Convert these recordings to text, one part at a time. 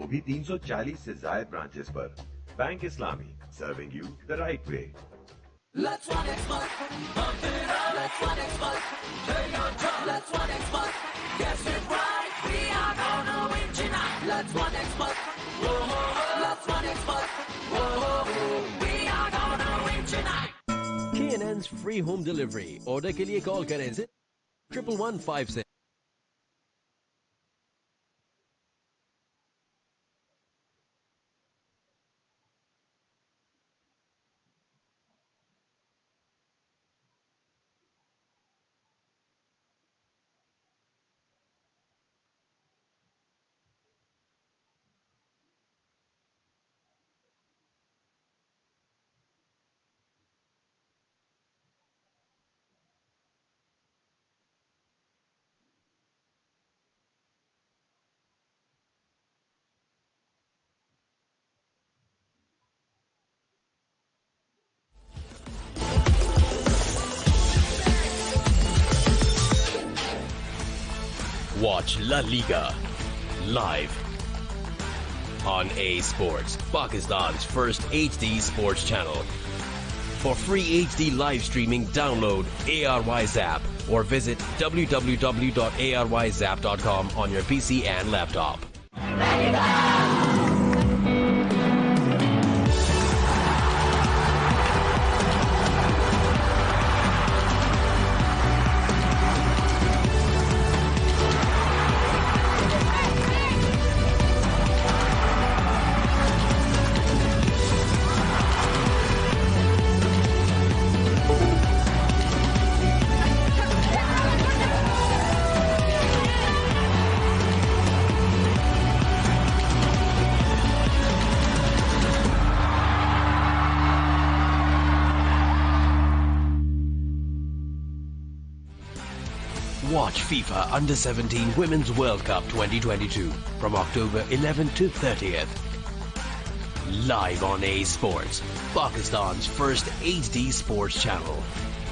वो भी 340 से ज्यादा ब्रांचेस पर। Bank Islami, serving you the right way. Let's one expert, pump it up. Let's one expert, play your drum. Let's one expert, guess it right. We are gonna win tonight. Let's one expert, whoa, whoa, whoa. Let's one expert, whoa, whoa, whoa. We are gonna win tonight. K&N's free home delivery. Order के लिए call करें 1115 से। Watch La Liga live on A Sports, Pakistan's first HD sports channel. For free HD live streaming, download ARY's app or visit www.aryzap.com on your PC and laptop. Watch FIFA Under-17 Women's World Cup 2022 from October 11th to 30th. Live on A Sports, Pakistan's first HD sports channel.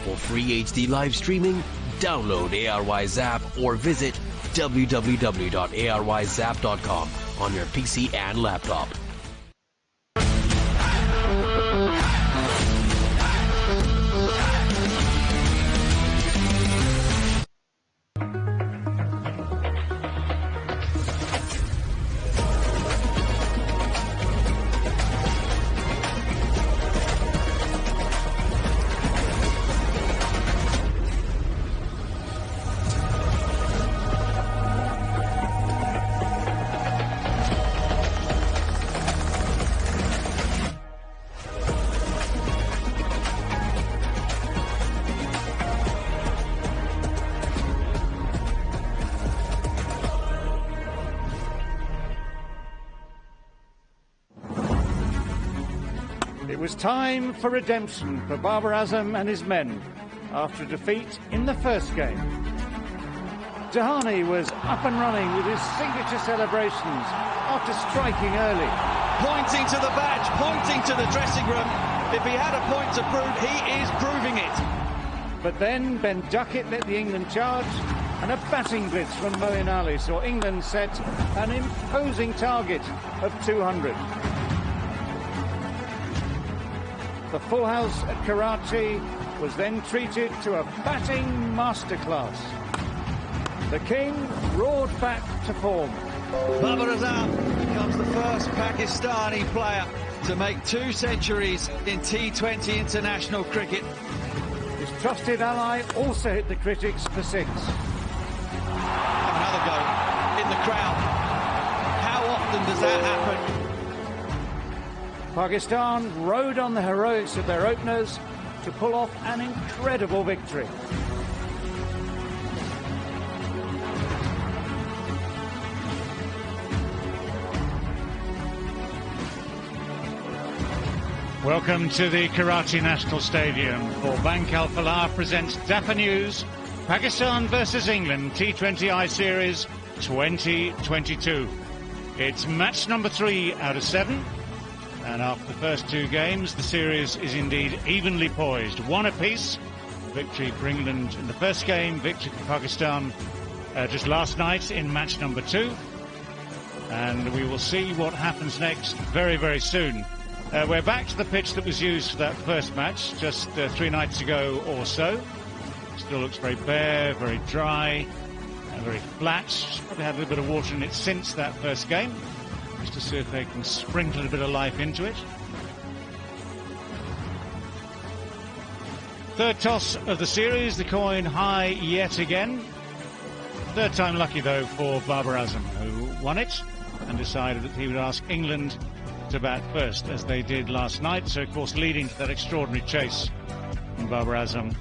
For free HD live streaming, download ARY's app or visit www.aryzap.com on your PC and laptop. It was time for redemption for Babar Azam and his men after a defeat in the first game. Dahani was up and running with his signature celebrations after striking early. Pointing to the badge, pointing to the dressing room. If he had a point to prove, he is proving it. But then Ben Duckett led the England charge, and a batting blitz from Moeen Ali saw England set an imposing target of 200. The full house at Karachi was then treated to a batting masterclass. The King roared back to form. Babar Azam becomes the first Pakistani player to make 2 centuries in T20 international cricket. His trusted ally also hit the critics for 6. Another go in the crowd. How often does that happen? Pakistan rode on the heroics of their openers to pull off an incredible victory. Welcome to the Karachi National Stadium for Bank Al Falah presents Dapper News, Pakistan versus England T20I Series 2022. It's match number 3 out of 7. And after the first 2 games, the series is indeed evenly poised. 1 apiece. Victory for England in the first game, victory for Pakistan just last night in match number 2. And we will see what happens next very, very soon. We're back to the pitch that was used for that first match just 3 nights ago or so. Still looks very bare, very dry, very flat. Probably had a little bit of water in it since that first game, just to see if they can sprinkle a bit of life into it. Third toss of the series, the coin high yet again. Third time lucky though for Babar Azam, who won it and decided that he would ask England to bat first, as they did last night. So, of course, leading to that extraordinary chase from Babar Azam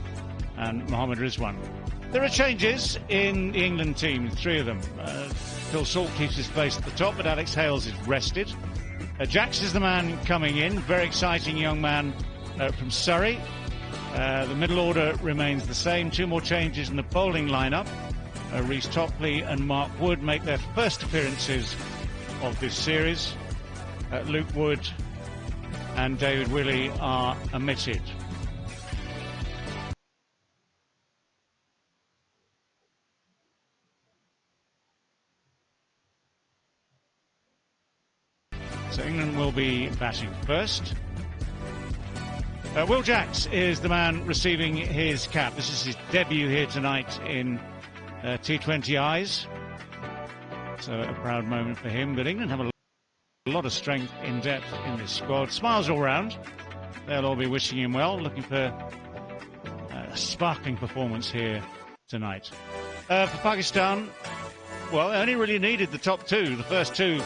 and Mohammad Rizwan. There are changes in the England team, 3 of them. Phil Salt keeps his place at the top, but Alex Hales is rested. Jacks is the man coming in, very exciting young man from Surrey. The middle order remains the same. 2 more changes in the bowling lineup. Reece Topley and Mark Wood make their first appearances of this series. Luke Wood and David Willey are omitted. So England will be batting first. Will Jacks is the man receiving his cap. This is his debut here tonight in T20 Eyes. So a proud moment for him. But England have a lot of strength in depth in this squad. Smiles all round. They'll all be wishing him well, looking for a sparkling performance here tonight. For Pakistan, well, they only really needed the top 2, the first 2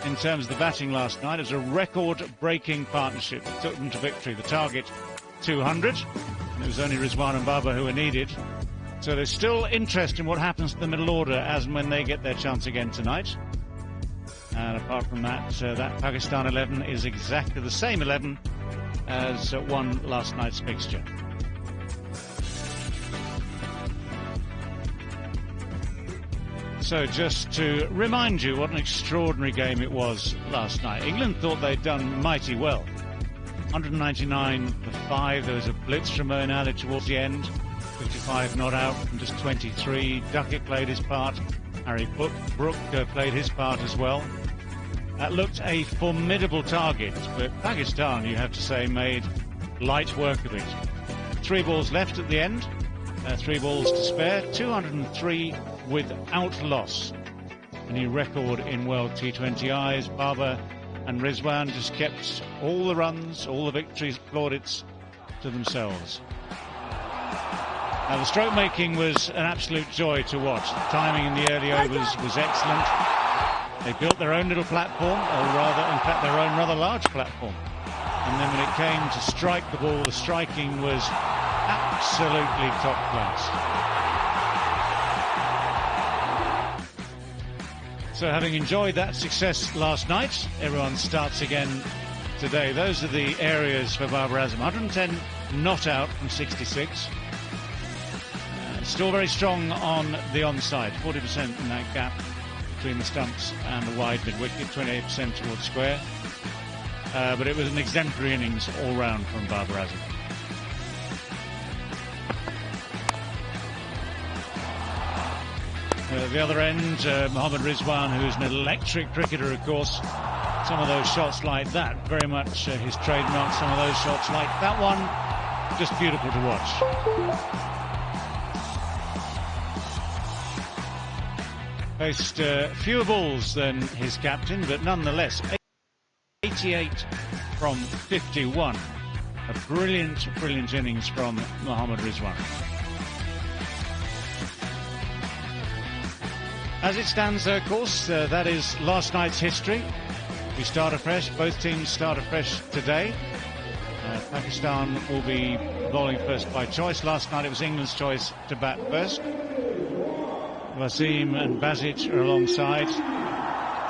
in terms of the batting last night. It was a record-breaking partnership that took them to victory. The target, 200. And it was only Rizwan and Babar who were needed. So there's still interest in what happens to the middle order as and when they get their chance again tonight. And apart from that, that Pakistan 11 is exactly the same 11 as won last night's fixture. So just to remind you what an extraordinary game it was last night. England thought they'd done mighty well. 199 for 5. There was a blitz from Moeen Ali towards the end. 55 not out from just 23. Duckett played his part. Harry Brook played his part as well. That looked a formidable target, but Pakistan, you have to say, made light work of it. 3 balls left at the end, 3 balls to spare, 203 without loss. A new record in World T20 Eyes. Babar and Rizwan just kept all the runs, all the victories, plaudits to themselves. Now, the stroke making was an absolute joy to watch. The timing in the early overs was excellent. They built their own little platform, or rather, in fact, their own rather large platform. And then when it came to strike the ball, the striking was absolutely top class. So having enjoyed that success last night, everyone starts again today. Those are the areas for Babar Azam. 110 not out from 66. Still very strong on the onside, 40% in that gap between the stumps and the wide mid-wicket, 28% towards square. But it was an exemplary innings all round from Babar Azam. The other end, Mohammad Rizwan, who's an electric cricketer, of course. Some of those shots like that, very much his trademark. Some of those shots like that one, just beautiful to watch. Faced fewer balls than his captain, but nonetheless, 88 from 51. A brilliant, brilliant innings from Mohammad Rizwan. As it stands, of course, that is last night's history. We start afresh. Both teams start afresh today. Pakistan will be bowling first by choice. Last night it was England's choice to bat first. Wasim and Basic are alongside.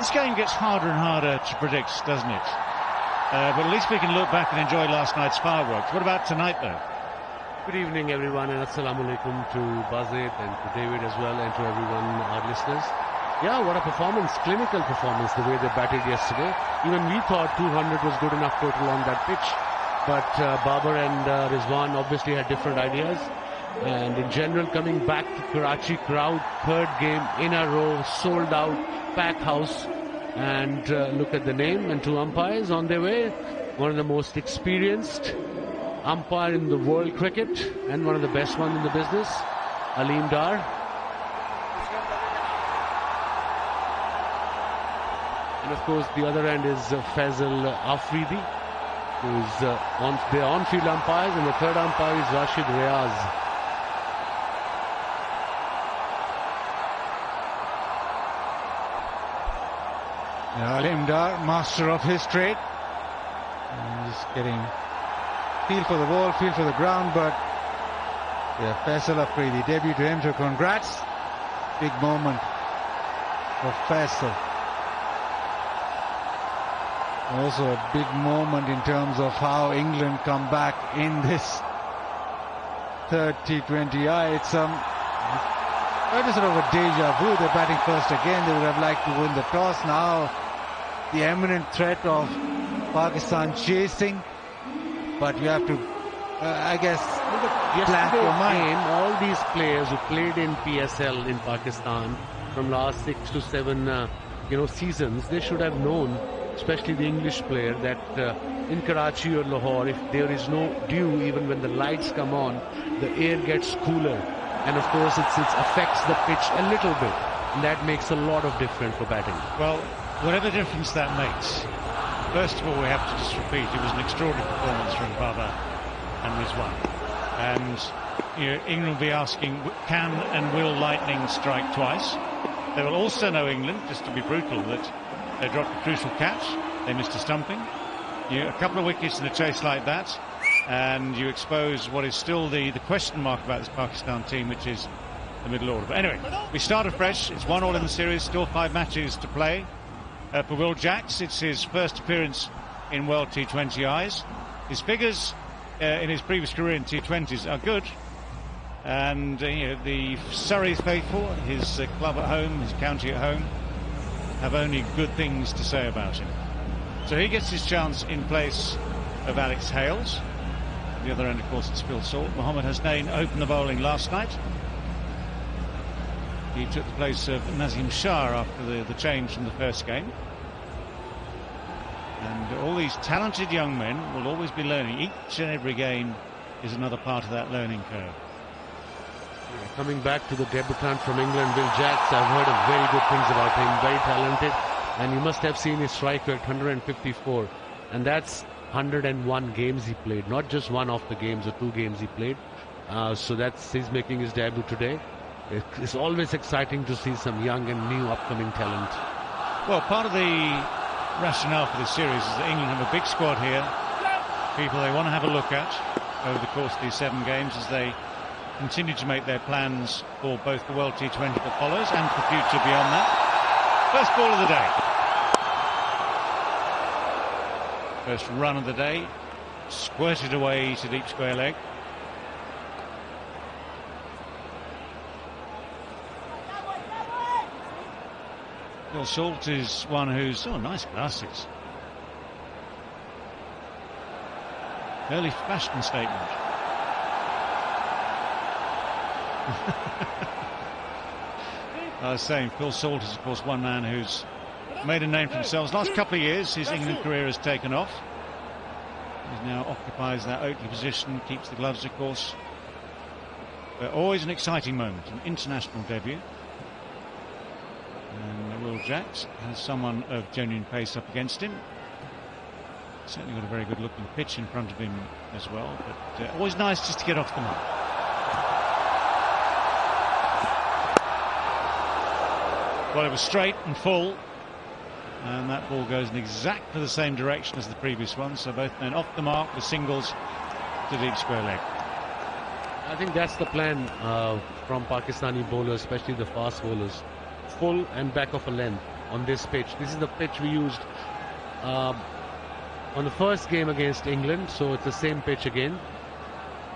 This game gets harder and harder to predict, doesn't it? But at least we can look back and enjoy last night's fireworks. What about tonight, though? Good evening, everyone, and assalamu alaikum to Basit and to David as well, and to everyone, our listeners. Yeah, what a performance, clinical performance, the way they batted yesterday. Even we thought 200 was good enough total on that pitch, but Babar and Rizwan obviously had different ideas. And in general, coming back to Karachi crowd, third game in a row, sold out, packed house. And look at the name, and 2 umpires on their way. One of the most experienced umpire in the world cricket and one of the best ones in the business, Aleem Dar. And of course the other end is Faisal Afridi, who's the on-field umpires, and the third umpire is Rashid Riaz. Aleem Dar, master of his trade. And just getting feel for the ball, feel for the ground, but yeah, Faisal Afridi, debut to him, so congrats. Big moment for Faisal. Also a big moment in terms of how England come back in this third T20I. It's sort of a deja vu. They're batting first again. They would have liked to win the toss. Now the imminent threat of Pakistan chasing, but you have to, I guess, plan your mind. All these players who played in PSL in Pakistan from last 6 to 7 seasons, they should have known, especially the English player, that in Karachi or Lahore, if there is no dew, even when the lights come on, the air gets cooler, and of course it affects the pitch a little bit, and that makes a lot of difference for batting. Well, whatever difference that makes, first of all, we have to just repeat, it was an extraordinary performance from Babar and Rizwan. And England will be asking, can and will lightning strike twice? They will also know, England, just to be brutal, that they dropped a crucial catch, they missed a stumping. A couple of wickets in a chase like that, and you expose what is still the question mark about this Pakistan team, which is the middle order. But anyway, we start afresh. It's 1-1 in the series, still 5 matches to play. For Will Jacks, it's his first appearance in World T20Is. His figures in his previous career in T20s are good, and the Surrey faithful, his club at home, his county at home, have only good things to say about him. So he gets his chance in place of Alex Hales. At the other end, of course, it's Phil Salt. Mohammad Hasnain opened the bowling last night. He took the place of Nazim Shah after the change from the first game. And all these talented young men will always be learning. Each and every game is another part of that learning curve. Coming back to the debutant from England, Will Jacks, I've heard of very good things about him, very talented, and you must have seen his strike rate, 154, and that's 101 games he played, not just one of the games or 2 games he played. So he's making his debut today. It's always exciting to see some young and new upcoming talent. Well, part of the rationale for this series is that England have a big squad here, people they want to have a look at over the course of these 7 games as they continue to make their plans for both the World T20 that follows and for future beyond that. First ball of the day. First run of the day, squirted away to deep square leg. Phil Salt is one who's, nice glasses. Early fashion statement. I was saying, Phil Salt is, of course, one man who's made a name for himself. Last couple of years, his England career has taken off. He now occupies that Oakley position, keeps the gloves, of course. But always an exciting moment, an international debut. And Will Jacks has someone of genuine pace up against him. Certainly got a very good looking pitch in front of him as well, but always nice just to get off the mark. Well, it was straight and full, and that ball goes in exactly the same direction as the previous one, so both men off the mark with singles to deep square leg. I think that's the plan from Pakistani bowlers, especially the fast bowlers. Full and back of a length on this pitch. This is the pitch we used on the first game against England, so it's the same pitch again.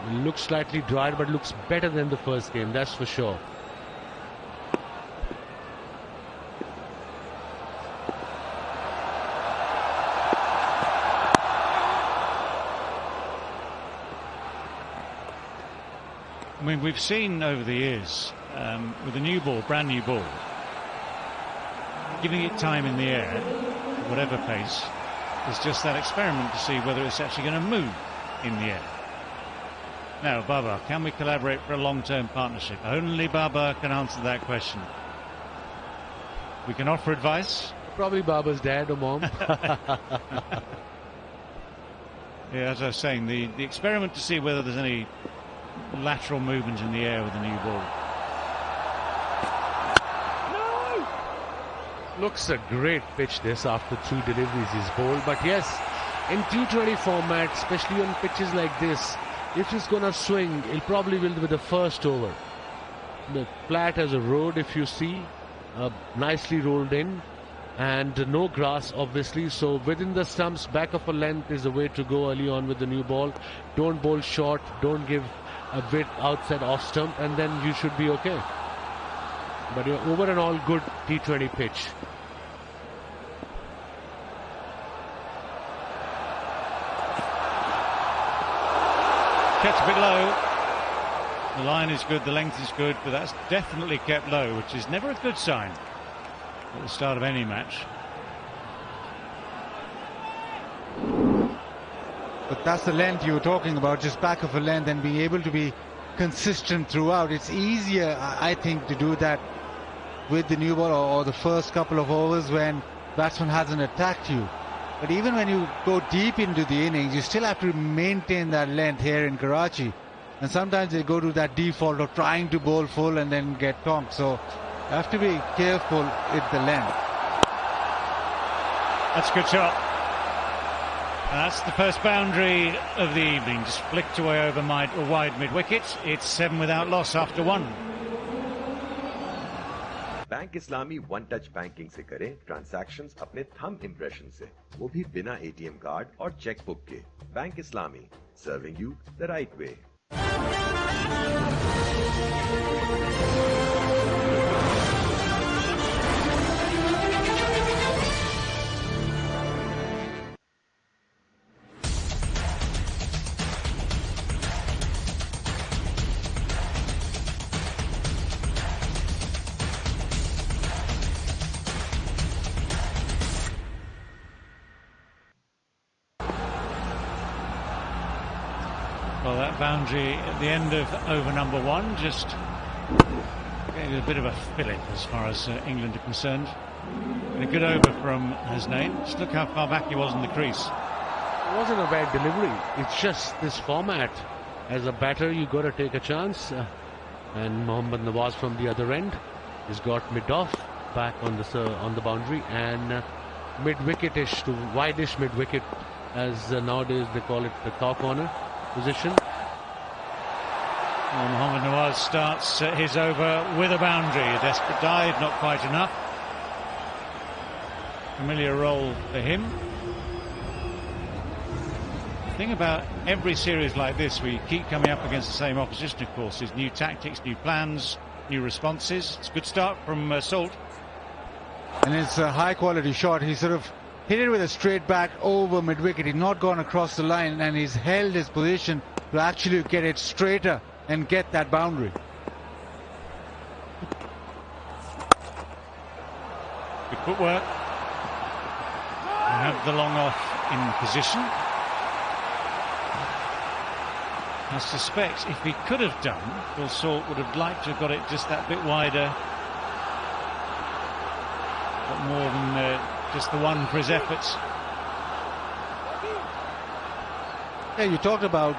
It looks slightly drier, but looks better than the first game, that's for sure. I mean, we've seen over the years with a new ball, brand new ball, giving it time in the air, at whatever pace, is just that experiment to see whether it's actually going to move in the air. Now, Baba, can we collaborate for a long-term partnership? Only Baba can answer that question. We can offer advice. Probably Baba's dad or mom. Yeah, as I was saying, the experiment to see whether there's any lateral movement in the air with the new ball. Looks a great pitch this after 3 deliveries he's bowled. But yes, in T20 format, especially on pitches like this, if he's going to swing, he'll probably will with the first over. The flat as a road, if you see, nicely rolled in, and no grass obviously, so within the stumps, back of a length is the way to go early on with the new ball. Don't bowl short, don't give a bit outside off stump, and then you should be okay. But you're over and all good T20 pitch. Kept a bit low. The line is good, the length is good, but that's definitely kept low, which is never a good sign at the start of any match. But that's the length you were talking about, just back of a length, and being able to be consistent throughout. It's easier, I think, to do that with the new ball or the first couple of overs when batsman hasn't attacked you. But even when you go deep into the innings, you still have to maintain that length here in Karachi. And sometimes they go to that default of trying to bowl full and then get tonked. So you have to be careful with the length. That's a good shot. And that's the first boundary of the evening. Just flicked away over wide mid-wicket. It's 7 without loss after 1. Bank Islami one touch banking से करें transactions अपने thumb impression से, वो भी बिना ATM card और chequebook के। Bank Islami, serving you the right way. Well, that boundary at the end of over number 1, just getting a bit of a fillip as far as England are concerned. And a good over from Hasnain. Just look how far back he was in the crease. It wasn't a bad delivery. It's just this format. As a batter, you got to take a chance. And Mohammad Nawaz from the other end has got mid-off back on the boundary, and mid-wicketish to wideish mid-wicket, as nowadays they call it, the cow corner position. Well, Mohammad Nawaz starts his over with a boundary. A desperate dive, not quite enough. Familiar role for him. The thing about every series like this, we keep coming up against the same opposition, of course, is new tactics, new plans, new responses. It's a good start from Salt. And it's a high quality shot. He sort of hit it with a straight back over mid-wicket. He's not gone across the line, and he's held his position to actually get it straighter and get that boundary. Good footwork. We have the long off in position. I suspect if he could have done, Phil Salt would have liked to have got it just that bit wider. Got more than just the one for his efforts. Yeah, you talked about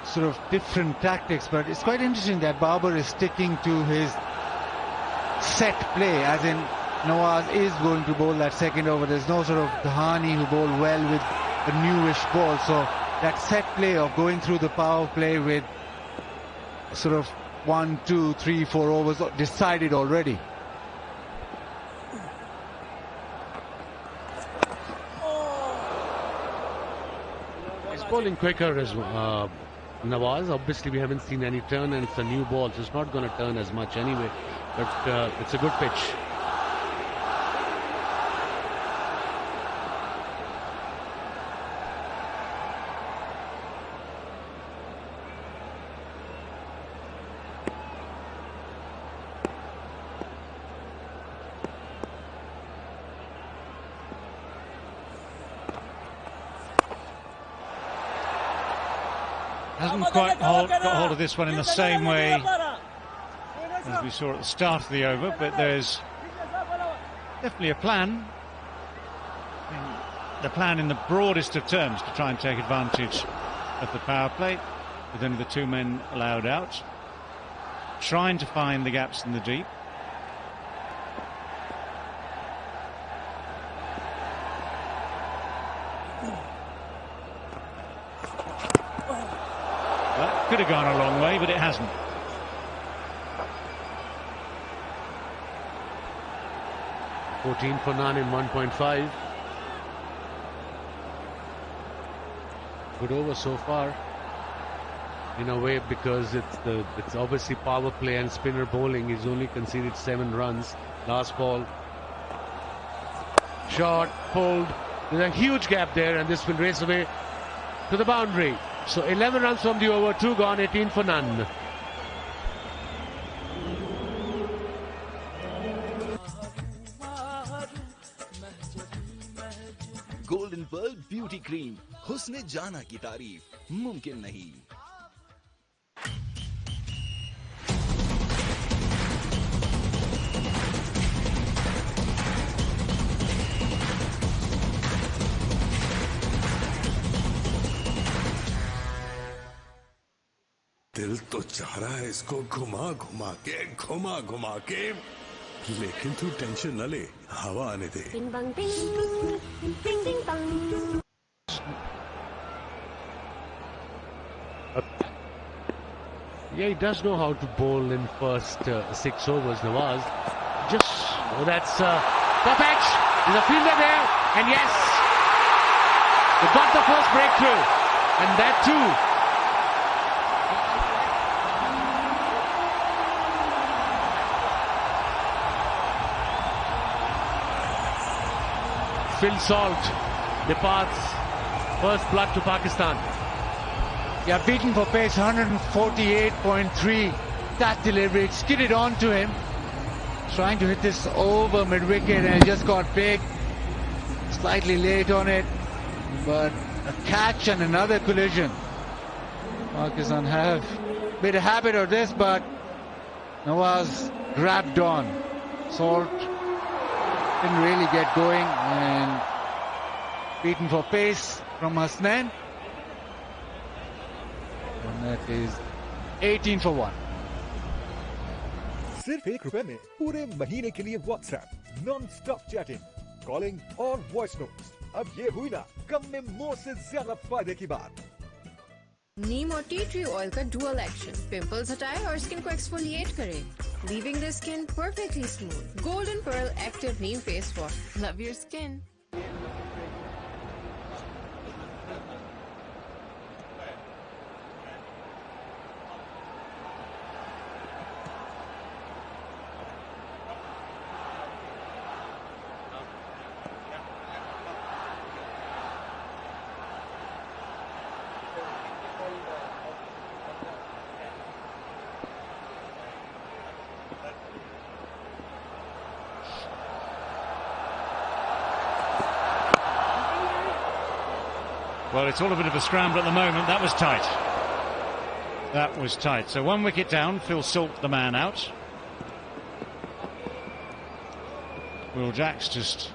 sort of different tactics, but it's quite interesting that Babar is sticking to his set play, as in Nawaz is going to bowl that second over. There's no sort of Dhani who bowled well with a newish ball. So that set play of going through the power play with sort of 1, 2, 3, 4 overs decided already. He's bowling quicker as Nawaz. Obviously, we haven't seen any turn, and it's a new ball, so it's not going to turn as much anyway. But it's a good pitch. Hasn't quite got hold of this one in the same way as we saw at the start of the over, but there's definitely a plan. The plan in the broadest of terms to try and take advantage of the power play, with only the two men allowed out, trying to find the gaps in the deep. That could have gone a long way, but it hasn't. For none in 1.5. Good over so far, in a way, because it's obviously power play and spinner bowling. He's only conceded 7 runs. Last ball, shot, pulled. There's a huge gap there, and this will race away to the boundary. So 11 runs from the over, 2 gone, 18 for none. Golden Pearl Beauty Cream, हुस्न जाना की तारीफ मुमकिन नहीं। दिल तो चाह रहा है इसको घुमा घुमा के, लेकिन तू टेंशन न ले, हवा आने दे। Yeah, he does know how to bowl in first 6 overs, Nawaz. That's top edge. There's a fielder there, and yes, they got the first breakthrough, and that too. Phil Salt departs first blood to Pakistan. Yeah, beaten for pace, 148.3. That delivery, it skidded onto him. Trying to hit this over mid-wicket and just got big. Slightly late on it, but a catch and another collision. Pakistan have made a habit of this, but Nawaz grabbed on. Salt didn't really get going, and beaten for pace from Hasnain. And that is 18 for 1. सिर्फ ₹1 में पूरे महीने के लिए WhatsApp non stop chatting, calling और voice notes. अब ये हुई ना कम में मोर से ज्यादा फायदे की बात। नीम और टी ट्री ऑयल का डुअल एक्शन पिंपल्स हटाए और स्किन को एक्सफोलिएट करे, leaving the skin perfectly smooth. Golden Pearl active neem face wash, love your skin. Well, it's all a bit of a scramble at the moment. That was tight. That was tight. So 1 wicket down. Phil Salt, the man out. Will Jacks just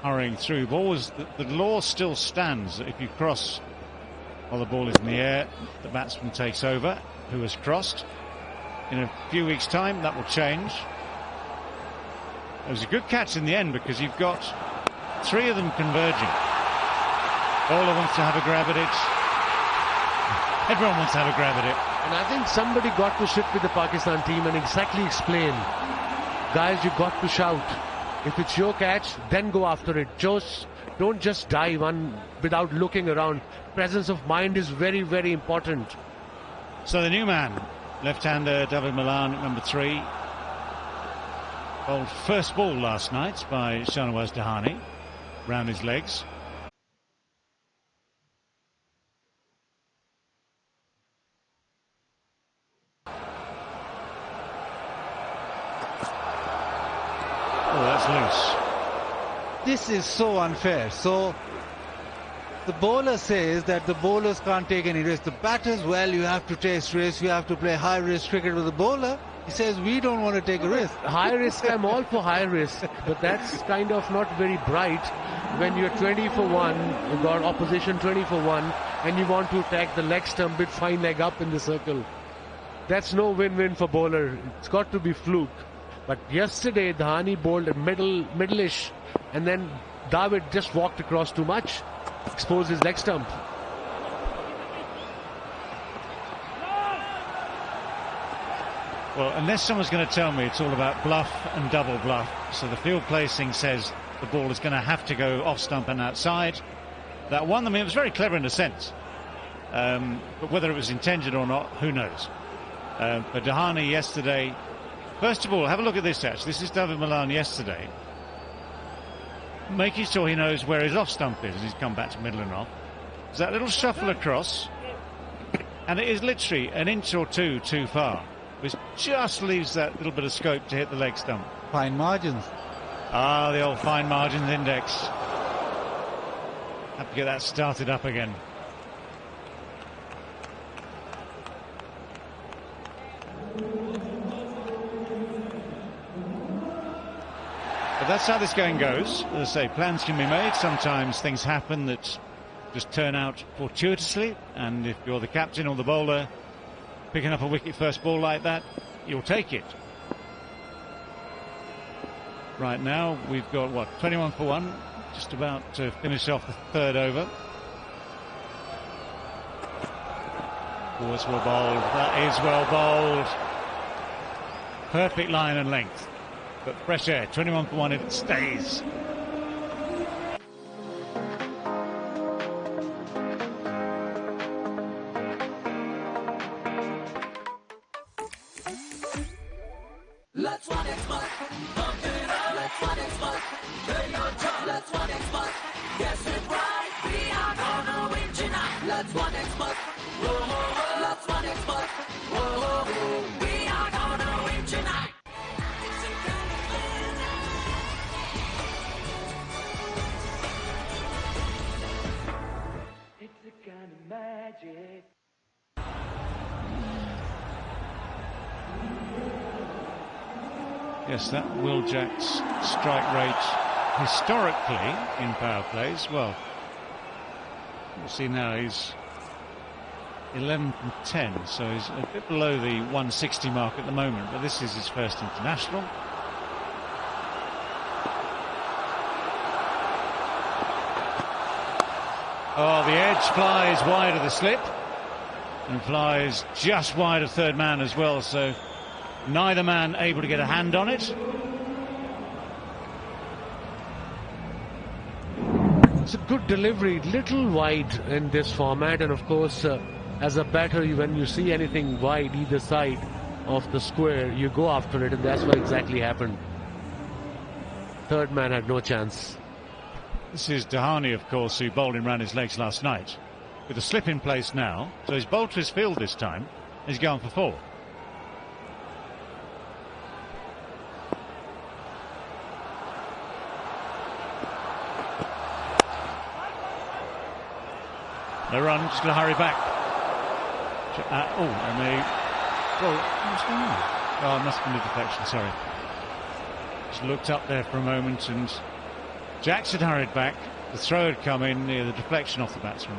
hurrying through. The law still stands that if you cross while the ball is in the air, the batsman takes over, who has crossed. In a few weeks' time, that will change. It was a good catch in the end because you've got 3 of them converging. Bowler wants to have a grab at it. Everyone wants to have a grab at it. And I think somebody got to sit with the Pakistan team and exactly explain, guys, you got to shout. If it's your catch, then go after it. Don't just dive one without looking around. Presence of mind is very, very important. So the new man, left-hander David Malan at number 3, bowled first ball last night by Shahnawaz Dahani, round his legs. This is so unfair. So The bowler says that the bowlers can't take any risk. The batters, well, you have to take risk, you have to play high risk cricket. With the bowler, he says we don't want to take a risk. High risk, I'm all for high risk, but that's kind of not very bright when you're 20 for 1, you've got opposition 20 for 1, and you want to attack the leg stump with fine leg up in the circle. That's no win-win for bowler. It's got to be fluke. But yesterday, Dhani bowled a middle-ish, and then David just walked across too much, exposed his leg stump. Well, unless someone's going to tell me it's all about bluff and double bluff, so the field placing says the ball is going to have to go off stump and outside. That one, I mean, it was very clever in a sense, but whether it was intended or not, who knows. But Dhani yesterday, first of all, have a look at this actually. This is David Malan yesterday, making sure he knows where his off stump is as he's come back to middle and off. There's that little shuffle across, and it is literally an inch or two too far, which just leaves that little bit of scope to hit the leg stump. Fine margins. Ah, the old fine margins index. Have to get that started up again. But that's how this game goes. As I say, plans can be made. Sometimes things happen that just turn out fortuitously, and if you're the captain or the bowler picking up a wicket first ball like that, you'll take it. Right now we've got, what, 21 for 1, just about to finish off the third over. Forwards were bowled. That is well bowled. Perfect line and length, but fresh air. 21 for 1 if it stays. Let's one expert, pump it up. Let's one expert, play your job. Let's one expert, guess it right. We are gonna win tonight. Let's one expert, whoa, whoa, whoa. Let's one expert, whoa, whoa, whoa. We are gonna win tonight. It's a kind of magic. Yes, that Will Jack's strike rate historically in power plays. Well, we'll see now he's 11 from 10, so he's a bit below the 160 mark at the moment, but this is his first international. Oh, the edge flies wide of the slip and flies just wide of third man as well, so neither man able to get a hand on it. It's a good delivery, little wide in this format, and of course as a batter, when you see anything wide either side of the square, you go after it, and that's what exactly happened. Third man had no chance. This is Dhani, of course, who bowled him round his legs last night, with a slip in place now, so he's bowled to his field this time. He's going for 4. No run, just going to hurry back. And they... Well, what's going on? Oh, it must have been a deflection, sorry. Just looked up there for a moment, and Jacks had hurried back. The throw had come in near the deflection off the batsman.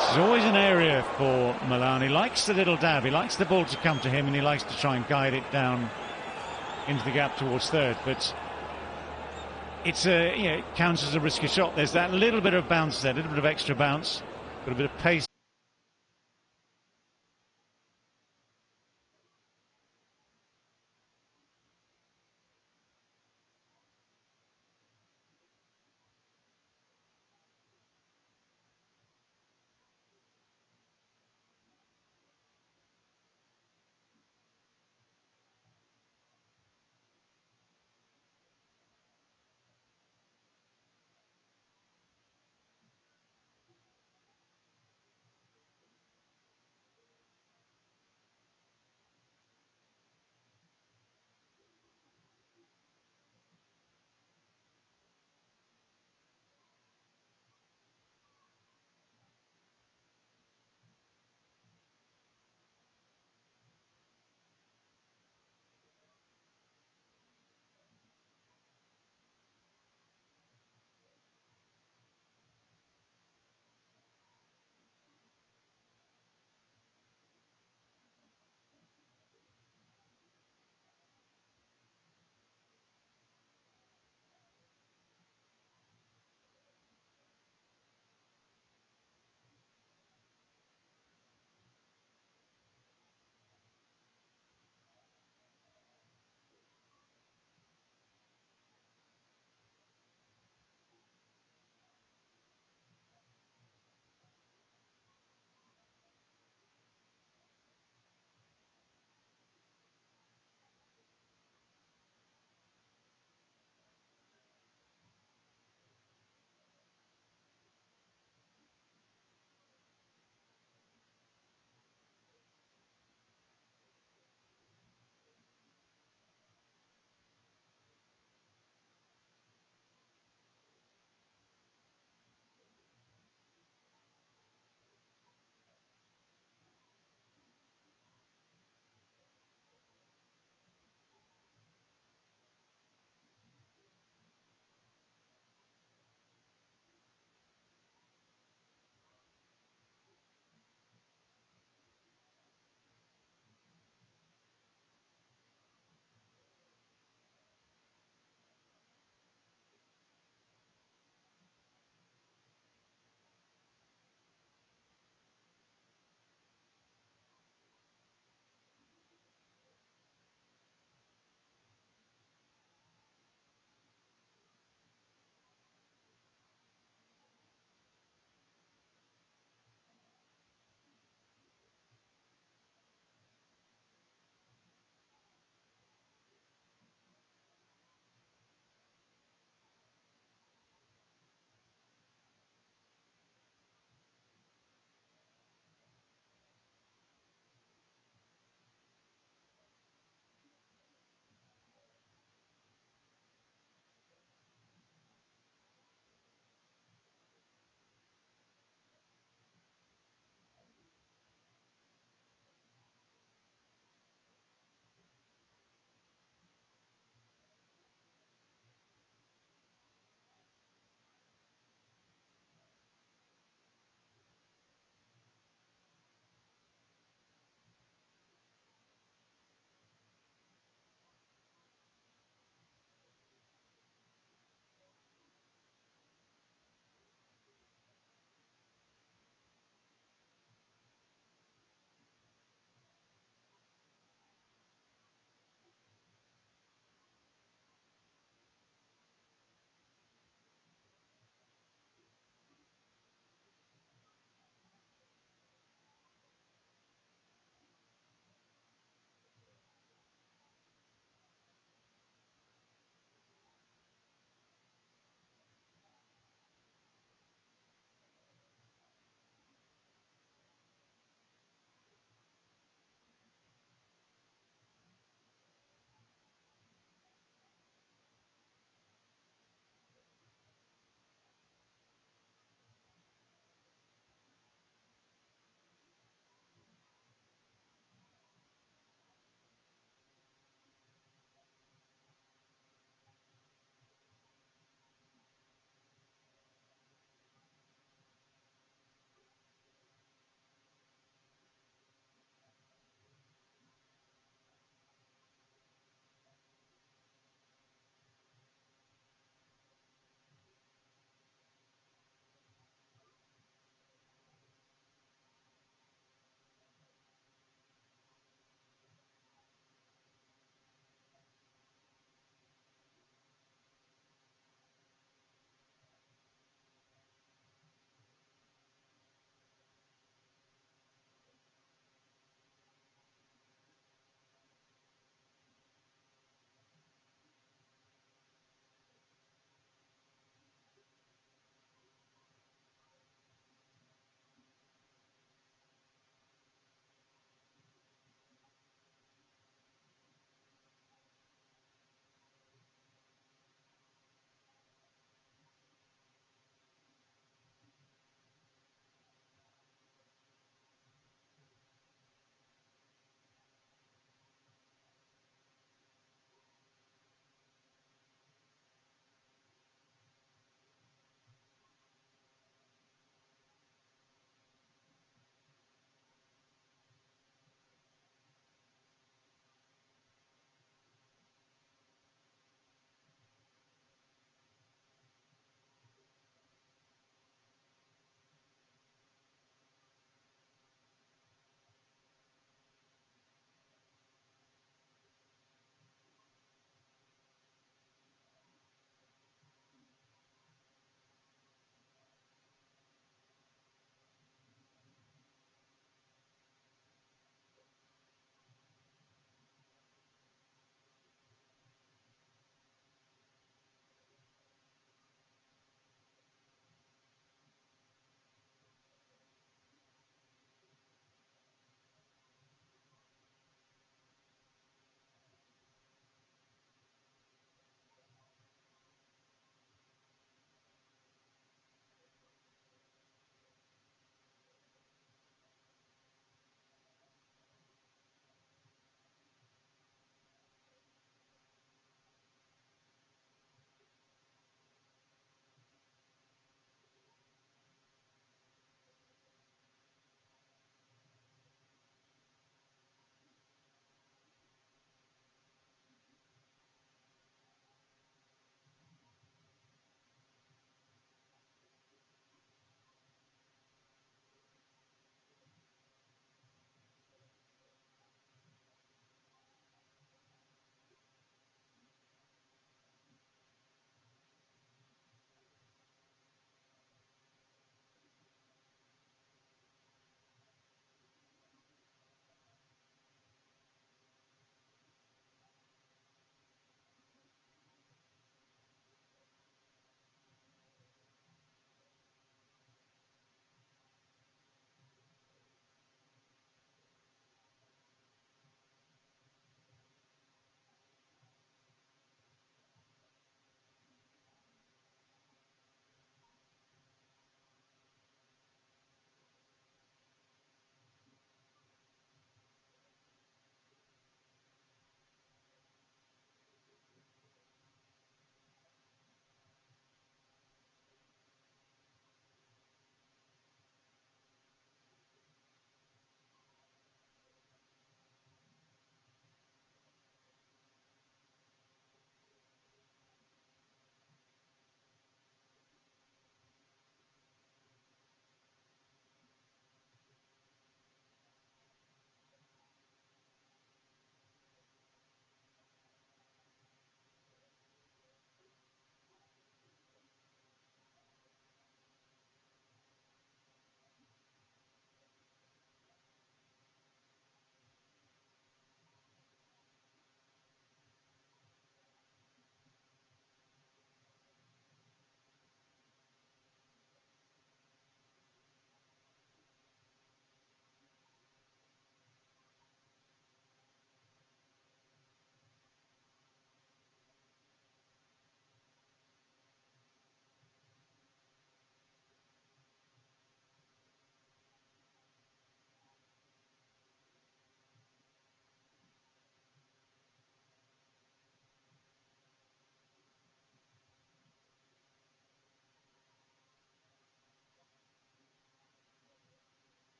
There's always an area for Malan. He likes the little dab. He likes the ball to come to him, and he likes to try and guide it down into the gap towards third. But it's it counts as a risky shot. There's that little bit of bounce there, a little bit of extra bounce, got a bit of pace.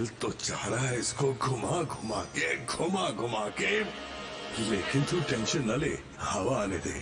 दिल तो चाह रहा है इसको घुमा घुमा के, लेकिन तू टेंशन न ले, हवा आने दे।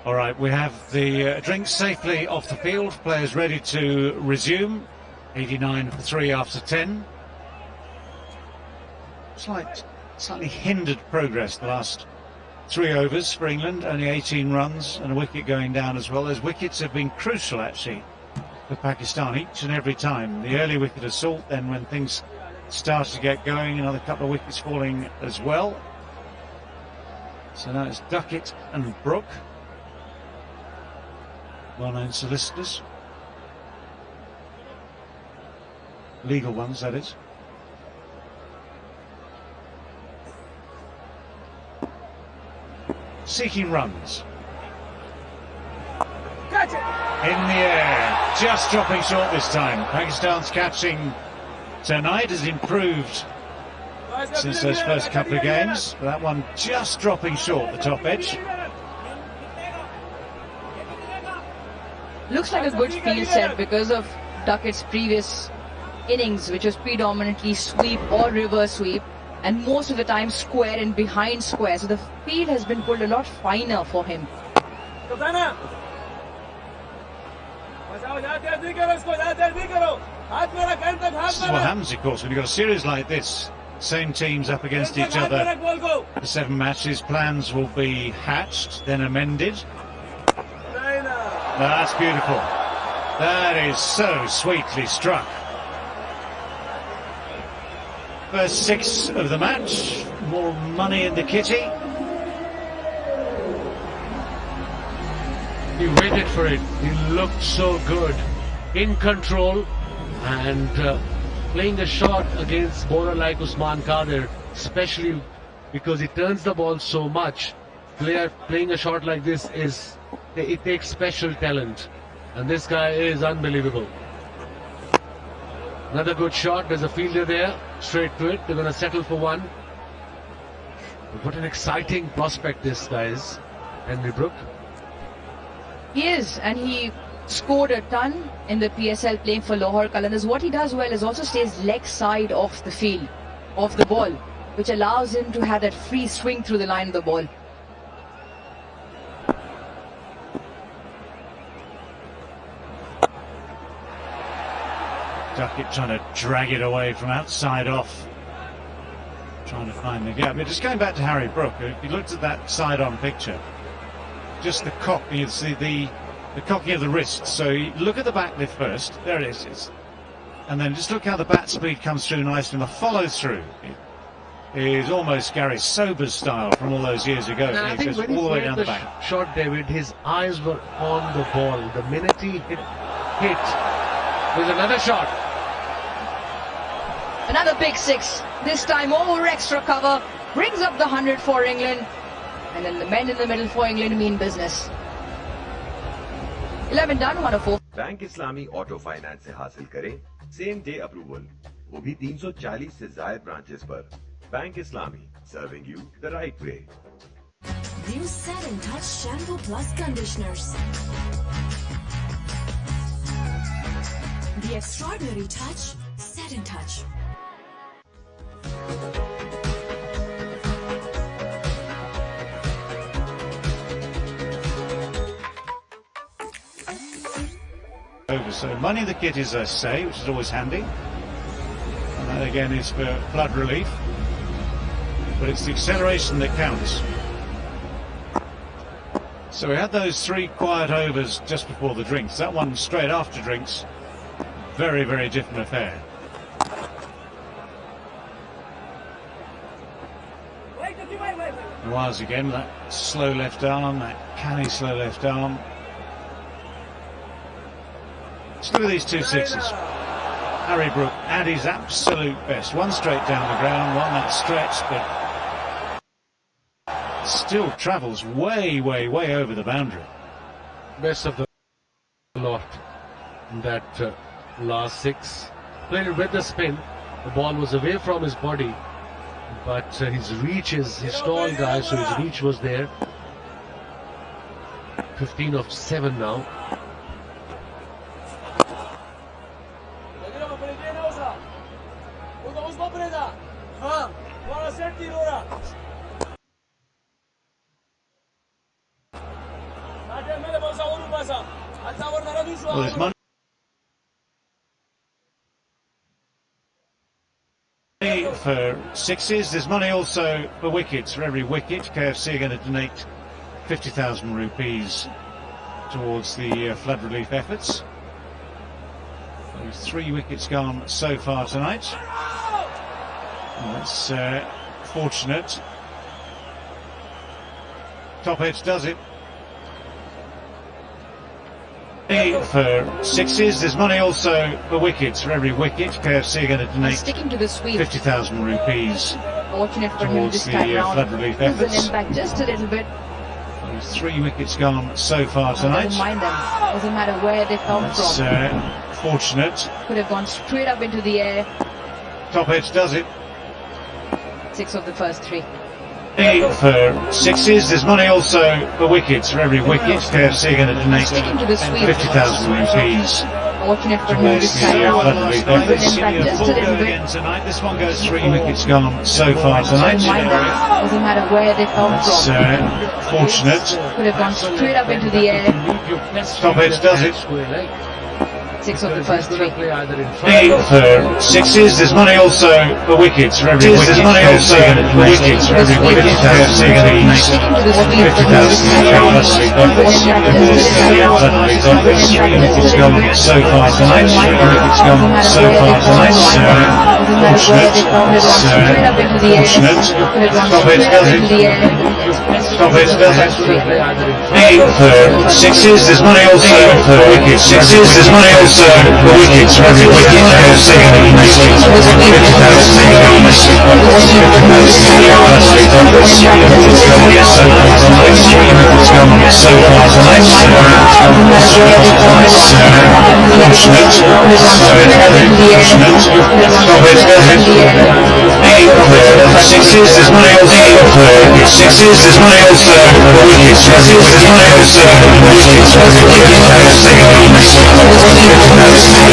All right, we have the drinks safely off the field. Players ready to resume. 89 for 3 after 10. Slightly hindered progress the last 3 overs for England. Only 18 runs and a wicket going down as well. Those wickets have been crucial actually for Pakistan each and every time. The early wicket assault, then when things started to get going, another couple of wickets falling as well. So now it's Duckett and Brooke, well-known solicitors, legal ones that is. Seeking runs. Catch it! In the air, just dropping short this time. Pakistan's catching tonight has improved since those first couple of games. That one just dropping short the top edge. Looks like a good field set because of Duckett's previous innings, which was predominantly sweep or reverse sweep, and most of the time square and behind square. So the field has been pulled a lot finer for him. This is what happens, of course, when you've got a series like this. Same teams up against each other for 7 matches. Plans will be hatched, then amended. That's beautiful. That is so sweetly struck. First 6 of the match. More money in the kitty. He waited for it. He looked so good, in control, and playing a shot against bowler like Usman Khader, especially because he turns the ball so much. Playing a shot like this it takes special talent, and this guy is unbelievable. Another good shot. There's a fielder there, straight to it. They're going to settle for 1. What an exciting prospect this guy is, Henry Brooke. He is, and he scored a ton in the PSL playing for Lahore Qalandars. What he does well is also stays leg side of the field, of the ball, which allows him to have that free swing through the line of the ball. Duckett trying to drag it away from outside off, trying to find the gap. But just going back to Harry Brook, if you looked at that side-on picture, just the cock, you see the cocking of the wrist. So you look at the back lift first, there it is, and then just look how the bat speed comes through nicely, and the follow-through is almost Gary Sober's style from all those years ago. And I think when he all the way played down the the back. shot, David, his eyes were on the ball. The minute he hit with another shot. Another big six, this time over extra cover, brings up the 100 for England, and then the men in the middle for England mean business. 11 done, 104. Bank Islami auto finance से हासिल करें same day approval, वो भी 340 से ज्यादा branches पर। Bank Islami, serving you the right way. New Set and Touch Shampoo Plus Conditioners. The extraordinary touch, Set and Touch. So money in the kit is a say, which is always handy. And that again is for flood relief. But it's the acceleration that counts. So we had those 3 quiet overs just before the drinks. That one straight after drinks, very, very different affair. Nawaz again, that slow left arm, that canny slow left arm. Let's look at these 2 sixes. Harry Brook at his absolute best. One straight down the ground, one that stretch, but still travels way, way, way over the boundary. Best of the lot in that last 6. Played it with the spin. The ball was away from his body, but his reach is, his tall guy, so his reach was there. 15 of 7 now. Well, there's money for sixes, there's money also for wickets. For every wicket, KFC are going to donate 50,000 rupees towards the flood relief efforts. There's 3 wickets gone so far tonight. Well, that's fortunate. Top edge does it. For sixes, there's money also for wickets. For every wicket, KFC are going to donate sticking to the sweep. 50,000 rupees Fortunate for him towards this the time round. flood relief There's an efforts. impact just a little bit. There's 3 wickets gone so far tonight. Doesn't mind them. Doesn't matter where they come That's from. fortunate. Could have gone straight up into the air. Top edge does it. 6 of the first 3. For sixes, there's money also for wickets. For every wicket, KFC are going to donate Sticking to the sweep. 50,000 rupees Fortunate for him towards this the time round. flood relief There's efforts. an impact just a little bit. Again tonight. This one goes 3 wickets gone so far tonight. Doesn't mind them. Doesn't matter where they come That's from. fortunate. Could have gone straight up into the air. Top edge does it. 6 of the first 3. For sixes, there's money also for wickets. For every wicket, there's money also for wickets. For every wicket, KFC are going to donate 50,000 rupees. 3 wickets gone so far tonight. 3 wickets gone so far tonight. Fortunate. Fortunate. Top edge does it. Top edge does it. For sixes, there's money also for wickets. Sixes, there's money also for wickets. For every wicket, KFC are going to donate 50,000 rupees. Sixes is my answer. Sixes is my answer. Sixes is my answer. Sixes is my answer. Sixes is my answer.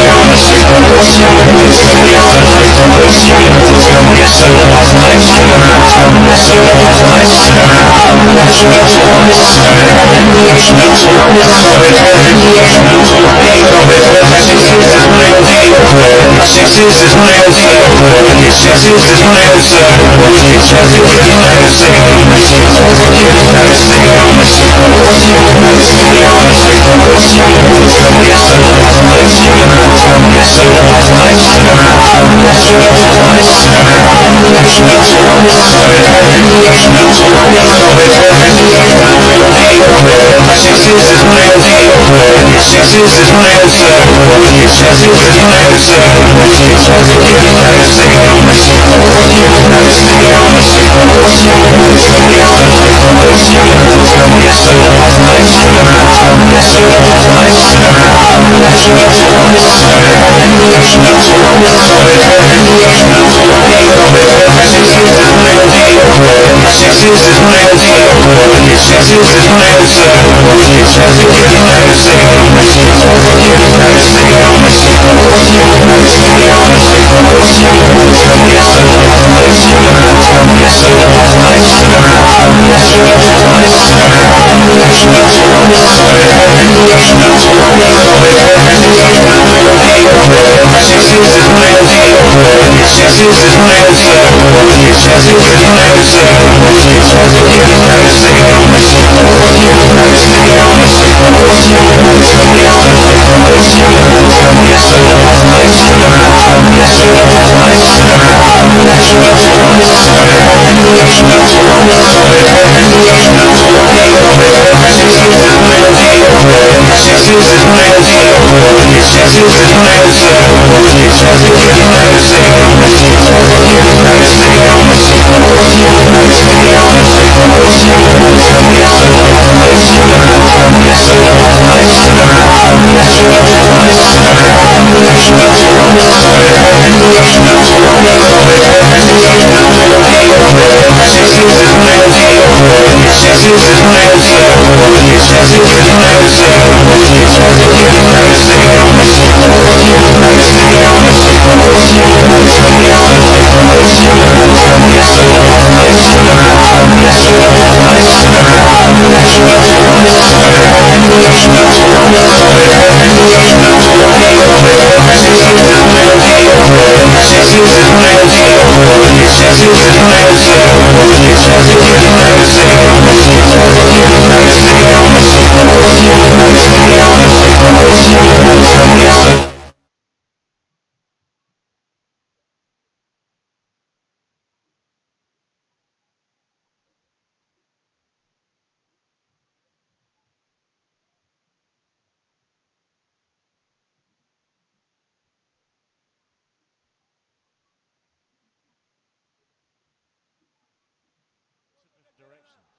Directions.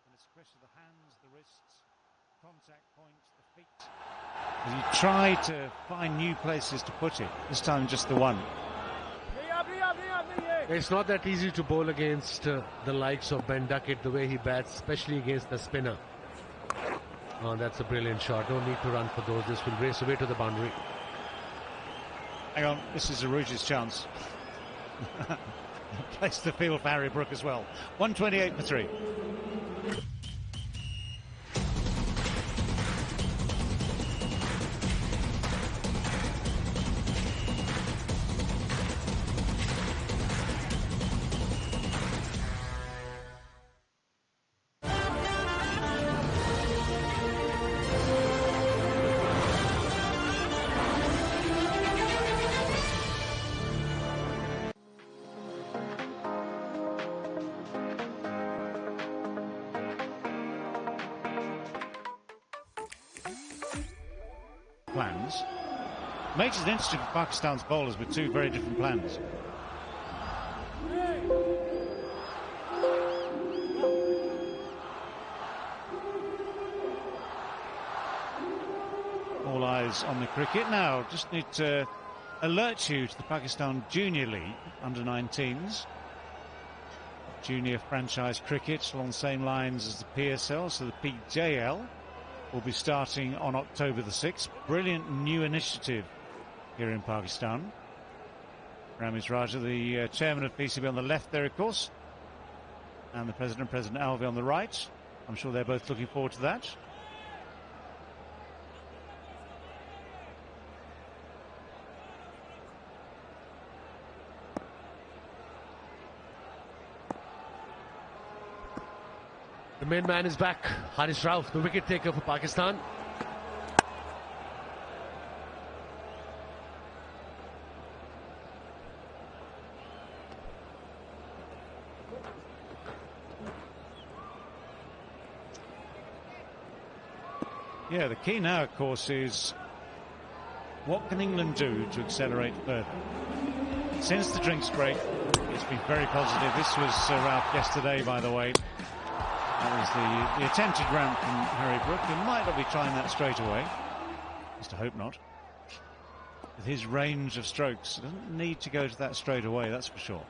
And it's a question of the hands, the wrists, contact points, the feet. You try to find new places to put it. This time just the one. It's not that easy to bowl against the likes of Ben Duckett, the way he bats, especially against the spinner. Oh, that's a brilliant shot. No need to run for those. This will race away to the boundary. Hang on, this is Aruja's chance. Place the field for Harry Brook as well. 128 for 3. Plans makes it interesting for Pakistan's bowlers with two very different plans. All eyes on the cricket now. Just need to alert you to the Pakistan Junior League under 19s. Junior franchise cricket along the same lines as the PSL, so the PJL will be starting on October the 6th. Brilliant new initiative here in Pakistan. Ramiz Raja, the chairman of PCB, on the left there, of course, and the President Alvi on the right. I'm sure they're both looking forward to that. The main man is back. Haris Rauf, the wicket taker for Pakistan. Yeah, the key now, of course, is what can England do to accelerate further? Since the drinks break, it's been very positive. This was Ralph yesterday, by the way. That was the attempted ramp from Harry Brook. He might not be trying that straight away. At least I hope not. With his range of strokes, he doesn't need to go to that straight away, that's for sure.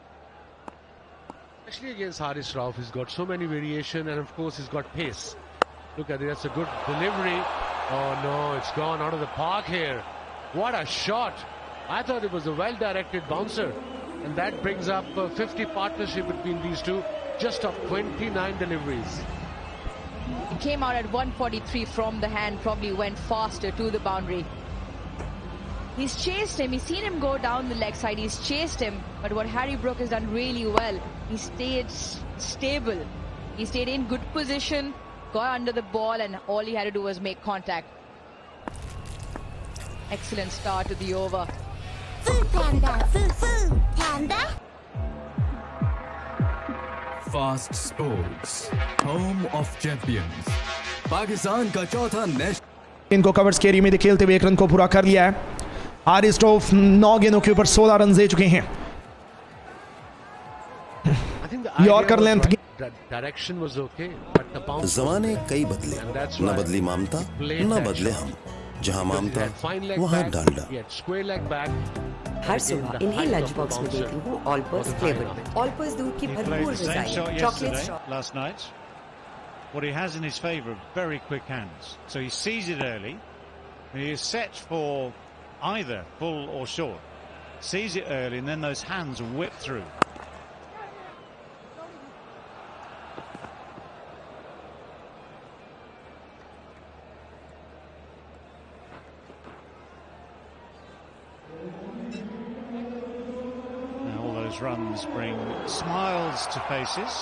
Actually, against Haris Rauf, he's got so many variation, and of course he's got pace. Look at it, that's a good delivery. Oh no, it's gone out of the park here. What a shot. I thought it was a well-directed bouncer. And that brings up a 50 partnership between these two, just of 29 deliveries. He came out at 143 from the hand, probably went faster to the boundary. He's chased him, he's seen him go down the leg side, he's chased him. But what Harry Brook has done really well, he stayed stable. He stayed in good position, got under the ball, and all he had to do was make contact. Excellent start to the over. Fast Sports, home of champions. Pakistan का चौथा national इनको covers के area में खेलते हुए एक run को पूरा कर लिया है। हारिस राउफ 9 गेंदों के ऊपर 16 रन दे चुके हैं। Yorker length Direction was okay, but the bounce. ज़माने कई बदले, न बदली ममता, न बदले हम। जहां ममता, वहां डालडा। हर सुबह इन्हें लंच बॉक्स में देती हूँ all purse flavour. All purse दूध की भरपूर ग़िज़ाएं, chocolate last night. What he has in his favour are very quick hands, so he sees it early. He is set for either full or short. Sees it early, and then those hands whip through. Runs bring smiles to faces,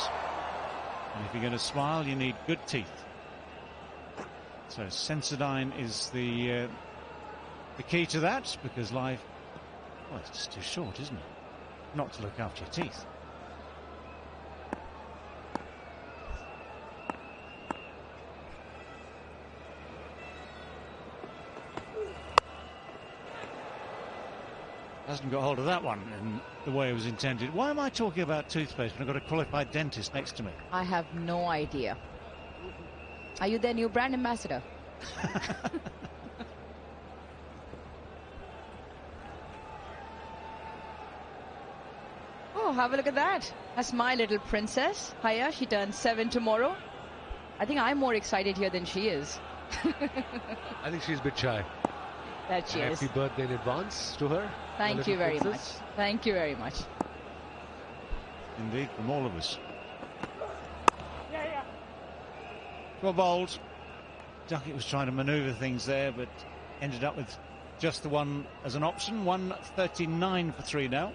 and if you're going to smile you need good teeth. So Sensodyne is the key to that, because life, well, it's just too short, isn't it, not to look after your teeth. Hasn't got hold of that one in the way it was intended. Why am I talking about toothpaste when I've got a qualified dentist next to me? I have no idea. Are you their new brand ambassador? Oh, have a look at that. That's my little princess. Haya, she turns 7 tomorrow. I think I'm more excited here than she is. I think she's a bit shy. That she is. Happy birthday in advance to her. Thank you very much. Thank you very much. Indeed, from all of us. Well bowled. Duckett was trying to manoeuvre things there, but ended up with just the one as an option. 139 for 3 now.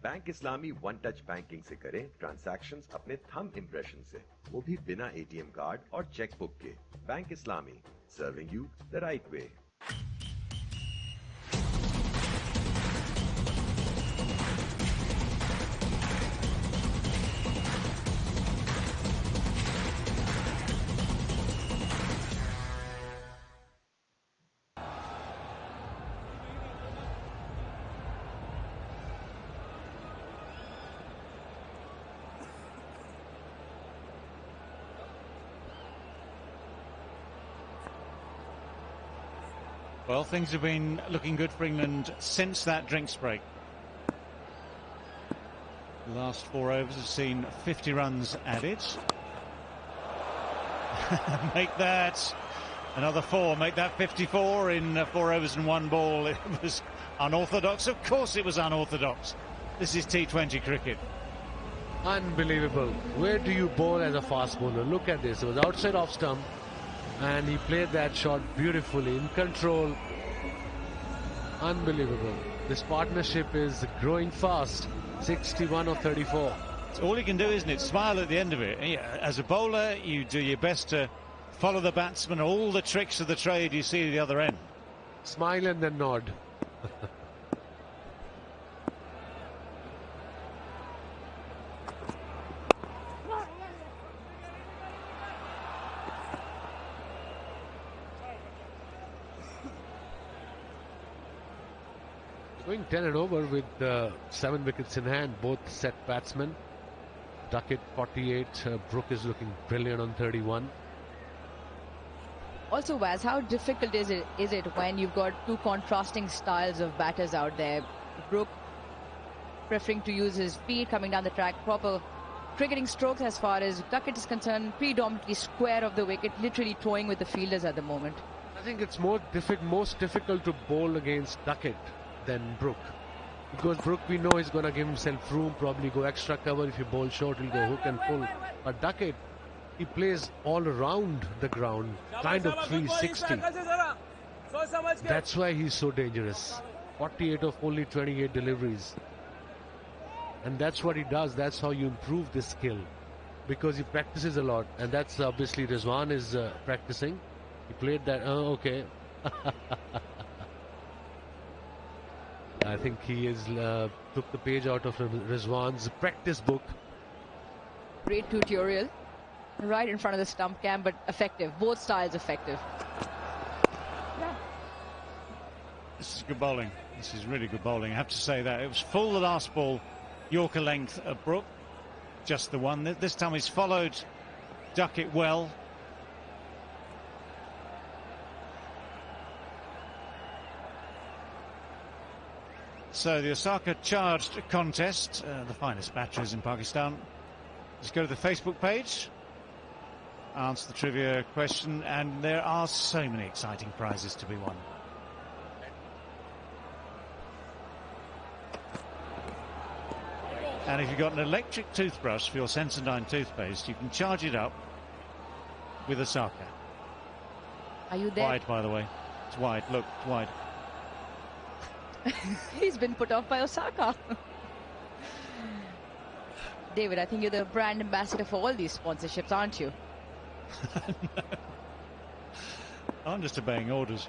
Bank Islami one touch banking से करें transactions अपने thumb impression से, वो भी बिना ATM card और chequebook के। Bank Islami, serving you the right way. Well, things have been looking good for England since that drinks break. The last 4 overs have seen 50 runs added. Make that another 4, make that 54 in 4 overs and 1 ball. It was unorthodox. Of course it was unorthodox. This is T20 cricket. Unbelievable. Where do you bowl as a fast bowler? Look at this. It was outside off stump and he played that shot beautifully, in control. Unbelievable. This partnership is growing fast. 61 or 34. It's all you can do, isn't it? Smile at the end of it. As a bowler, you do your best to follow the batsman, all the tricks of the trade you see at the other end. Smile and then nod. Going 10 and over with 7 wickets in hand, both set batsmen. Duckett 48, Brook is looking brilliant on 31. Also, Waz, how difficult is it when you've got two contrasting styles of batters out there? Brook preferring to use his feet, coming down the track, proper cricketing strokes as far as Duckett is concerned, predominantly square of the wicket, literally toying with the fielders at the moment. I think it's most difficult to bowl against Duckett than Brook, because Brook, we know, is going to give himself room, probably go extra cover. If you bowl short, he'll go hook and pull. But Duckett, he plays all around the ground, kind of 360. That's why he's so dangerous. 48 of only 28 deliveries. And that's what he does. That's how you improve this skill, because he practices a lot. And that's obviously Rizwan is practicing. He played that. Okay. I think he is took the page out of Rizwan's practice book. Great tutorial. Right in front of the stump cam, but effective. Both styles effective. This is good bowling. This is really good bowling. I have to say that. It was full the last ball. Yorker length of Brook. Just the one. This time he's followed Duckett well. So the Osaka charged contest, the finest batteries in Pakistan. Just go to the Facebook page, answer the trivia question, and there are so many exciting prizes to be won. And if you've got an electric toothbrush for your Sensodyne toothpaste, you can charge it up with Osaka. Are you there? Wide, by the way. It's wide. Look, it's wide. He's been put off by Osaka. David, I think you're the brand ambassador for all these sponsorships, aren't you? No. I'm just obeying orders.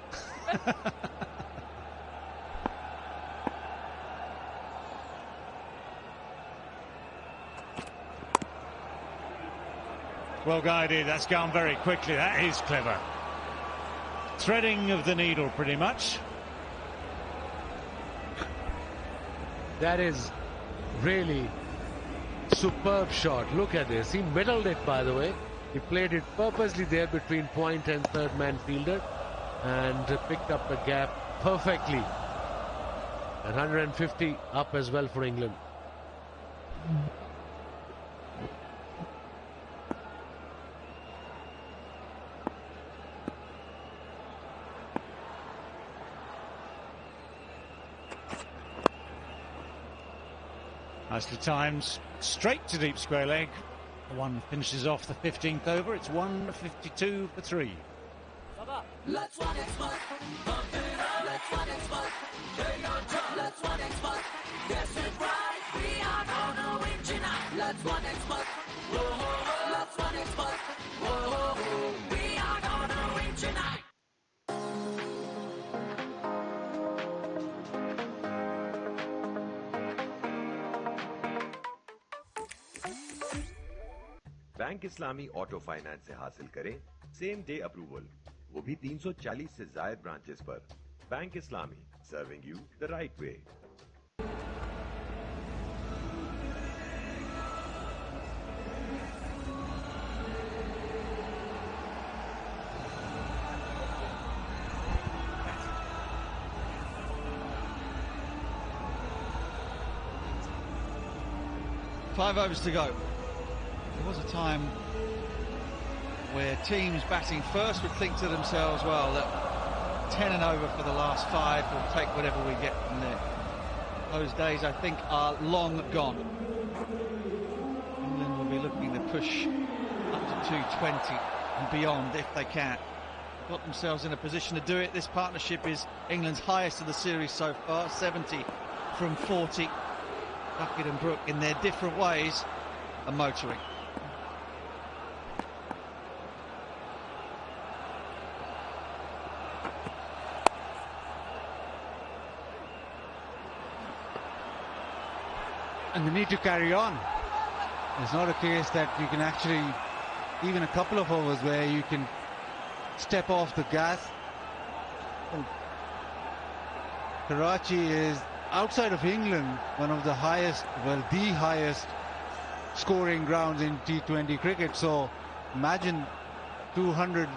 Well guided. That's gone very quickly. That is clever. Threading of the needle, pretty much. That is really superb shot. Look at this. He middled it, by the way. He played it purposely there between point and third man fielder and picked up the gap perfectly. And 150 up as well for England. Nicely timed, straight to deep square leg. One finishes off the 15th over. It's 152 for 3. Let's one expert. Pump it up. Let's one expert. Play on top. Let's one expert. Guess it right. We are gonna win tonight. Let's one expert. Whoa, let's one expert. Whoa, we are gonna win tonight. Bank Islami auto finance से हासिल करें same day approval, वो भी 340 से ज्यादा branches पर। Bank Islami, serving you the right way. 5 overs to go. There was a time where teams batting first would think to themselves, well, that 10 and over for the last 5, we'll take whatever we get from there. Those days, I think, are long gone. England will be looking to push up to 220 and beyond if they can. Got themselves in a position to do it. This partnership is England's highest of the series so far, 70 from 40. Duckett and Brook, in their different ways, are motoring. And they need to carry on. It's not a case that you can actually, even a couple of overs where you can step off the gas. And Karachi is, outside of England, one of the highest, well, the highest scoring grounds in T20 cricket. So imagine 200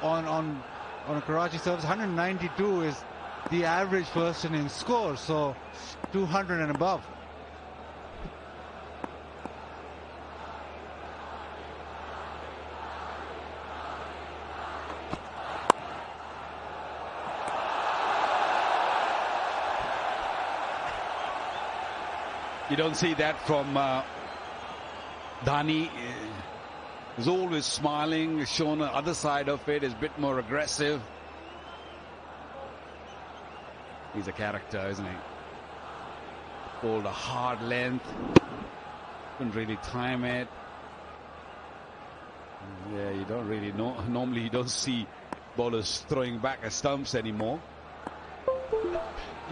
on a Karachi surface. 192 is the average first innings score, so 200 and above. You don't see that from Dhani. He's always smiling, shown the other side of it, is a bit more aggressive. He's a character, isn't he? Bowled a hard length. Couldn't really time it. Yeah, you don't really know. Normally you don't see bowlers throwing back at stumps anymore.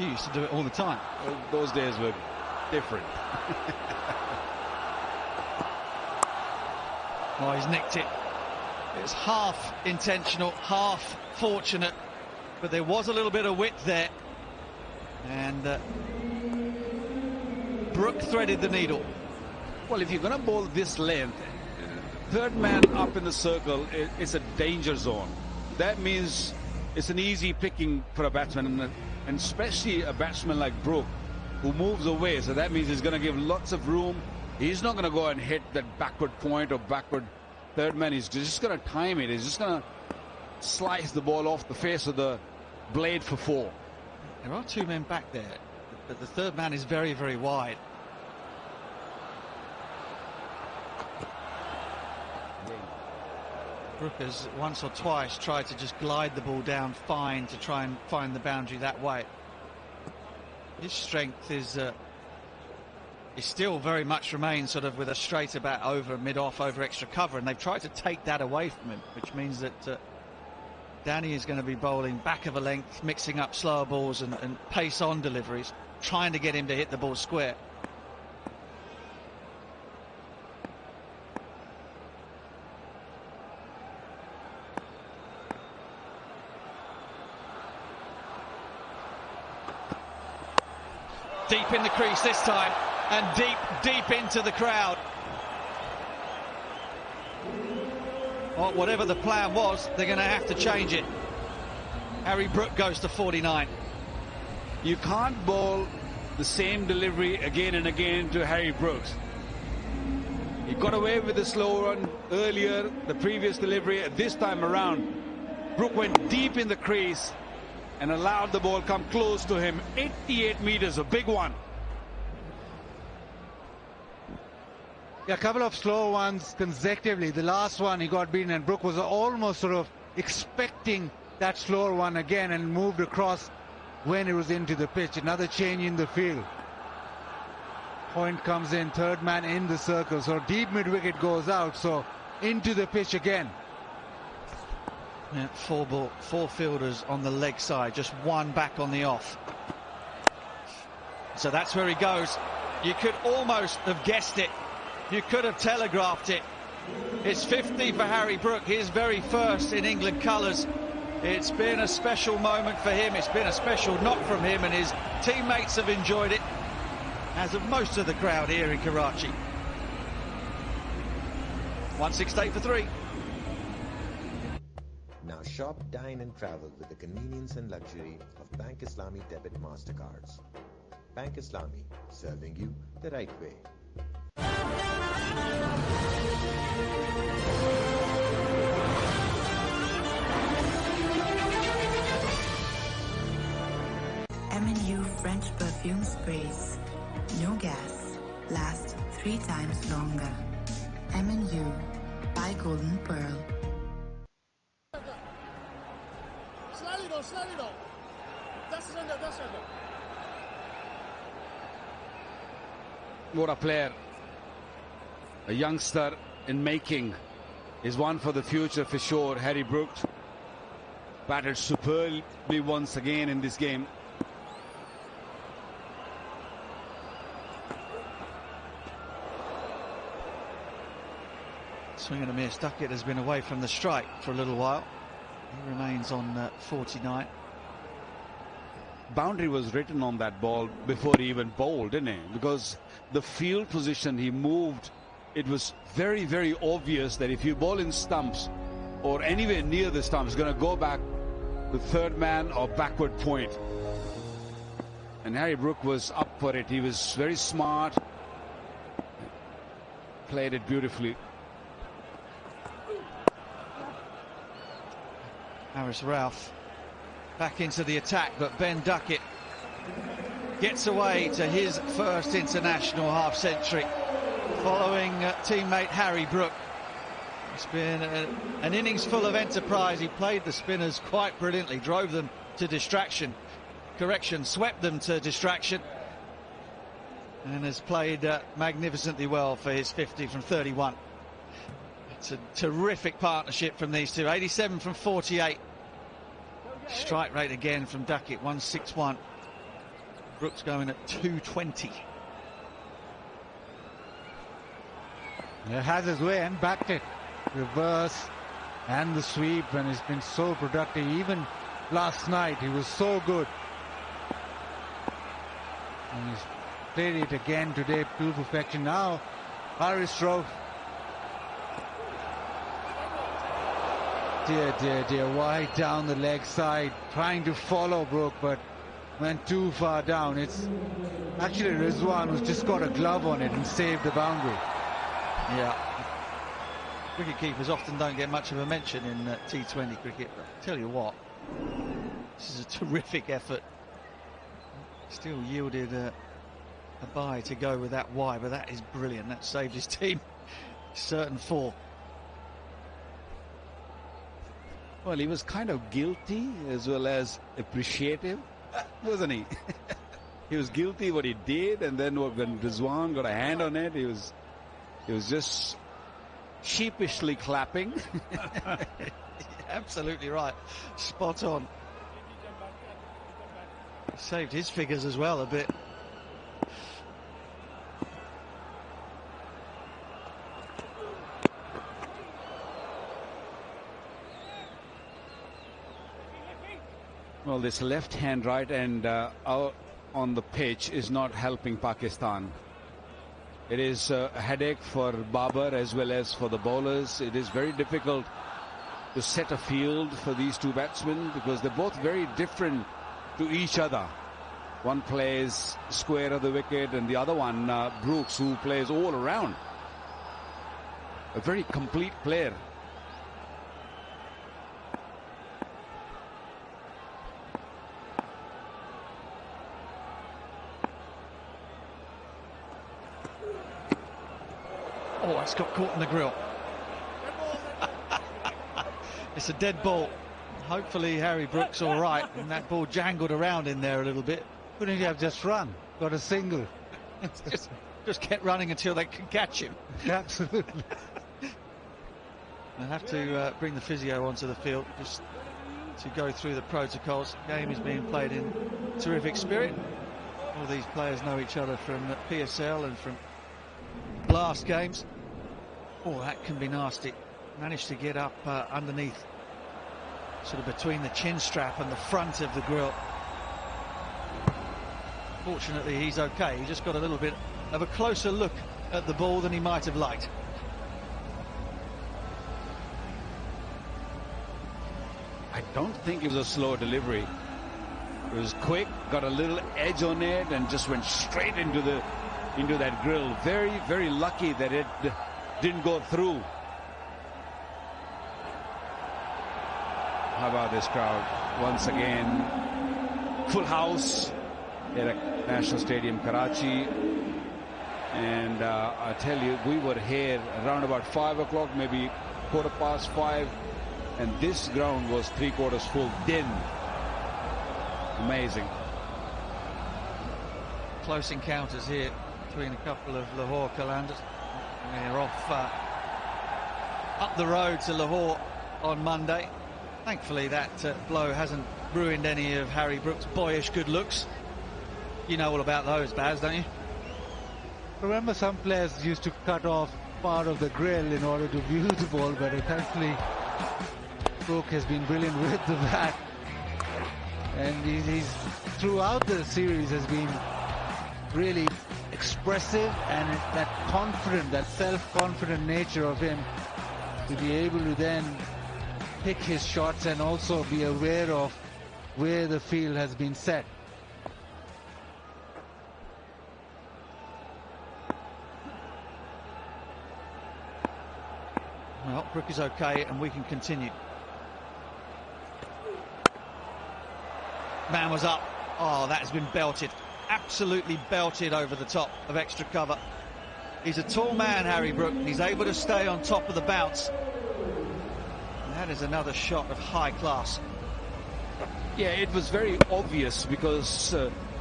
You used to do it all the time. Well, those days were different. Oh, he's nicked it. It's half intentional, half fortunate, but there was a little bit of width there, and Brook threaded the needle. Well, if you're going to bowl this length, third man up in the circle, it's a danger zone. That means it's an easy picking for a batsman, and especially a batsman like Brook, who moves away, so that means he's going to give lots of room. He's not going to go and hit that backward point or backward third man. He's just going to time it. He's just going to slice the ball off the face of the blade for 4. There are 2 men back there, but the third man is very, very wide. Brook has once or twice tried to just glide the ball down fine to try and find the boundary that way. His strength is still very much remains sort of with a straighter bat over mid-off, over extra cover, and they've tried to take that away from him, which means that Danny is going to be bowling back of a length, mixing up slower balls and pace on deliveries, trying to get him to hit the ball square. Deep in the crease this time, and deep into the crowd. Well, whatever the plan was, they're going to have to change it. Harry Brook goes to 49. You can't bowl the same delivery again and again to Harry Brooks. He got away with the slow run earlier, the previous delivery. This time around, Brook went deep in the crease and allowed the ball come close to him. 88 meters, a big one. Yeah, a couple of slow ones consecutively. The last one he got beaten, and Brook was almost sort of expecting that slower one again and moved across when it was into the pitch. Another change in the field. Point comes in, third man in the circle. So deep mid-wicket goes out, so into the pitch again. Yeah, 4 fielders on the leg side, just 1 back on the off. So that's where he goes. You could almost have guessed it. You could have telegraphed it. It's 50 for Harry Brook, his very first in England colours. It's been a special moment for him. It's been a special knock from him, and his teammates have enjoyed it, as have most of the crowd here in Karachi. 168 for 3. Now shop, dine and travel with the convenience and luxury of Bank Islami debit MasterCards. Bank Islami, serving you the right way. M&U French perfume sprays. No gas. Last 3 times longer. M&U by Golden Pearl. What a player. A youngster in making is one for the future for sure. Harry Brooks batted superbly once again in this game. Swing and a miss. Duckett has been away from the strike for a little while. He remains on 49. Boundary was written on that ball before he even bowled, didn't he? Because the field position he moved, it was very, very obvious that if you bowl in stumps or anywhere near the stumps, going to go back to third man or backward point. And Harry Brook was up for it. He was very smart. Played it beautifully. Haris Rauf back into the attack, but Ben Duckett gets away to his first international half-century following teammate Harry Brook. It's been an innings full of enterprise. He played the spinners quite brilliantly, drove them to distraction. Swept them to distraction, and has played magnificently well for his 50 from 31. It's a terrific partnership from these two. 87 from 48. Strike rate again from Duckett, 161. Brooks going at 220. He has his way and backed it. Reverse and the sweep, and he's been so productive. Even last night he was so good. And he's played it again today to perfection. Now Haris Rauf. Dear, wide down the leg side, trying to follow Brook, but went too far down. It's actually Rizwan who's just got a glove on it and saved the boundary. Yeah. Cricket keepers often don't get much of a mention in T20 cricket, but I tell you what, this is a terrific effort. Still yielded a bye to go with that wide, but that is brilliant. That saved his team certain fall. Well, he was kind of guilty as well as appreciative, wasn't he? He was guilty what he did, and then when Rizwan got a hand on it, he was just sheepishly clapping. Absolutely right. Spot on. Saved his figures as well a bit. Well, this left-hand, right-hand out on the pitch is not helping Pakistan. It is a headache for Babar as well as for the bowlers. It is very difficult to set a field for these two batsmen because they're both very different to each other. One plays square of the wicket and the other one, Brooks, who plays all around. A very complete player. Oh, it's got caught in the grill. It's a dead ball. Hopefully Harry Brooks all right, and that ball jangled around in there a little bit. Couldn't he have just run? Got a single. just kept running until they could catch him. Absolutely. They'll have to bring the physio onto the field just to go through the protocols. The game is being played in terrific spirit. All these players know each other from PSL and from last games. Oh, that can be nasty. Managed to get up underneath, sort of between the chin strap and the front of the grill. Fortunately, he's okay. He just got a little bit of a closer look at the ball than he might have liked. I don't think it was a slow delivery. It was quick, got a little edge on it, and just went straight into the into that grill. Very, very lucky that it didn't go through. How about this crowd? Once again, full house here at National Stadium, Karachi. And I tell you, we were here around about 5 o'clock, maybe 5:15, and this ground was 3/4 full. Din. Amazing. Close encounters here between a couple of Lahore Qalandars. They're off up the road to Lahore on Monday. Thankfully, that blow hasn't ruined any of Harry Brook's boyish good looks. You know all about those, Baz, don't you? Remember, some players used to cut off part of the grill in order to view the ball better. Thankfully, Brook has been brilliant with the bat, and he's throughout the series has been really expressive, and that confident, that self-confident nature of him to be able to then pick his shots and also be aware of where the field has been set. Well, Brook is okay, and we can continue. Man was up. Oh, that has been belted. Absolutely belted over the top of extra cover. He's a tall man, Harry Brook. He's able to stay on top of the bounce. And that is another shot of high class. Yeah, it was very obvious because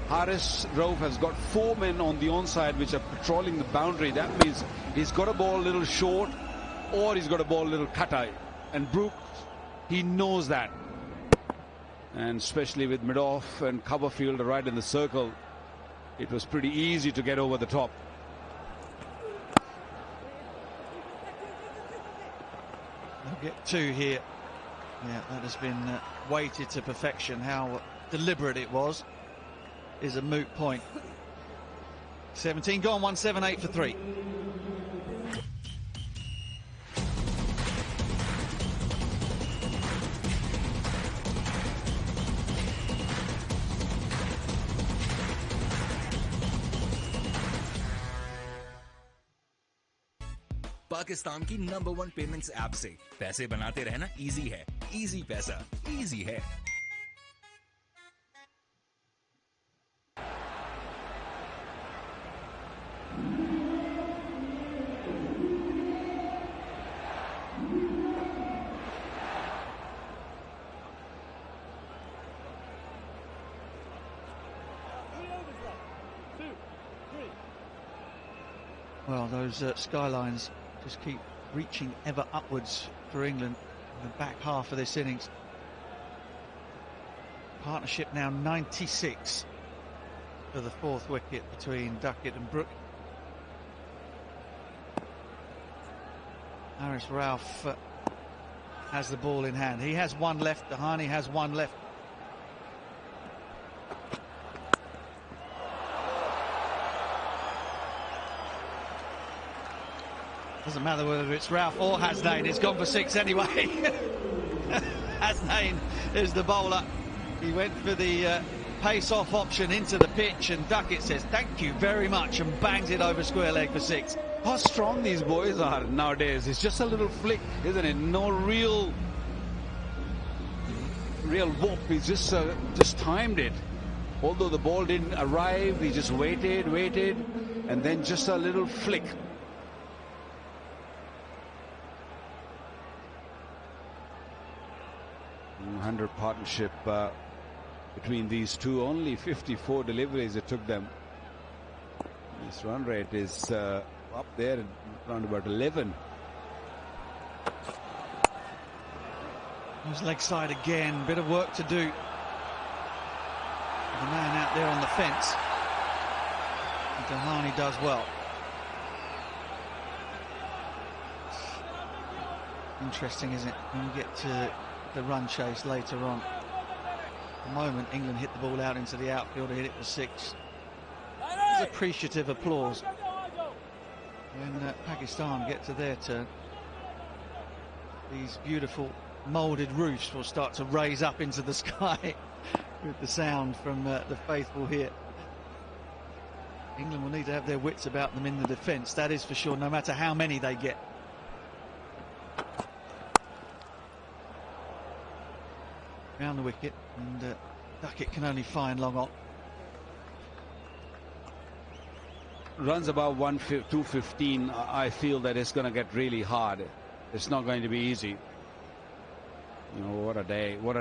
Haris Rauf has got 4 men on the onside which are patrolling the boundary. That means he's got a ball a little short, or he's got a ball a little cut-eye. And Brook, he knows that. And especially with Midoff and Coverfield right in the circle, it was pretty easy to get over the top. We'll get 2 here. Yeah, that has been weighted to perfection. How deliberate it was is a moot point. 17 gone, 178 for 3. Pakistan की number 1 payments app से पैसे बनाते रहना easy है। Easy पैसा, easy है। Well, those skylines just keep reaching ever upwards for England in the back half of this innings. Partnership now 96 for the 4th wicket between Duckett and Brook. Haris Rauf has the ball in hand. He has 1 left. Dahani has 1 left. Doesn't matter whether it's Rauf or Hasnain, it's gone for 6 anyway. Hasnain is the bowler. He went for the pace-off option into the pitch, and Duckett says thank you very much and bangs it over square leg for 6. How strong these boys are nowadays. It's just a little flick, isn't it? No real whoop. He just timed it. Although the ball didn't arrive, he just waited, and then just a little flick. 100 partnership between these two. Only 54 deliveries it took them. This run rate is up there around about 11. He's leg side again. Bit of work to do. The man out there on the fence. And Dahani does well. Interesting, isn't it, when you get to the run chase later on. At the moment, England hit the ball out into the outfield, hit it for 6. There's appreciative applause. When Pakistan get to their turn, these beautiful moulded roofs will start to raise up into the sky with the sound from the faithful here England will need to have their wits about them in the defence, that is for sure, no matter how many they get. Round the wicket, and Duckett can only find long on. Runs above 215, I feel that it's going to get really hard. It's not going to be easy. You know, what a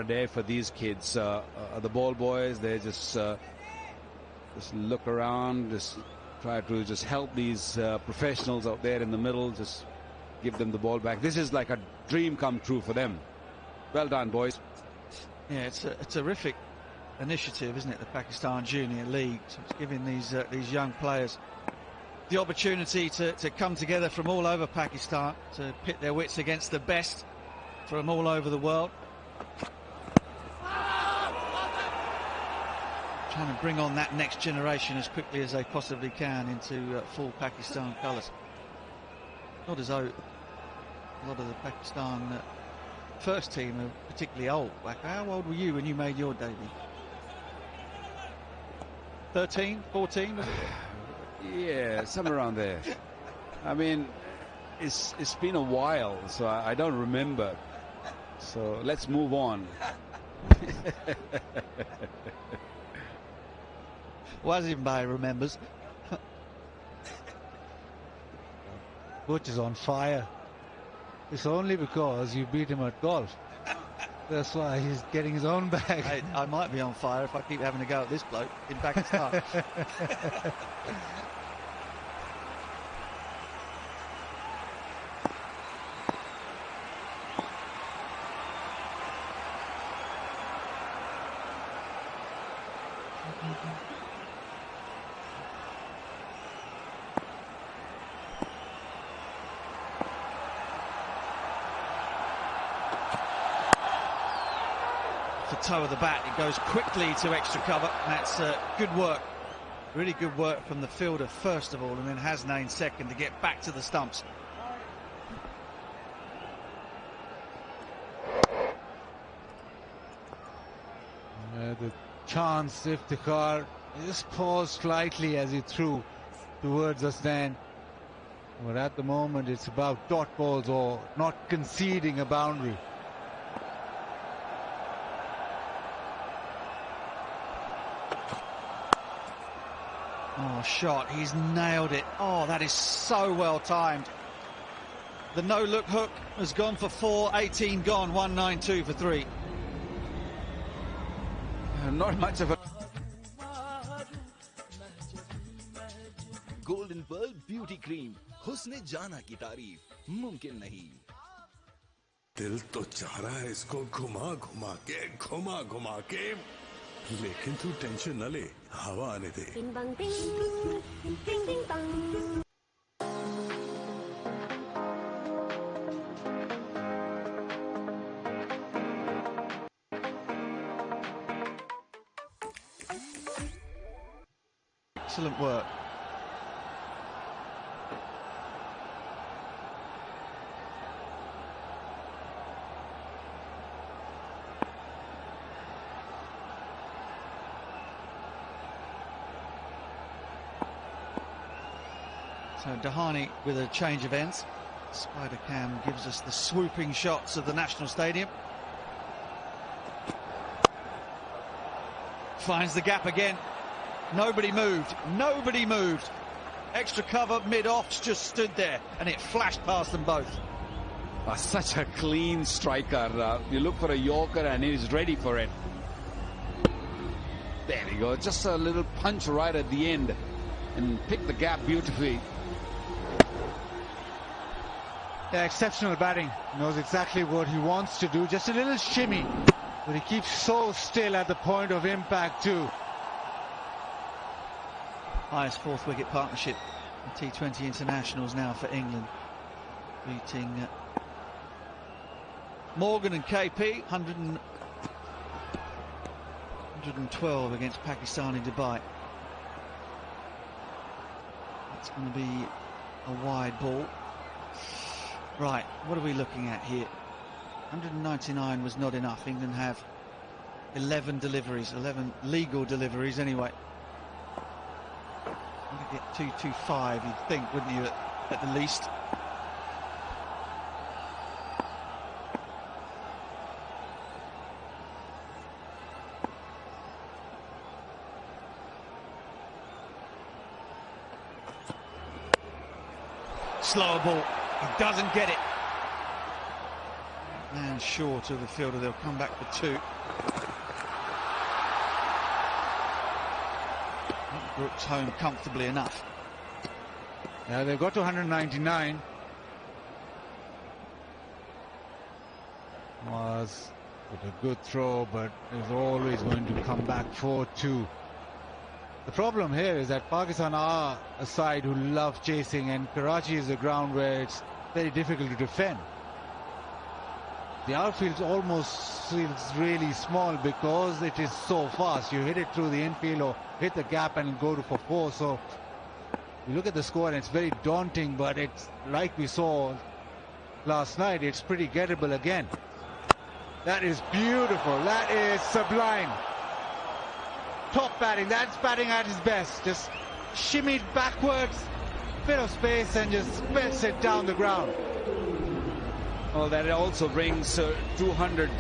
day for these kids. The ball boys, they just look around, just try to just help these professionals out there in the middle, just give them the ball back. This is like a dream come true for them. Well done, boys. Yeah, it's a terrific initiative, isn't it, the Pakistan Junior League? So it's giving these young players the opportunity to come together from all over Pakistan, to pit their wits against the best from all over the world. Trying to bring on that next generation as quickly as they possibly can into full Pakistan colours. Not as though a lot of the Pakistan first team are particularly old. Like, how old were you when you made your debut? 13, 14? Was it? Yeah, somewhere around there. I mean, it's been a while, so I don't remember. So let's move on. Wasim Bhai remembers. Coach is on fire. It's only because you beat him at golf. That's why he's getting his own bag. Hey, I might be on fire if I keep having a go at this bloke in Pakistan. Toe of the bat, it goes quickly to extra cover. That's good work, really good work from the fielder first of all, and then Hasnain second to get back to the stumps. The chance, Iftikhar just paused slightly as he threw towards us then, but at the moment it's about dot balls or not conceding a boundary. Oh, shot, he's nailed it. Oh, that is so well timed. The no-look hook has gone for 4, 18 gone, 192 for 3. Not much of a... Golden Pearl Beauty Cream. Husne jana ki tareef mumkin nahi. दिल तो चाह रहा है इसको घुमा घुमा के लेकिन तू टेंशन न ले हवा आने दे Bing bang bing bing bing bang. Excellent work. So Dahani with a change of ends. Spider Cam gives us the swooping shots of the National Stadium. Finds the gap again. Nobody moved. Nobody moved. Extra cover mid-off, just stood there, and it flashed past them both. Such a clean striker. You look for a Yorker and he's ready for it. There you go. Just a little punch right at the end and pick the gap beautifully. Yeah, exceptional batting. Knows exactly what he wants to do. Just a little shimmy, but he keeps so still at the point of impact too. Highest fourth wicket partnership in T20 internationals now for England, beating Morgan and KP. 112 against Pakistan in Dubai. It's going to be a wide ball. Right, what are we looking at here? 199 was not enough. England have 11 deliveries, 11 legal deliveries anyway. get 2-2-5, you'd think, wouldn't you, at the least? Slower ball, he doesn't get it. Man short of the fielder, they'll come back for 2. Brooks home comfortably enough. Yeah, they've got to 199. Was with a good throw, but is always going to come back 4-2. The problem here is that Pakistan are a side who love chasing, and Karachi is a ground where it's very difficult to defend. The outfield almost feels really small because it is so fast. You hit it through the infield or hit the gap and go to for 4. So you look at the score and it's very daunting, but it's like we saw last night, it's pretty gettable again. That is beautiful. That is sublime. Top batting. That's batting at his best. Just shimmied backwards, bit of space, and just spits it down the ground. Oh, that also rings 200,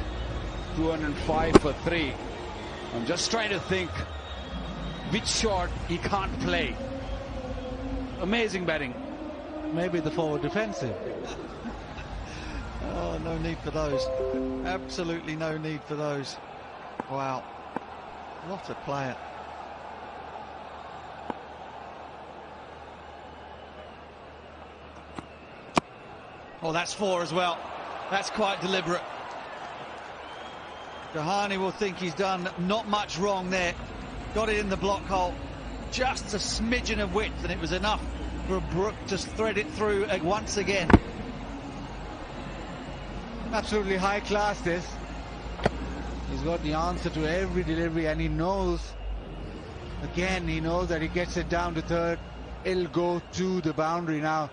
205 for 3. I'm just trying to think which shot he can't play. Amazing batting. Maybe the forward defensive. Oh, no need for those. Absolutely no need for those. Wow. What a player. Oh, that's 4 as well. That's quite deliberate. Dahani will think he's done not much wrong there. Got it in the block hole. Just a smidgen of width, and it was enough for Brook to thread it through once again. Absolutely high class, this. He's got the answer to every delivery, and he knows, again, he knows that he gets it down to third, it'll go to the boundary. Now,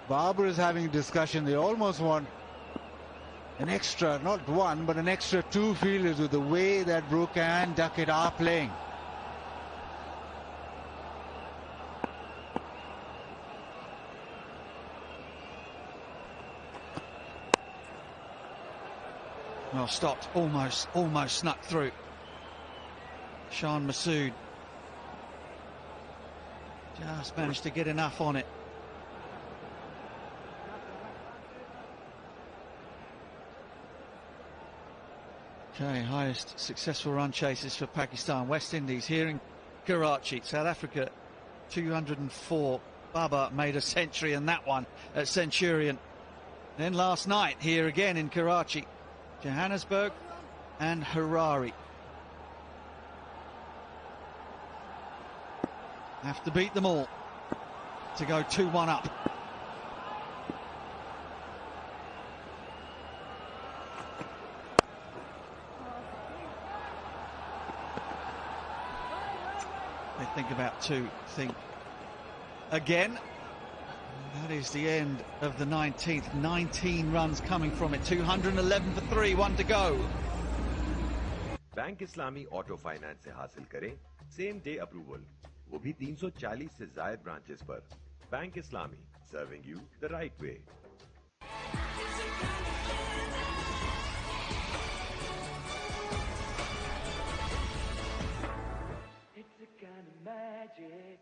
Babar is having a discussion. They almost want an extra, not one, but an extra 2 fielders with the way that Brook and Duckett are playing. Well, stopped, almost snuck through. Shan Masood just managed to get enough on it. Okay, highest successful run chases for Pakistan. West Indies here in Karachi. South Africa 204. Babar made a century in that one at Centurion. Then last night here again in Karachi, Johannesburg and Harare. Have to beat them all to go 2-1 up. They think about 2, think again. That is the end of the 19th. 19 runs coming from it. 211 for 3, 1 to go. Bank Islami auto finance से हासिल करें same day approval, वो भी 340 से ज्यादा branches पर. Bank Islami, serving you the right way. It's a kind of magic.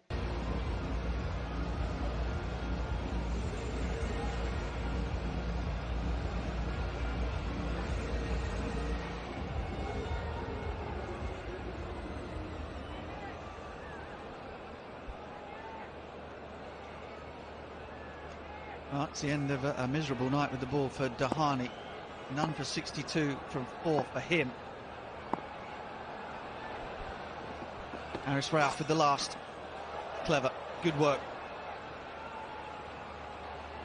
Well, it's the end of a miserable night with the ball for Dahani. None for 62 from 4 for him. Haris Rauf with the last. Clever. Good work.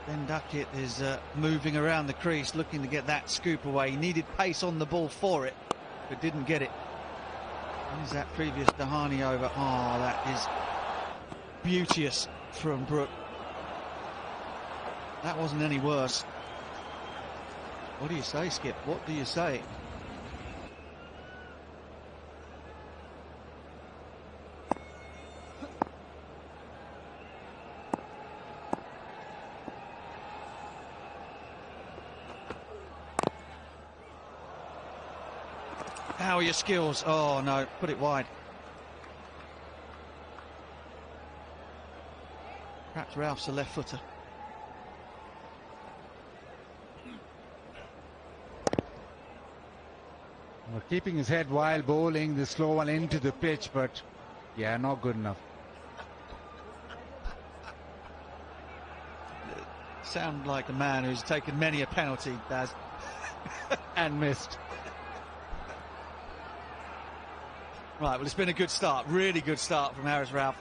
Ben Duckett is moving around the crease, looking to get that scoop away. He needed pace on the ball for it, but didn't get it. There's that previous Dahani over. Oh, that is beauteous from Brook. That wasn't any worse. What do you say, Skip? What do you say? How are your skills? Oh no, put it wide. Perhaps Ralph's a left footer. Well, keeping his head while bowling the slow one into the pitch, but yeah, not good enough. Sound like a man who's taken many a penalty, Daz. And missed. Right, well, it's been a good start, really good start from Haris Rauf.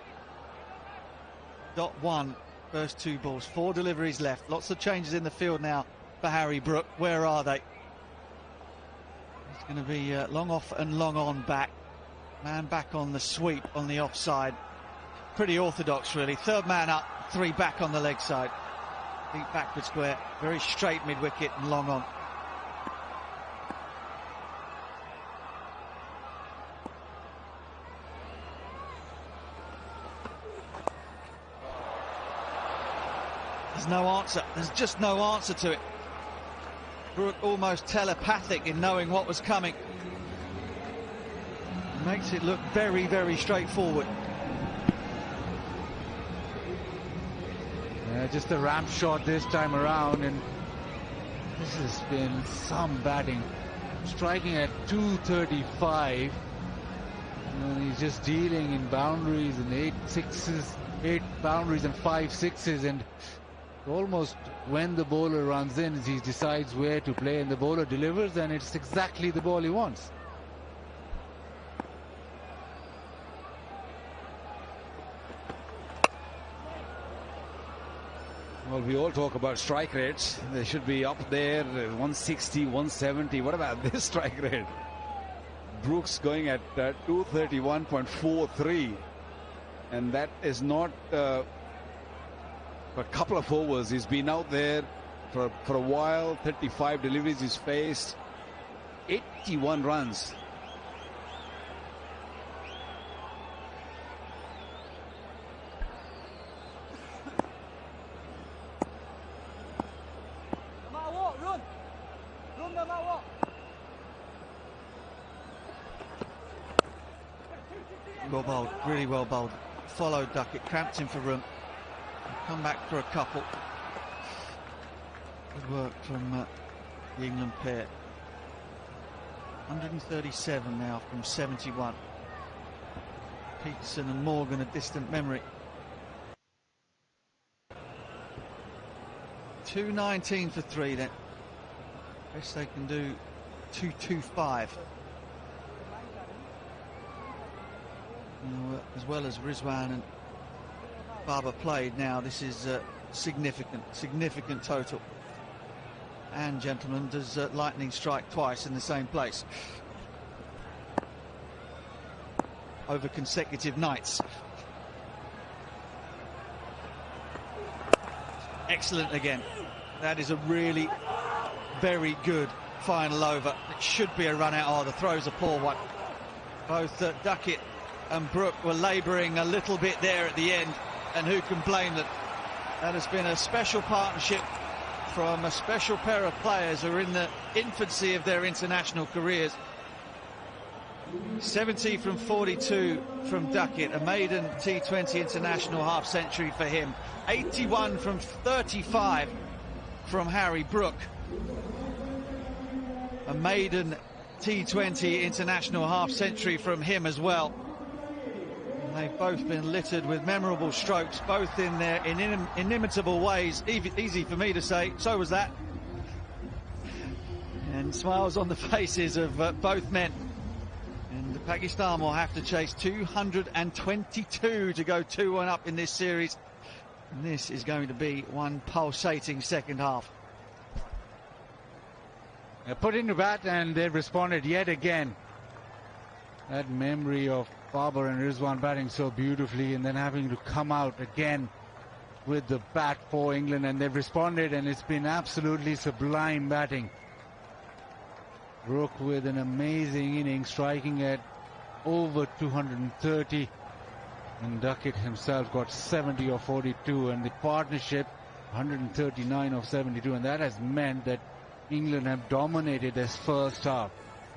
.1, first 2 balls, 4 deliveries left. Lots of changes in the field now for Harry Brook. Where are they? It's going to be long off and long on back. Man back on the sweep on the offside. Pretty orthodox, really. Third man up, 3 back on the leg side. Deep backward square, very straight mid-wicket and long on. There's no answer. There's just no answer to it. Brook almost telepathic in knowing what was coming. Makes it look very, very straightforward. Just a ramp shot this time around, and this has been some batting. Striking at 235, and he's just dealing in boundaries and 8 sixes, 8 boundaries and 5 sixes, and almost when the bowler runs in, he decides where to play, and the bowler delivers, and it's exactly the ball he wants. Well, we all talk about strike rates. They should be up there, 160, 170. What about this strike rate? Brooks going at 231.43. And that is not for a couple of overs. He's been out there for a while. 35 deliveries he's faced. 81 runs. Well bowled, really well bowled. Followed Duckett, cramped him for room. Come back for a couple. Good work from the England pair. 137 now from 71. Peterson and Morgan, a distant memory. 219 for 3 then. Best they can do, 225. As well as Rizwan and Babar played now, this is significant total. And gentlemen, does lightning strike twice in the same place over consecutive nights? Excellent again. That is a really very good final over. It should be a run out. Oh, the throw's a poor one. Both Duckett and Brook were labouring a little bit there at the end, and who can blame them? That has been a special partnership from a special pair of players who are in the infancy of their international careers. 70 from 42 from Duckett, a maiden T20 international half century for him. 81 from 35 from Harry Brook, a maiden T20 international half century from him as well. They've both been littered with memorable strokes, both in their inimitable ways. Easy for me to say, so was that. And smiles on the faces of both men. And Pakistan will have to chase 222 to go 2-1 up in this series. And this is going to be one pulsating second half. Put in the bat, and they've responded yet again. That memory of Babar and Rizwan batting so beautifully, and then having to come out again with the bat for England, and they've responded, and it's been absolutely sublime batting. Brook with an amazing innings, striking at over 230, and Duckett himself got 70 of 42, and the partnership 139 of 72, and that has meant that England have dominated this first half.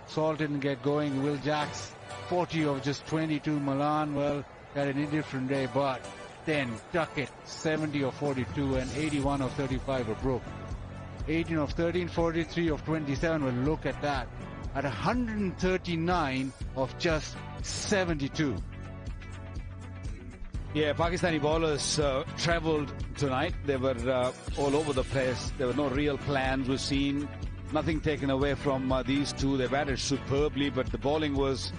Salt didn't get going. Will Jacks 40 of just 22. Malan, well, had an indifferent day, but then Duckett 70 of 42 and 81 of 35 were broke. 18 of 13, 43 of 27. Well, look at that. At 139 of just 72. Yeah, Pakistani bowlers travelled tonight. They were all over the place. There were no real plans were seen. Nothing taken away from these two. They batted superbly, but the bowling was...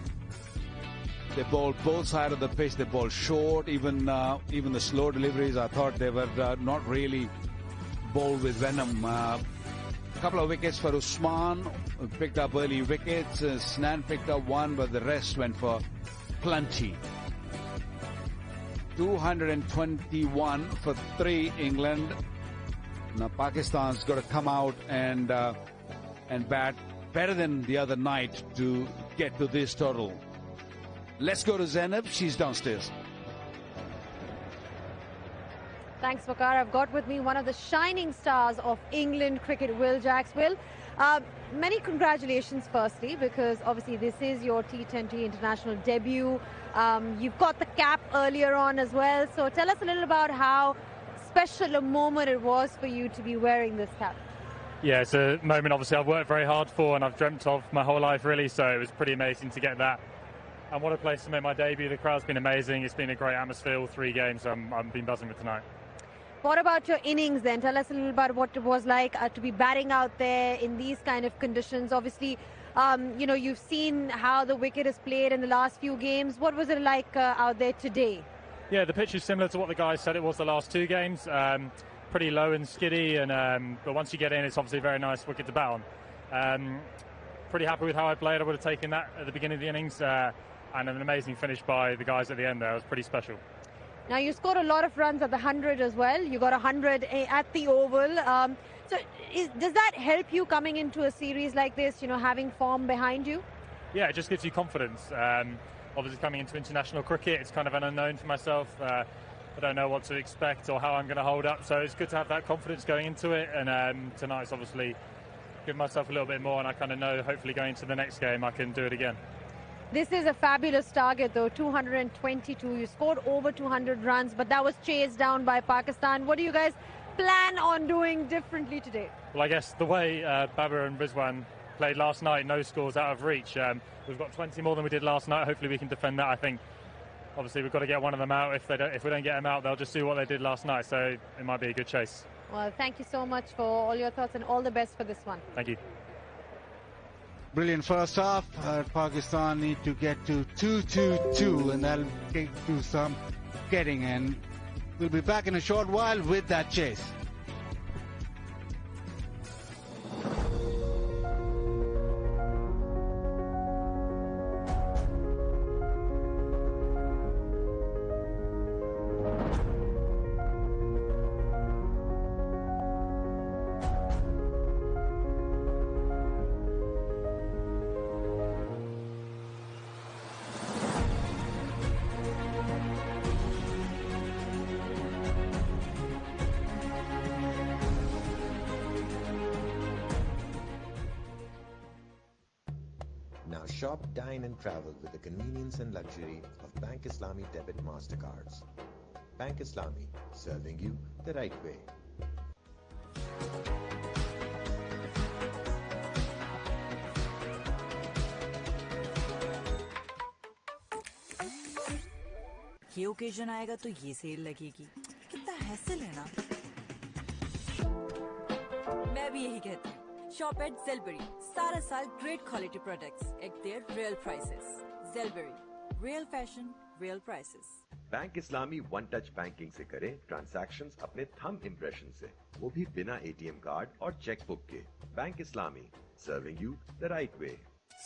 They bowled both sides of the pitch. They bowled short. Even the slow deliveries, I thought they were not really bowled with venom. A couple of wickets for Usman. Picked up early wickets. Snan picked up one, but the rest went for plenty. 221 for 3 England. Now Pakistan's got to come out and bat better than the other night to get to this total. Let's go to Zainab. She's downstairs. Thanks, Waqar. I've got with me one of the shining stars of England cricket, Will Jacks. Will, many congratulations firstly, because obviously this is your T20 international debut. You've got the cap earlier on as well. So tell us a little about how special a moment it was for you to be wearing this cap. Yeah, it's a moment obviously I've worked very hard for and I've dreamt of my whole life really, so it was pretty amazing to get that. And what a place to make my debut. The crowd's been amazing. It's been a great atmosphere, all 3 games, so I've been buzzing with tonight. What about your innings then? Tell us a little about what it was like to be batting out there in these kind of conditions. Obviously, you know, you've seen how the wicket is played in the last few games. What was it like out there today? Yeah, the pitch is similar to what the guys said it was the last 2 games. Pretty low and skiddy, and but once you get in, it's obviously a very nice wicket to bat on. Pretty happy with how I played. I would have taken that at the beginning of the innings, and an amazing finish by the guys at the end there. It was pretty special. Now, you scored a lot of runs at the 100 as well. You got 100 at the Oval. So does that help you coming into a series like this, you know, having form behind you? Yeah, it just gives you confidence. Obviously, coming into international cricket, it's kind of an unknown for myself. I don't know what to expect or how I'm going to hold up. So it's good to have that confidence going into it. And tonight's obviously given myself a little bit more. And I kind of know, hopefully, going into the next game, I can do it again. This is a fabulous target, though, 222. You scored over 200 runs, but that was chased down by Pakistan. What do you guys plan on doing differently today? Well, I guess the way Babar and Rizwan played last night, no scores out of reach. We've got 20 more than we did last night. Hopefully we can defend that. I think, obviously, we've got to get one of them out. If we don't get them out, they'll just do what they did last night. So it might be a good chase. Well, thank you so much for all your thoughts and all the best for this one. Thank you. Brilliant first half. Pakistan need to get to 2-2-2, and that'll take to some getting. And we'll be back in a short while with that chase. Now shop, dine and travel with the convenience and luxury of Bank Islami debit MasterCards. Bank Islami, serving you the right way. ये occasion आएगा तो ये cell लगेगी, कितना hassle है ना। मैं भी यही कहती हूँ, शॉप एट ज़ेलबरी, सारा साल great quality products at their real prices. Zellbury, real fashion, real prices. Bank Islami one touch banking से करें ट्रांजैक्शंस अपने थंब इंप्रेशन से, वो भी बिना एटीएम कार्ड और चेकबुक के। Bank Islami, serving you the right वे।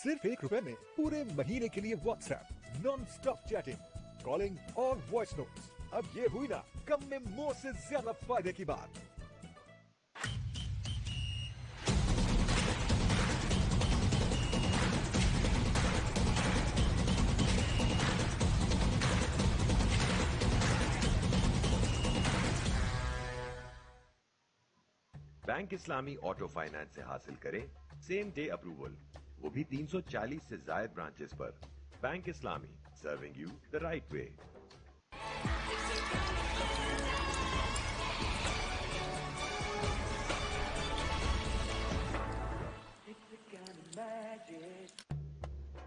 सिर्फ ₹1 में पूरे महीने के लिए WhatsApp, non stop chatting, calling और वॉइस नोट्स। अब ये हुई ना कम में मोर से ज्यादा फायदे की बात। बैंक इस्लामी ऑटो फाइनेंस से हासिल करें सेम डे अप्रूवल, वो भी 340 से ज्यादा ब्रांचेस पर। Bank Islami, serving you the right way.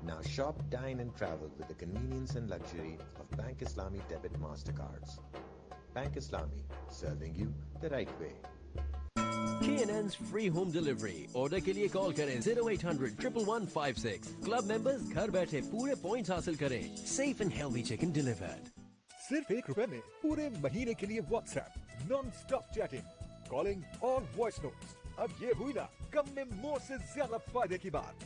Now shop, dine and travel with the convenience and luxury of Bank Islami Debit Mastercards. Bank Islami, serving you the right way. K&N's free home delivery. Order के लिए call करें 0800 11156. Club members घर बैठे पूरे points हासिल करें. Safe and healthy chicken delivered. सिर्फ ₹1 में पूरे महीने के लिए WhatsApp, non-stop chatting, calling और voice notes. अब ये हुई ना कम में मोर से ज्यादा फायदे की बात।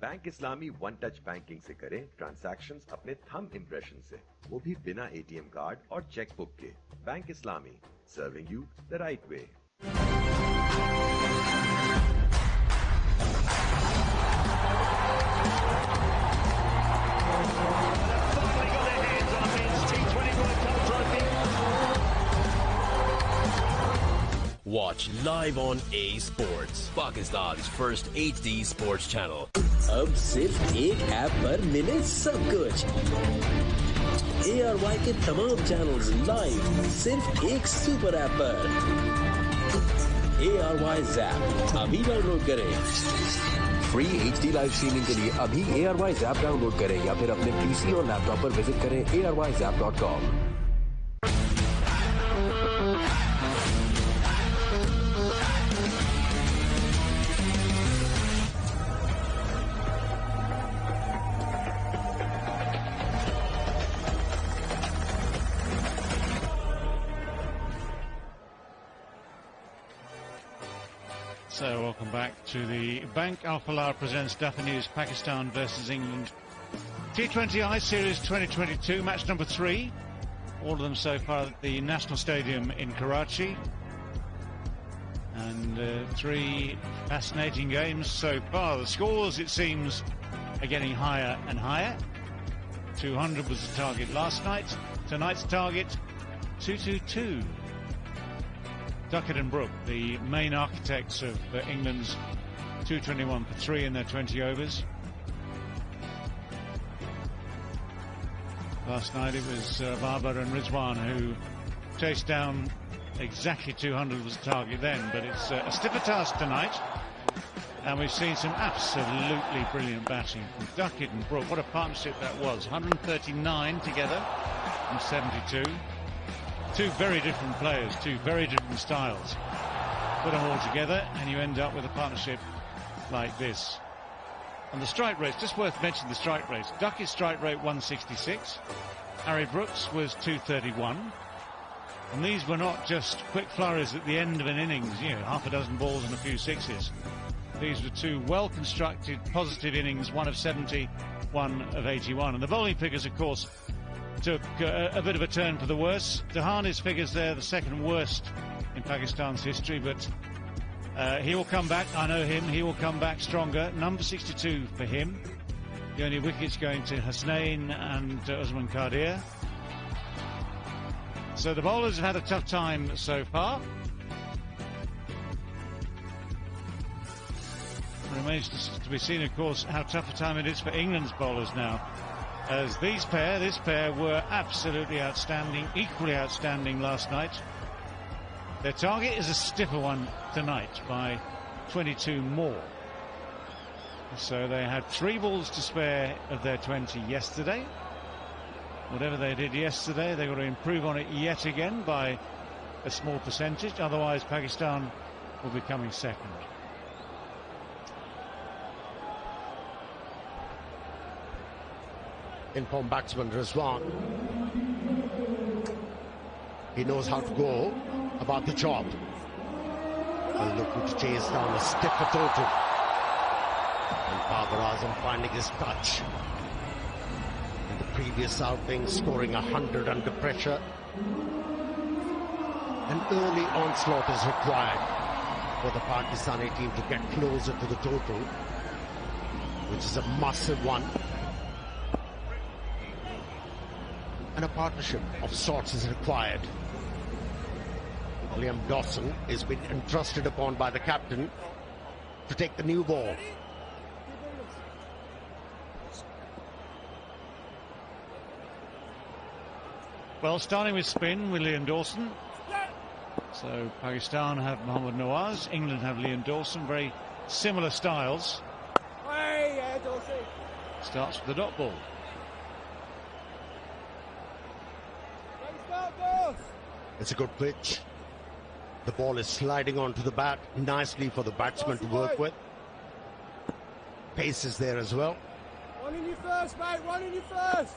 Bank Islami one touch banking से करें ट्रांजैक्शंस अपने थंब इंप्रेशन से, वो भी बिना एटीएम कार्ड और चेकबुक के। Bank Islami, serving you the right way. Watch live on A Sports, Pakistan's first HD sports channel. अब सिर्फ एक ऐप पर मिले सब कुछ। ARY के तमाम चैनल्स लाइव सिर्फ एक सुपर ऐप पर। ARY Zap अभी डाउनलोड करें। फ्री HD लाइव स्ट्रीमिंग के लिए अभी ARY Zap डाउनलोड करें या फिर अपने PC और लैपटॉप पर विजिट करें ARYZap.com। So welcome back to the Bank Al Falah presents Dafa News Pakistan versus England T20I Series 2022, match number 3. All of them so far at the National Stadium in Karachi. And 3 fascinating games so far. The scores, it seems, are getting higher and higher. 200 was the target last night. Tonight's target, 222. Duckett and Brooke, the main architects of England's 221 for 3 in their 20 overs. Last night it was Babar and Rizwan who chased down exactly 200 was the target then, but it's a stiffer task tonight. And we've seen some absolutely brilliant batting from Duckett and Brooke. What a partnership that was. 139 together from 72. 2 very different players, 2 very different styles. Put them all together and you end up with a partnership like this. And the strike rates, just worth mentioning the strike rates. Duckett's strike rate 166. Harry Brooks was 231. And these were not just quick flurries at the end of an innings, you know, half a dozen balls and a few sixes. These were 2 well-constructed, positive innings, one of 70, one of 81. And the bowling figures, of course, took a bit of a turn for the worse. Dahani's figures there, the second worst in Pakistan's history, but he will come back. I know him. He will come back stronger. Number 62 for him. The only wickets going to Hasnain and Usman Qadir. So the bowlers have had a tough time so far. Remains to be seen, of course, how tough a time it is for England's bowlers now. As this pair were absolutely outstanding, equally outstanding last night. Their target is a stiffer one tonight by 22 more. So they had 3 balls to spare of their 20 yesterday. Whatever they did yesterday, they've got to improve on it yet again by a small percentage. Otherwise, Pakistan will be coming second. In-form batsman Rizwan. He knows how to go about the job. And looking to chase down a stiffer total. And Babar Azam finding his touch. In the previous outing, scoring 100 under pressure. An early onslaught is required for the Pakistani team to get closer to the total, which is a massive one. And a partnership of sorts is required. Liam Dawson has been entrusted upon by the captain to take the new ball. Well, starting with spin with Liam Dawson. So Pakistan have Mohammad Nawaz, England have Liam Dawson, very similar styles. Starts with the dot ball. It's a good pitch. The ball is sliding onto the bat nicely for the batsman to work with. Pace is there as well. One in your first, mate, one in your first.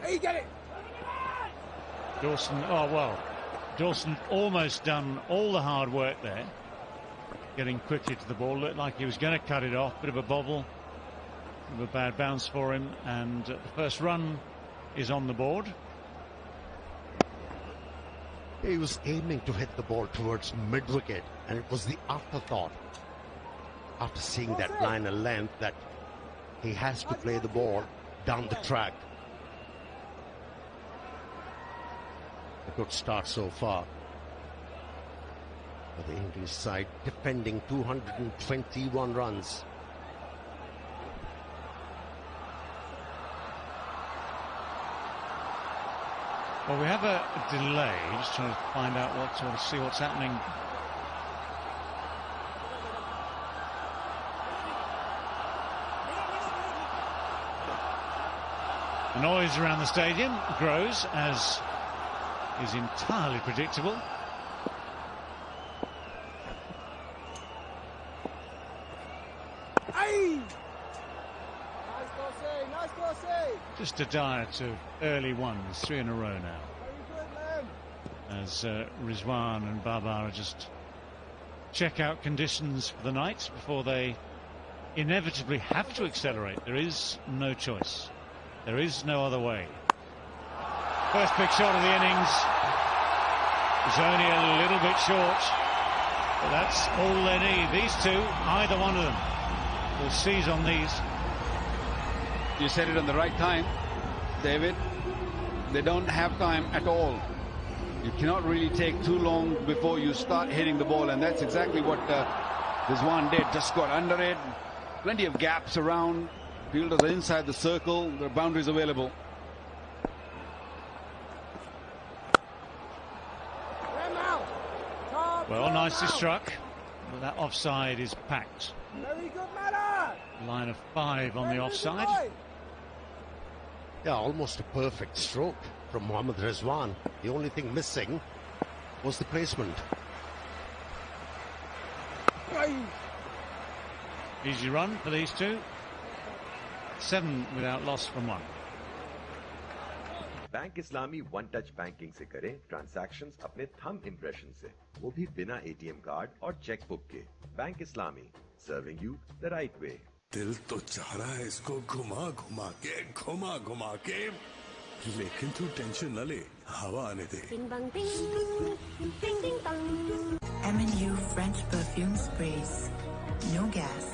Hey, you get it. Dawson, oh well, Dawson almost done all the hard work there. Getting quickly to the ball, looked like he was going to cut it off. Bit of a bobble, bit of a bad bounce for him, and the first run is on the board. He was aiming to hit the ball towards mid-wicket, and it was the afterthought, after seeing that line of length, that he has to play the ball down the track. A good start so far for the English side, defending 221 runs. Well, we have a delay, just trying to find out see what's happening. The noise around the stadium grows, as is entirely predictable. Hey! Nice crossing. Just a diet of early ones, 3 in a row now. Very good, As Rizwan and Babar just check out conditions for the night before they inevitably have to accelerate. There is no choice. There is no other way. First big shot of the innings is only a little bit short, but that's all they need. These two, either one of them, will seize on these. You said it on the right time, David. They don't have time at all. You cannot really take too long before you start hitting the ball, and that's exactly what Rizwan did. Just got under it. Plenty of gaps around. Fielders are inside the circle. There are boundaries available. Well, nicely struck, but that offside is packed. Very good, Mala. Line of 5 on the offside. Yeah, almost a perfect stroke from Mohammad Rizwan. The only thing missing was the placement. Easy run for these two. 7 without loss from 1. Bank Islami one touch banking से करें transactions अपने thumb impression से, वो भी बिना ATM card और cheque book के। Bank Islami, serving you the right वे। दिल तो चाह रहा है इसको घुमा घुमा के, लेकिन तू टेंशन न ले, हवा आने दे। M&U French perfume sprays. No gas.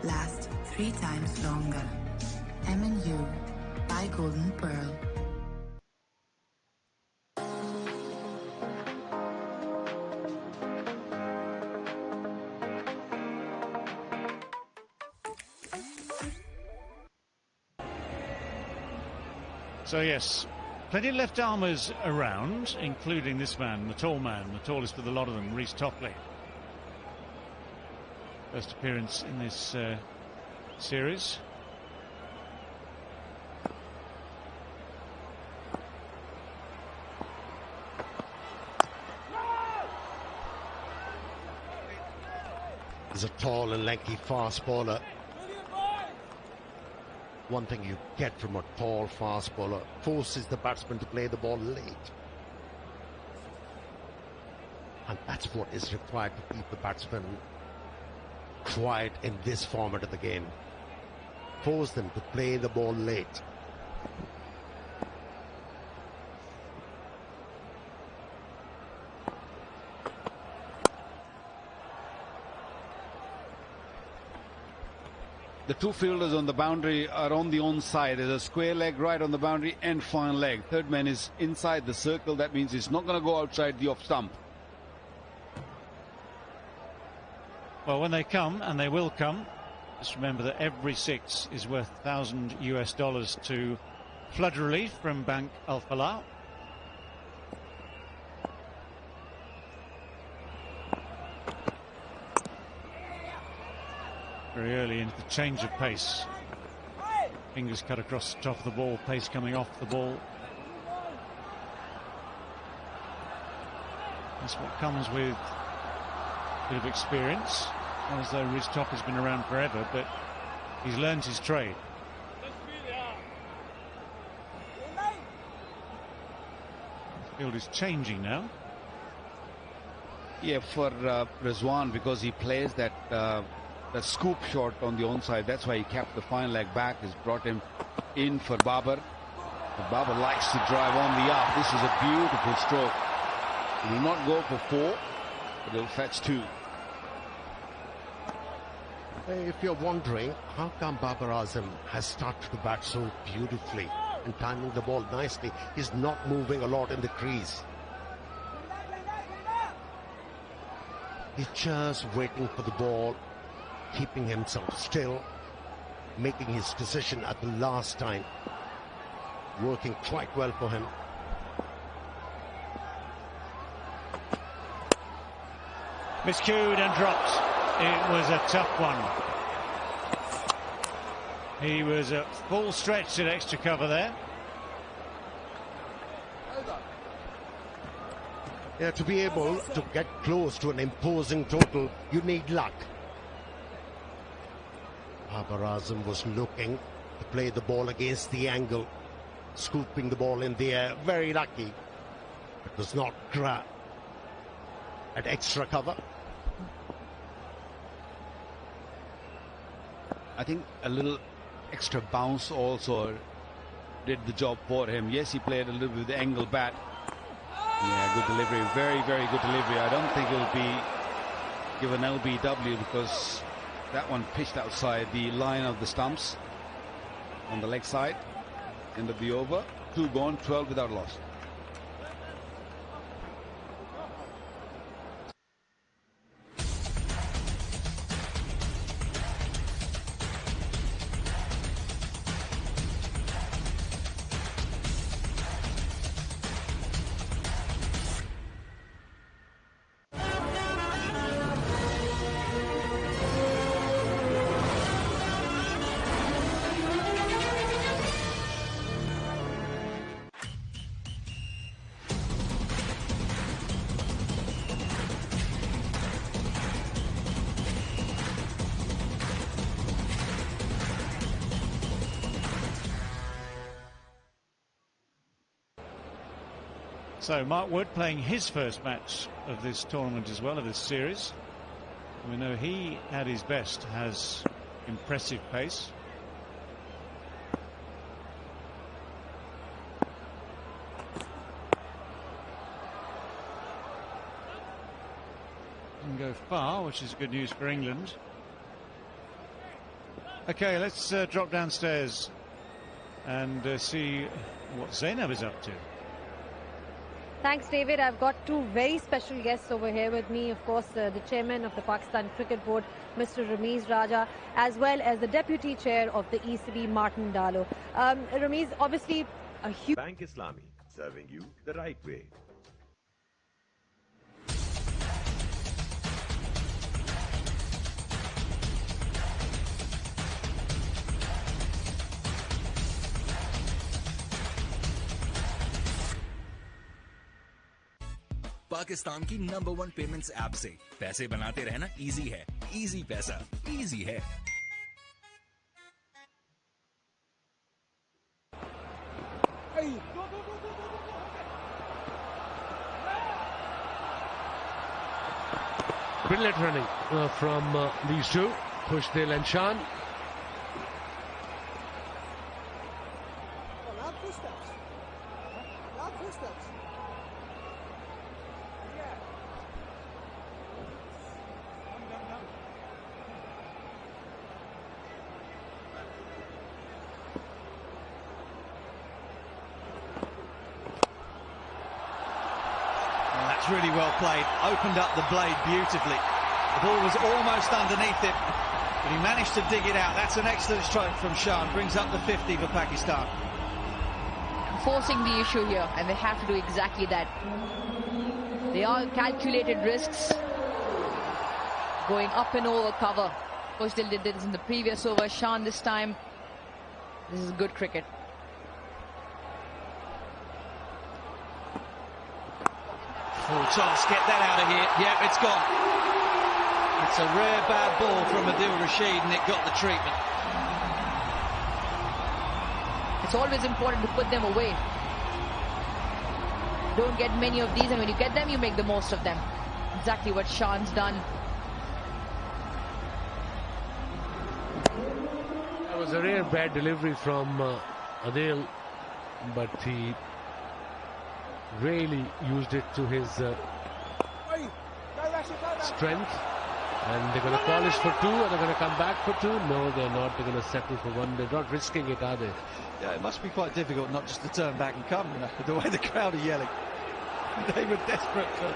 Last 3 times longer. M&U by Golden Pearl. So yes, plenty of left armers around, including this man, the tallest of the lot of them, Reece Topley. First appearance in this series. He's a tall and lanky fast bowler. One thing you get from a tall fast bowler, forces the batsman to play the ball late. And that's what is required to keep the batsman quiet in this format of the game. Force them to play the ball late. The two fielders on the boundary are on the onside. There's a square leg right on the boundary and fine leg. Third man is inside the circle. That means he's not going to go outside the off stump. Well, when they come, and they will come, Just remember that every 6 is worth $1,000 to flood relief from Bank Al Falah. Very early into the change of pace. Fingers cut across the top of the ball, pace coming off the ball. That's what comes with a bit of experience. Not as though Riz Top has been around forever, but he's learned his trade. The field is changing now. Yeah, for Rizwan, because he plays that scoop shot on the onside. That's why he kept the fine leg back. Has brought him in for Babar. But Babar likes to drive on the up. This is a beautiful stroke. He will not go for 4, but he'll fetch 2. If you're wondering how come Babar Azam has started to bat so beautifully and timing the ball nicely, he's not moving a lot in the crease. He's just waiting for the ball, keeping himself still, making his decision at the last time. Working quite well for him. Miscued and dropped. It was a tough one. He was at full stretch at extra cover there. Yeah, to be able to get close to an imposing total, you need luck. Babar Azam was looking to play the ball against the angle, scooping the ball in the air. Very lucky. It was not at extra cover. I think a little extra bounce also did the job for him. Yes, he played a little bit with the angle bat. Yeah, good delivery. Very, very good delivery. I don't think he'll be given LBW because that one pitched outside the line of the stumps on the leg side. End of the over. 2 gone, 12 without loss. So Mark Wood playing his first match of this tournament as well, of this series. We know he at his best has impressive pace. Didn't go far, which is good news for England. Okay, let's drop downstairs and see what Zainab is up to. Thanks, David. I've got 2 very special guests over here with me. Of course, the chairman of the Pakistan Cricket Board, Mr. Ramiz Raja, as well as the deputy chair of the ECB, Martin Dalo. Ramiz, obviously a huge... Bank Islami, serving you the right way. Pakistan की number 1 payments app से पैसे बनाते रहना easy है, easy पैसा, easy है। Brilliant running from these two, Pushdil and Shan. Really well played, opened up the blade beautifully. The ball was almost underneath it, But he managed to dig it out. That's an excellent strike from Shan. Brings up the 50 for Pakistan. Forcing the issue here, and they have to do exactly that. They are calculated risks. Going up and over cover. Coach Dill did this in the previous over. Shan this time. This is good cricket. Full toss, get that out of here. Yeah, it's gone. It's a rare bad ball from Adil Rashid, and it got the treatment. It's always important to put them away. Don't get many of these, and when you get them, you make the most of them. Exactly what Shan's done. That was a rare bad delivery from Adil, but he really used it to his strength. And they're going to polish for two, or they're going to come back for two? No, they're not. They're going to settle for one. They're not risking it, are they? Yeah, it must be quite difficult not just to turn back and come, you know, with the way the crowd are yelling. They were desperate for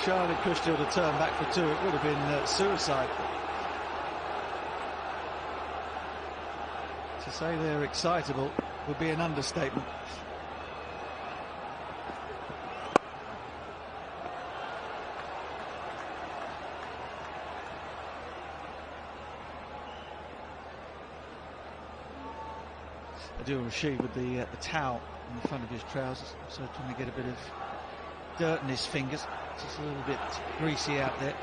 Shan and Kushtil to turn back for two. It would have been suicide. To say they're excitable would be an understatement. Adil Rashid with the towel in the front of his trousers, so trying to get a bit of dirt in his fingers. Just a little bit greasy out there.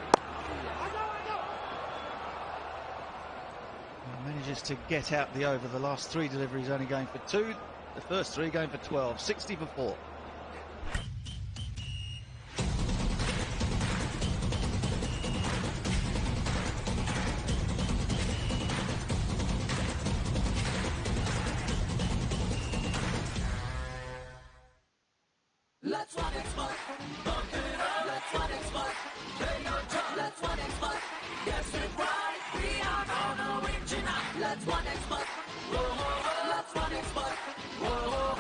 He manages to get out the over. The last three deliveries only going for two. The first three going for 12. 60 for 4. Let's one expert, bump it up. Let's one expert, play your job. Let's one expert, guess it right. We are gonna win tonight. Let's one expert, whoa. Let's one expert, whoa.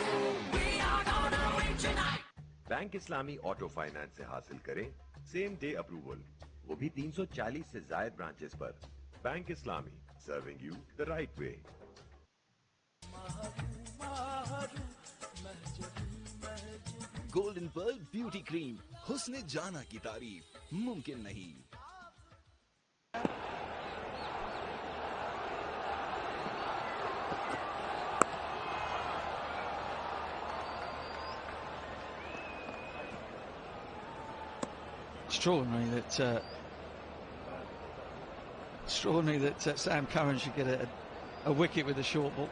We are gonna win tonight. Bank Islami auto finance से हासिल करें same day approval, वो भी 340 से ज्यादा branches पर। Bank Islami, serving you the right way. Golden Pearl beauty cream, हुस्न जाना की तारीफ मुमकिन नहीं। Extraordinary that Sam Curran should get a wicket with a short ball.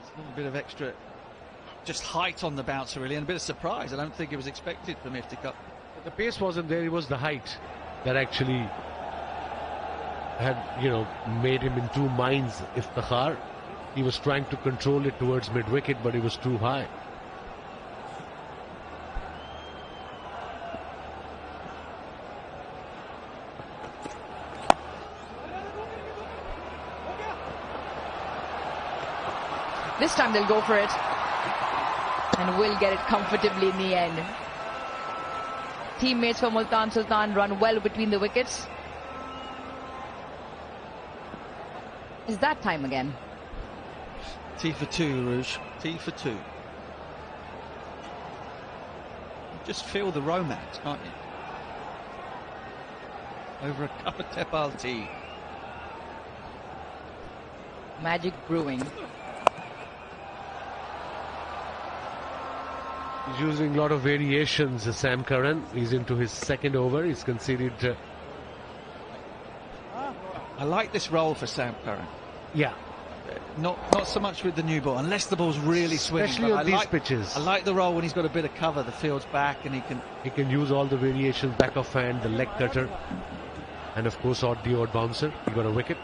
It's a little bit of extra just height on the bouncer, really, and a bit of surprise. I don't think it was expected from Iftikhar. The pace wasn't there. It was the height that actually had, made him in two minds. Iftikhar, he was trying to control it towards mid-wicket, but it was too high. This time they'll go for it. And will get it comfortably in the end. Teammates for Multan Sultan run well between the wickets. Is that time again? T for 2, Rouge. T for 2. Just feel the romance, can't you? Over a cup of Tepal tea. Magic brewing. He's using a lot of variations, Sam Curran. He's into his second over. He's conceded. I like this role for Sam Curran. Yeah. Not so much with the new ball, unless the ball's really swinging. Especially on these pitches. I like the role when he's got a bit of cover, the field's back, and he can use all the variations, back of hand, the leg cutter, and of course the odd bouncer. He got a wicket.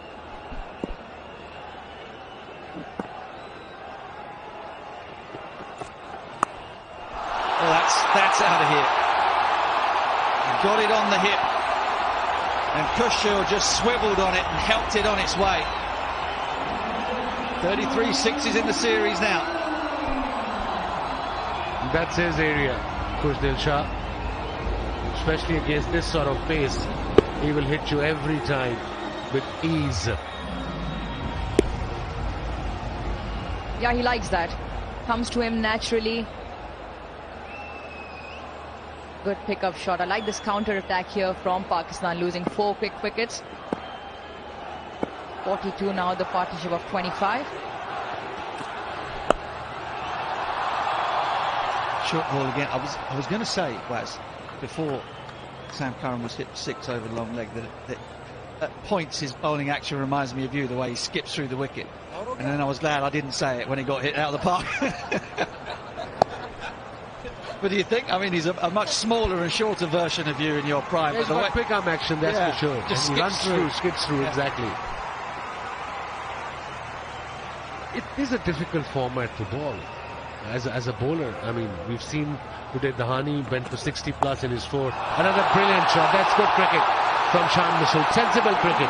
That's out of here. He got it on the hip, and Kushtil just swiveled on it and helped it on its way. 33 sixes in the series now. That's his area, Kushdil Shah. Especially against this sort of pace, he will hit you every time. with ease. Yeah, he likes that. Comes to him naturally. Good pickup shot. I like this counter-attack here from Pakistan, losing 4 quick wickets. 42 now, the partnership of 25. Short ball again. I was going to say, Waz, before Sam Curran was hit 6 over the long leg, that at points his bowling action reminds me of you, the way he skips through the wicket. And then I was glad I didn't say it when he got hit out of the park. But do you think? I mean, he's a much smaller and shorter version of you in your prime. He's got quick arm action, that's for sure. Just he runs through, skips through, exactly. It is a difficult format to bowl. As a bowler, I mean, we've seen today Dahani went for 60 plus in his 4. Another brilliant shot. That's good cricket from Shan Masood. Sensible cricket.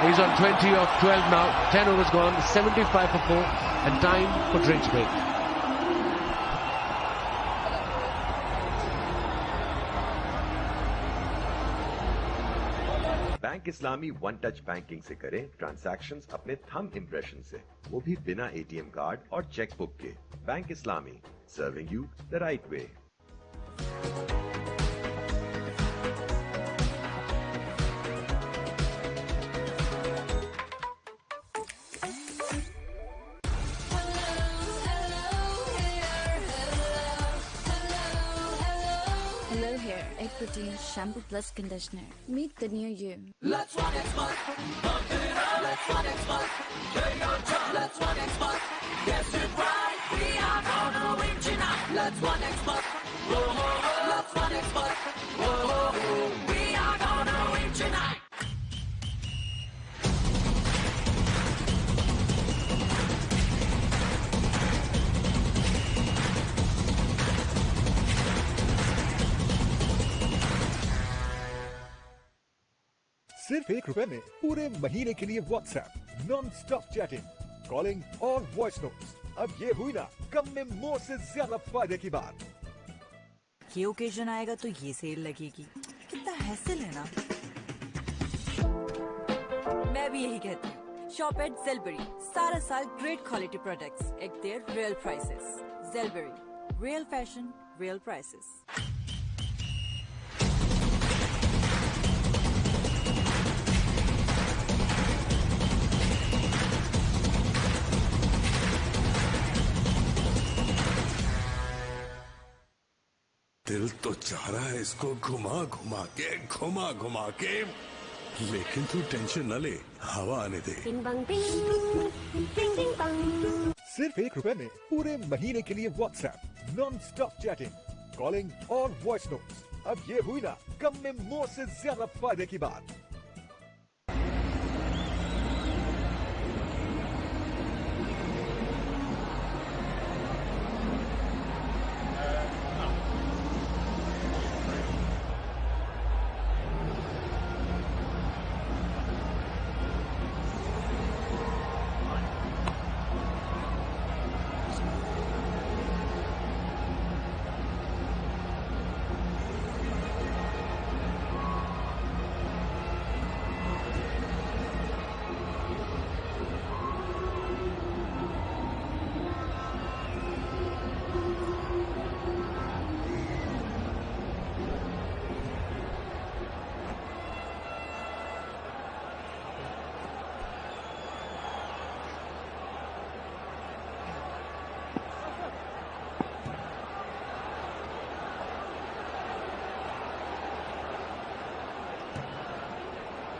He's on 20 of 12 now. 10 overs gone. 75 for 4. And time for drinks break. Bank Islami one touch banking से करें transactions अपने thumb impression से, वो भी बिना ATM card और cheque book के। Bank Islami, serving you the right way. Hello here, Egg Protein Shampoo Plus Conditioner. Meet the new you. Let's one expert, pump it up. Let's one expert, take your time. Let's one expert, guess it right. We are gonna win tonight. Let's one expert, whoa, whoa, whoa. Let's one expert, whoa, whoa, whoa. We are gonna win tonight. सिर्फ ₹1 में पूरे महीने के लिए WhatsApp non stop chatting, calling और voice notes. अब ये हुई ना कम में मोर से ज्यादा फायदे की बात। ये ओकेजन आएगा तो ये सेल लगेगी। कितना हैसल है ना। मैं भी यही कहती हूँ। Shop at Zellbury. सारा साल great quality products at their real prices. Zellbury, real fashion, real prices. दिल तो चाह रहा है इसको घुमा घुमा के, लेकिन तू टेंशन न ले, हवा आने दे। सिर्फ ₹1 में पूरे महीने के लिए WhatsApp non stop chatting, calling और वॉइस नोट्स। अब ये हुई ना कम में मोर से ज्यादा फायदे की बात।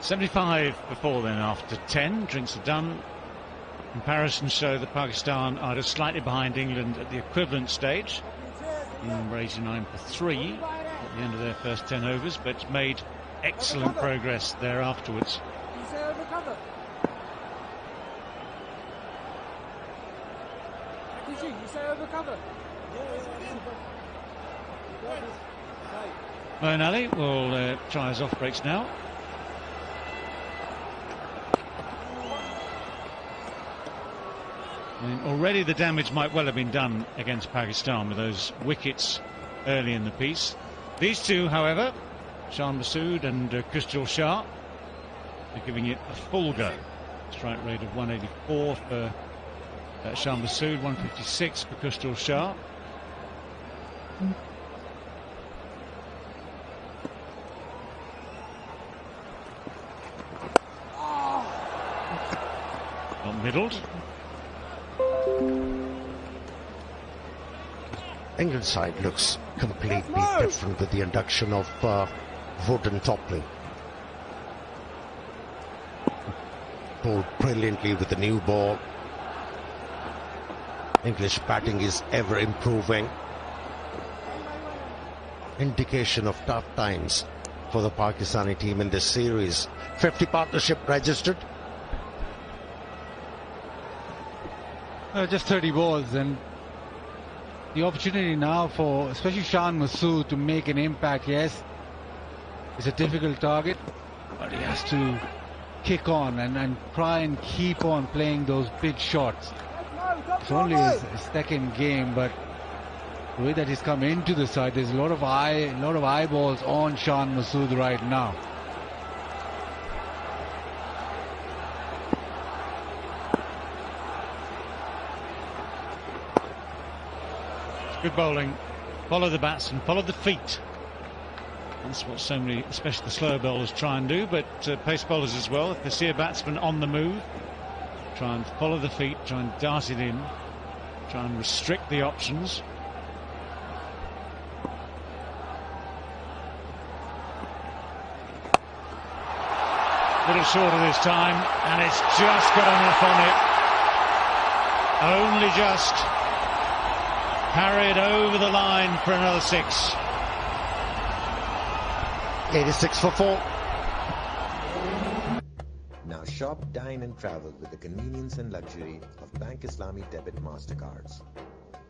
.75 before then after 10. Drinks are done. Comparisons show that Pakistan are just slightly behind England at the equivalent stage. Number 89 for 3 at the end of their first 10 overs, but made excellent progress there afterwards. Moeen Ali will try his off breaks now. I mean, already the damage might well have been done against Pakistan with those wickets early in the piece. These two, however, Shan Masood and Crystal Shah, They're giving it a full go. Strike rate of 184 for Shah Masood, 156 for Kustal Shah. Not middled. England side looks completely different with the induction of Wood and Topley. Bowled brilliantly with the new ball. English batting is ever improving. Indication of tough times for the Pakistani team in this series. 50 partnership registered. Just 30 balls, and the opportunity now for especially Shan Masood to make an impact. Yes, it's a difficult target, but he has to kick on and try and keep on playing those big shots. It's only his second game, but the way that he's come into the side, there's a lot of eyeballs on Shan Masood right now. Good bowling. Follow the batsman, follow the feet. That's what so many, especially the slower bowlers, try and do, but pace bowlers as well. If they see a batsman on the move, try and follow the feet, try and dart it in, try and restrict the options. Little shorter this time, and it's just got enough on it. Only just. Carried over the line for another 6. 86 for 4. Now shop, dine and travel with the convenience and luxury of Bank Islami Debit Mastercards.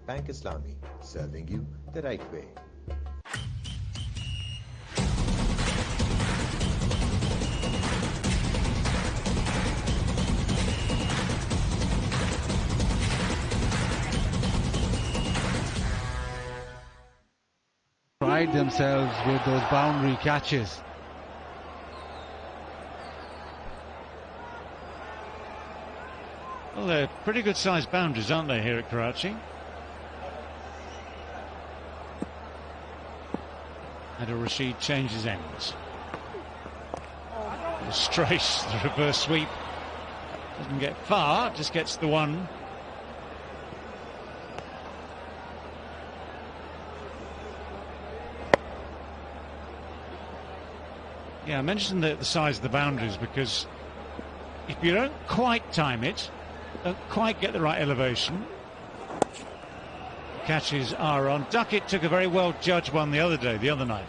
Bank Islami, serving you the right way. Pride themselves with those boundary catches. Well, they're pretty good sized boundaries, aren't they, here at Karachi? Adil Rashid changes ends. Straight, the reverse sweep. Doesn't get far, just gets the one. Yeah, I mentioned the size of the boundaries because if you don't quite time it, don't quite get the right elevation, catches are on. Duckett took a very well judged one the other night,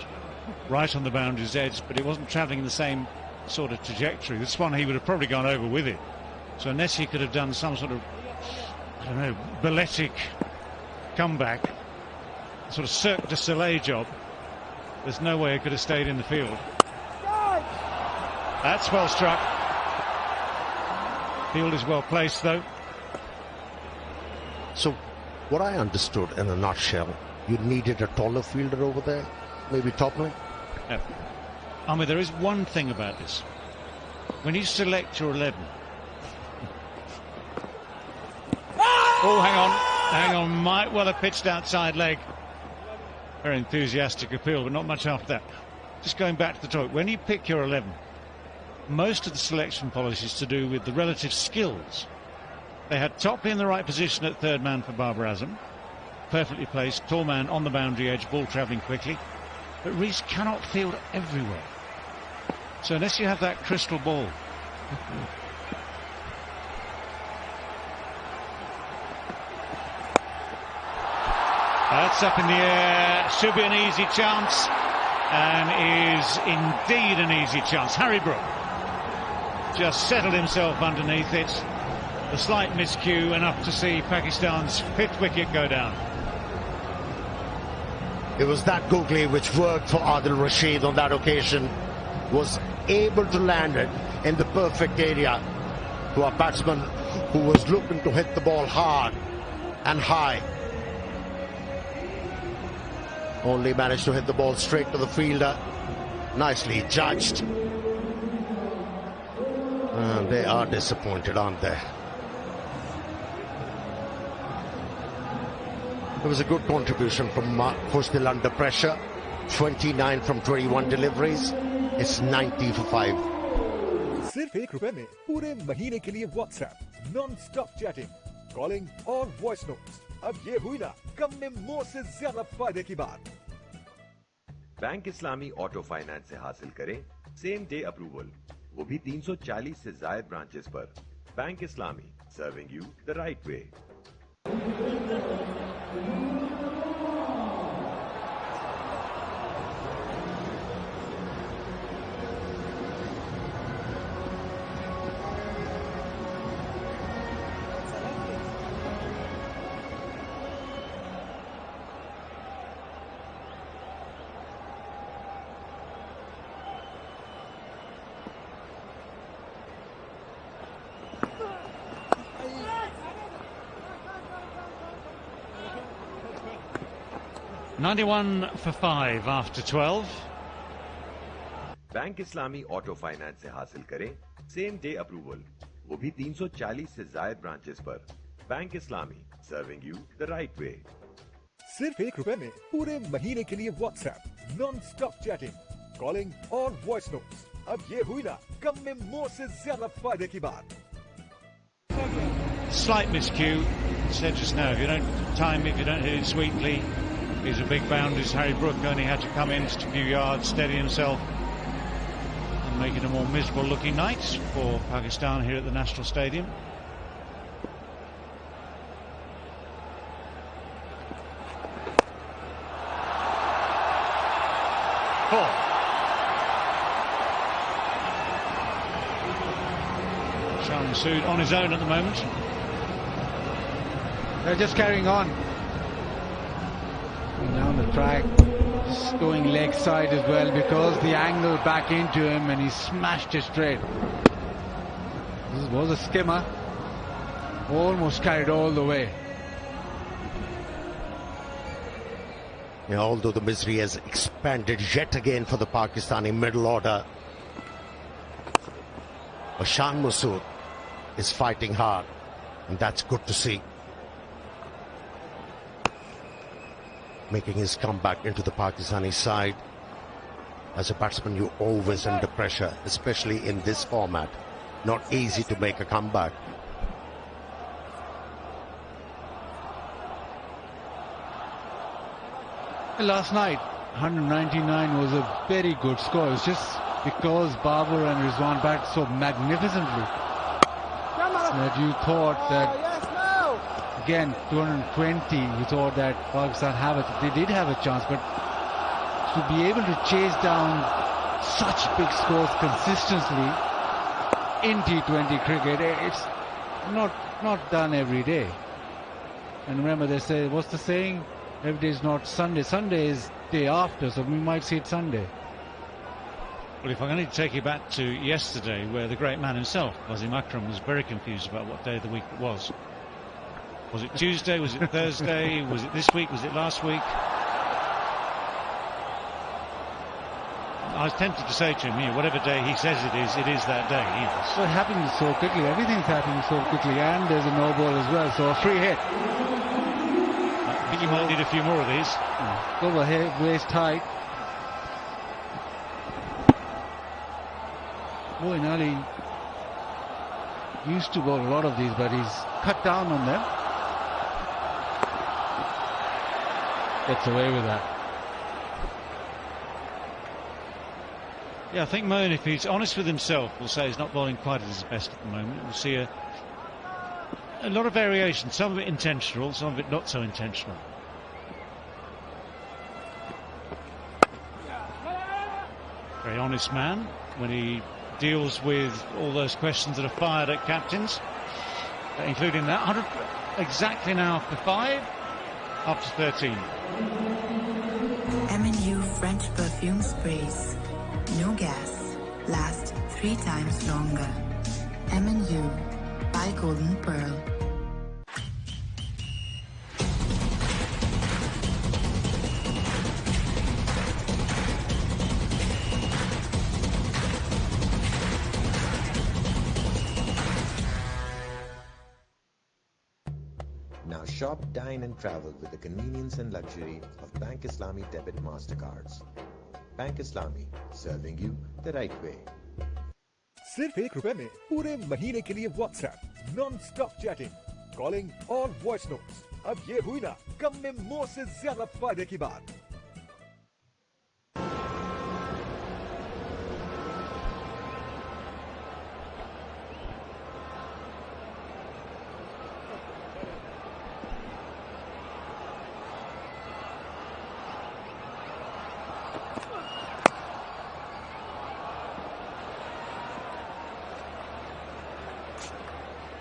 right on the boundary's edge, but it wasn't travelling in the same sort of trajectory. This one he would have probably gone over with it. So unless he could have done some sort of, I don't know, balletic comeback, sort of Cirque du Soleil job, there's no way he could have stayed in the field. That's well struck. Field is well placed, though. So, what I understood in a nutshell, you needed a taller fielder over there, maybe Topley? No. I mean, there is one thing about this. When you select your 11... Oh, hang on, might well have pitched outside leg. Very enthusiastic appeal, but not much after that. Just going back to the topic, when you pick your 11, most of the selection policy is to do with the relative skills. They had Topley in the right position at third man for Babar Azam. Perfectly placed, tall man on the boundary edge, ball travelling quickly. But Rees cannot field everywhere. So unless you have that crystal ball. That's up in the air. Should be an easy chance. And is indeed an easy chance. Harry Brook just settled himself underneath it. A slight miscue, enough to see Pakistan's 5th wicket go down. It was that googly which worked for Adil Rashid on that occasion. Was able to land it in the perfect area to a batsman who was looking to hit the ball hard and high. Only managed to hit the ball straight to the fielder. Nicely judged. They are disappointed, aren't they? It was a good contribution from Khusdil under pressure. 29 from 21 deliveries. It's 90 for 5. सिर्फ ₹1 में पूरे महीने के लिए WhatsApp non stop chatting, calling और voice notes. अब ये हुई ना कम में मोर से ज्यादा फायदे की बात। बैंक इस्लामी ऑटो फाइनेंस से हासिल करें सेम डे अप्रूवल, वो भी 340 से ज्यादा ब्रांचेस पर। Bank Islami, serving you the right way. $91 for 5 after 12. Bank Islami auto finance से हासिल करें सेम डे अप्रूवल, वो भी 340 से ज्यादा ब्रांचेस पर। Bank Islami, serving you the right वे। सिर्फ ₹1 में पूरे महीने के लिए WhatsApp non stop chatting, calling और वॉइस नोट्स। अब ये हुई ना कम में मोर से ज्यादा फायदे की बात। Slight miscue. Said just now, if you don't hit it sweetly, these are big boundaries. Harry Brook only had to come in just a few yards, steady himself, and make it a more miserable looking night for Pakistan here at the National Stadium. Shan Masood on his own at the moment. They're just carrying on. Down the track, just going leg side as well because the angle back into him and he smashed it straight. This was a skimmer. Almost carried all the way. Yeah, although the misery has expanded yet again for the Pakistani middle order, but Shan Masood is fighting hard, and that's good to see. Making his comeback into the Pakistani side. As a batsman, you're always under pressure, especially in this format. Not easy to make a comeback. Last night, 199 was a very good score. It's just because Babar and Rizwan batted so magnificently that you thought that, again, 220, you thought that Pakistan they did have a chance, but to be able to chase down such big scores consistently in T20 cricket, it's not done every day. And remember, they say, what's the saying? Every day is not Sunday. Sunday is day after, so we might see it Sunday. Well, if I can only take you back to yesterday, where the great man himself, Wasim Akram, was very confused about what day of the week it was. Was it Tuesday? Was it Thursday? Was it this week? Was it last week? I was tempted to say to him, whatever day he says it is that day. So it happening so quickly. Everything's happening so quickly, and there's a no ball as well, so a free hit. I think you might need a few more of these. Over here, waist tight. Moeen Ali used to bowl a lot of these, but he's cut down on them. Gets away with that. Yeah, I think Moeen, if he's honest with himself, will say he's not bowling quite at his best at the moment. We'll see a lot of variation, some of it intentional, some of it not so intentional. Very honest man when he deals with all those questions that are fired at captains, including that. 100 exactly now for 5, up to 13. M&U French perfume sprays. No gas. Last 3 times longer. M&U by Golden Pearl. shop, dine and travel with the convenience and luxury of Bank Islami debit Mastercards. Bank Islami, serving you the right way. सिर्फ ₹1 में पूरे महीने के लिए WhatsApp non stop chatting, calling और voice notes. अब ये हुई ना कम में मोर से ज्यादा फायदे की बात।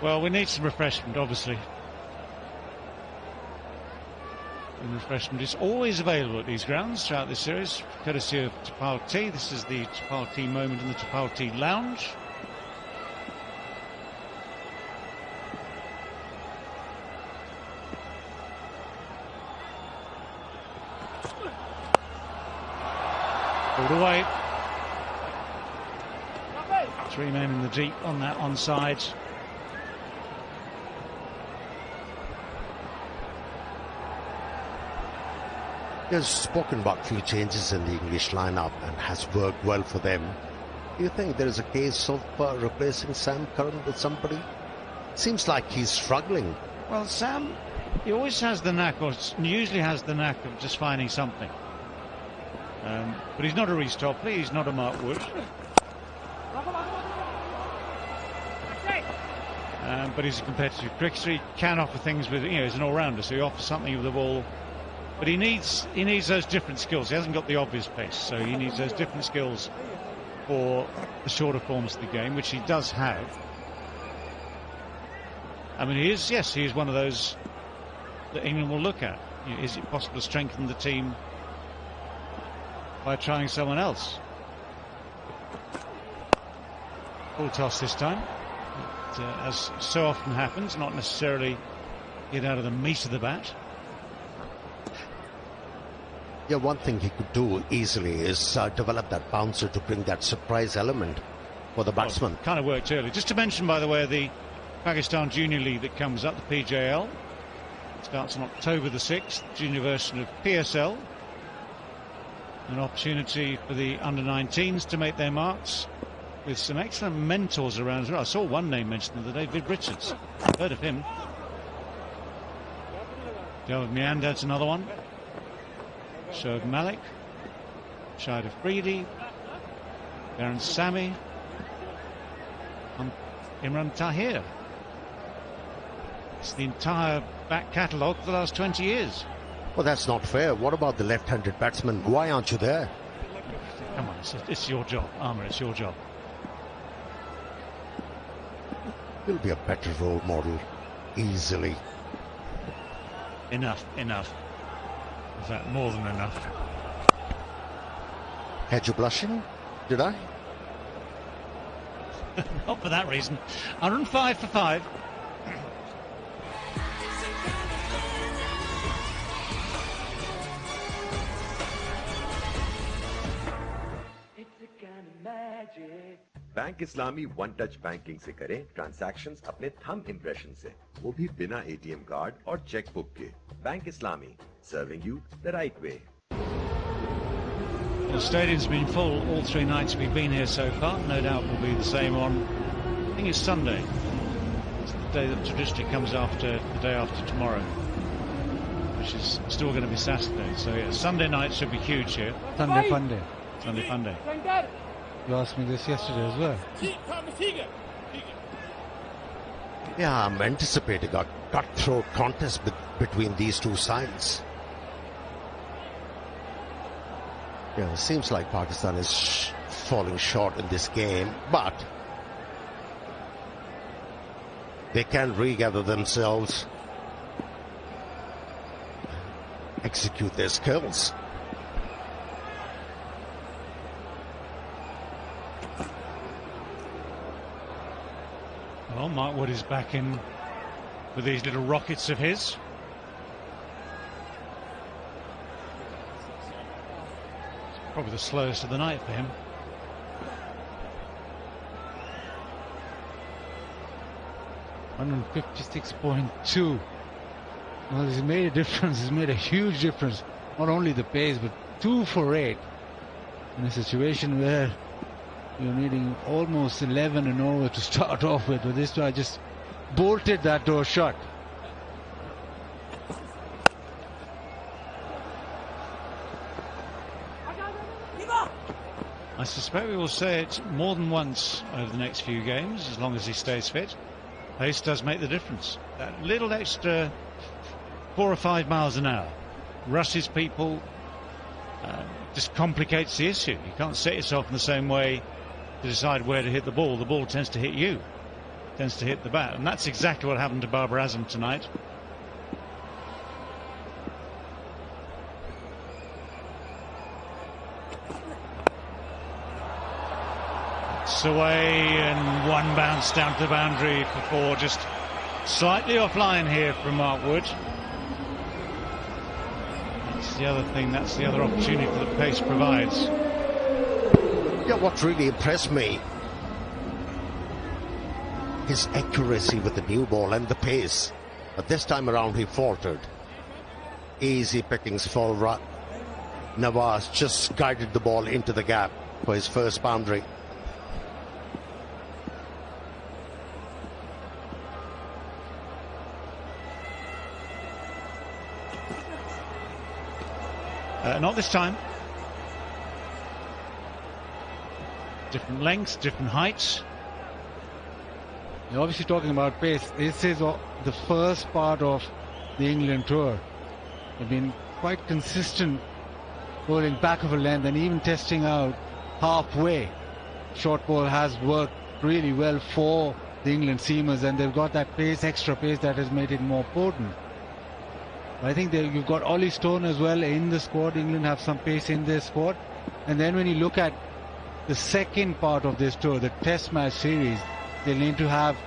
Well, we need some refreshment, obviously. And refreshment is always available at these grounds throughout this series, courtesy of Tapal Tea. This is the Tapal Tea moment in the Tapal Tea Lounge. Pulled away. 3 men in the deep on that onside. He has spoken about a few changes in the English lineup and has worked well for them. Do you think there is a case of replacing Sam Curran with somebody? Seems like he's struggling. Well, Sam, he always has the knack, or usually has the knack of just finding something. But he's not a Reece Topley, he's not a Mark Wood. But he's a competitive cricketer. He can offer things with, he's an all-rounder, so he offers something with the ball. But he needs those different skills. He hasn't got the obvious pace, so he needs those different skills for the shorter forms of the game, which he does have. I mean, he is one of those that England will look at. Is it possible to strengthen the team by trying someone else? Full toss this time. But, as so often happens, not necessarily get out of the meat of the bat. Yeah, one thing he could do easily is develop that bouncer to bring that surprise element for the batsman. Kind of worked early. Just to mention, by the way, the Pakistan Junior League that comes up, the PJL, starts on October the 6th, junior version of PSL. An opportunity for the under-19s to make their marks with some excellent mentors around as well. I saw one name mentioned the other day, Viv Richards. Heard of him. Joe Meandad's another one. Shoaib Malik, Shahid Afridi, Baron Sami, and Imran Tahir. It's the entire back catalogue for the last 20 years. Well, that's not fair. What about the left-handed batsman? Why aren't you there? Come on, it's your job, Amar, it's your job. You'll be a better role model, easily. Enough. In fact, more than enough. Had you blushing? Did I? Not for that reason. 105 for 5. Bank Islami one touch banking से करें transactions अपने thumb impression से, वो भी बिना ATM card और chequebook के। Bank Islami, serving you the right way. The stadium's been full all 3 nights we've been here so far. No doubt will be the same on, I think it's Sunday. It's the day that traditionally comes after the day after tomorrow, which is still going to be Saturday. So yeah, Sunday night should be huge here. Sunday fun day. Sunday fun day. You asked me this yesterday as well. Yeah, I'm anticipating a cutthroat contest between these two sides. Yeah, it seems like Pakistan is falling short in this game, but they can regather themselves, execute their skills. Well, Mark Wood is back in with these little rockets of his. It's probably the slowest of the night for him. $156.2 Well, he's made a difference. He's made a huge difference. Not only the pace, but 2 for 8 in a situation where you're needing almost 11 and over to start off with. But this guy just bolted that door shut. I suspect we will say it more than once over the next few games, as long as he stays fit. Pace does make the difference. That little extra 4 or 5 miles an hour rushes people, just complicates the issue. You can't set yourself in the same way to decide where to hit the ball. The ball tends to hit you, tends to hit the bat, and that's exactly what happened to Babar Azam tonight. It's away, and one bounce down to the boundary for 4, just slightly offline here from Mark Wood. That's the other thing, that's the other opportunity that pace provides. Yeah, what really impressed me, his accuracy with the new ball and the pace. But this time around he faltered. Easy pickings for Nawaz, just guided the ball into the gap for his first boundary. Not this time. Different lengths, different heights. You're obviously talking about pace. This is the first part of the England tour. They've been quite consistent bowling back of a length and even testing out halfway. Short ball has worked really well for the England seamers, and they've got that pace, extra pace, that has made it more potent. I think you've got Ollie Stone as well in the squad. England have some pace in their squad. And then when you look at the second part of this tour, the Test match series, they'll need to have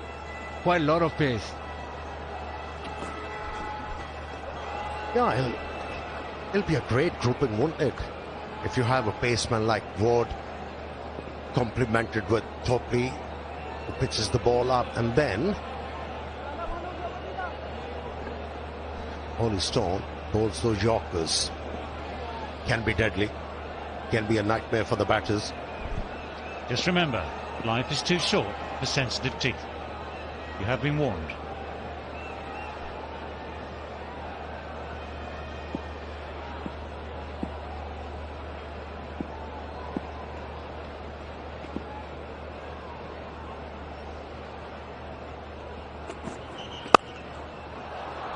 quite a lot of pace. Yeah, it'll be a great grouping, won't it? If you have a paceman like Ward complemented with Topley, who pitches the ball up, and then Ollie Stone bowls those Yorkers. Can be deadly, can be a nightmare for the batters. Just remember, life is too short for sensitive teeth. You have been warned.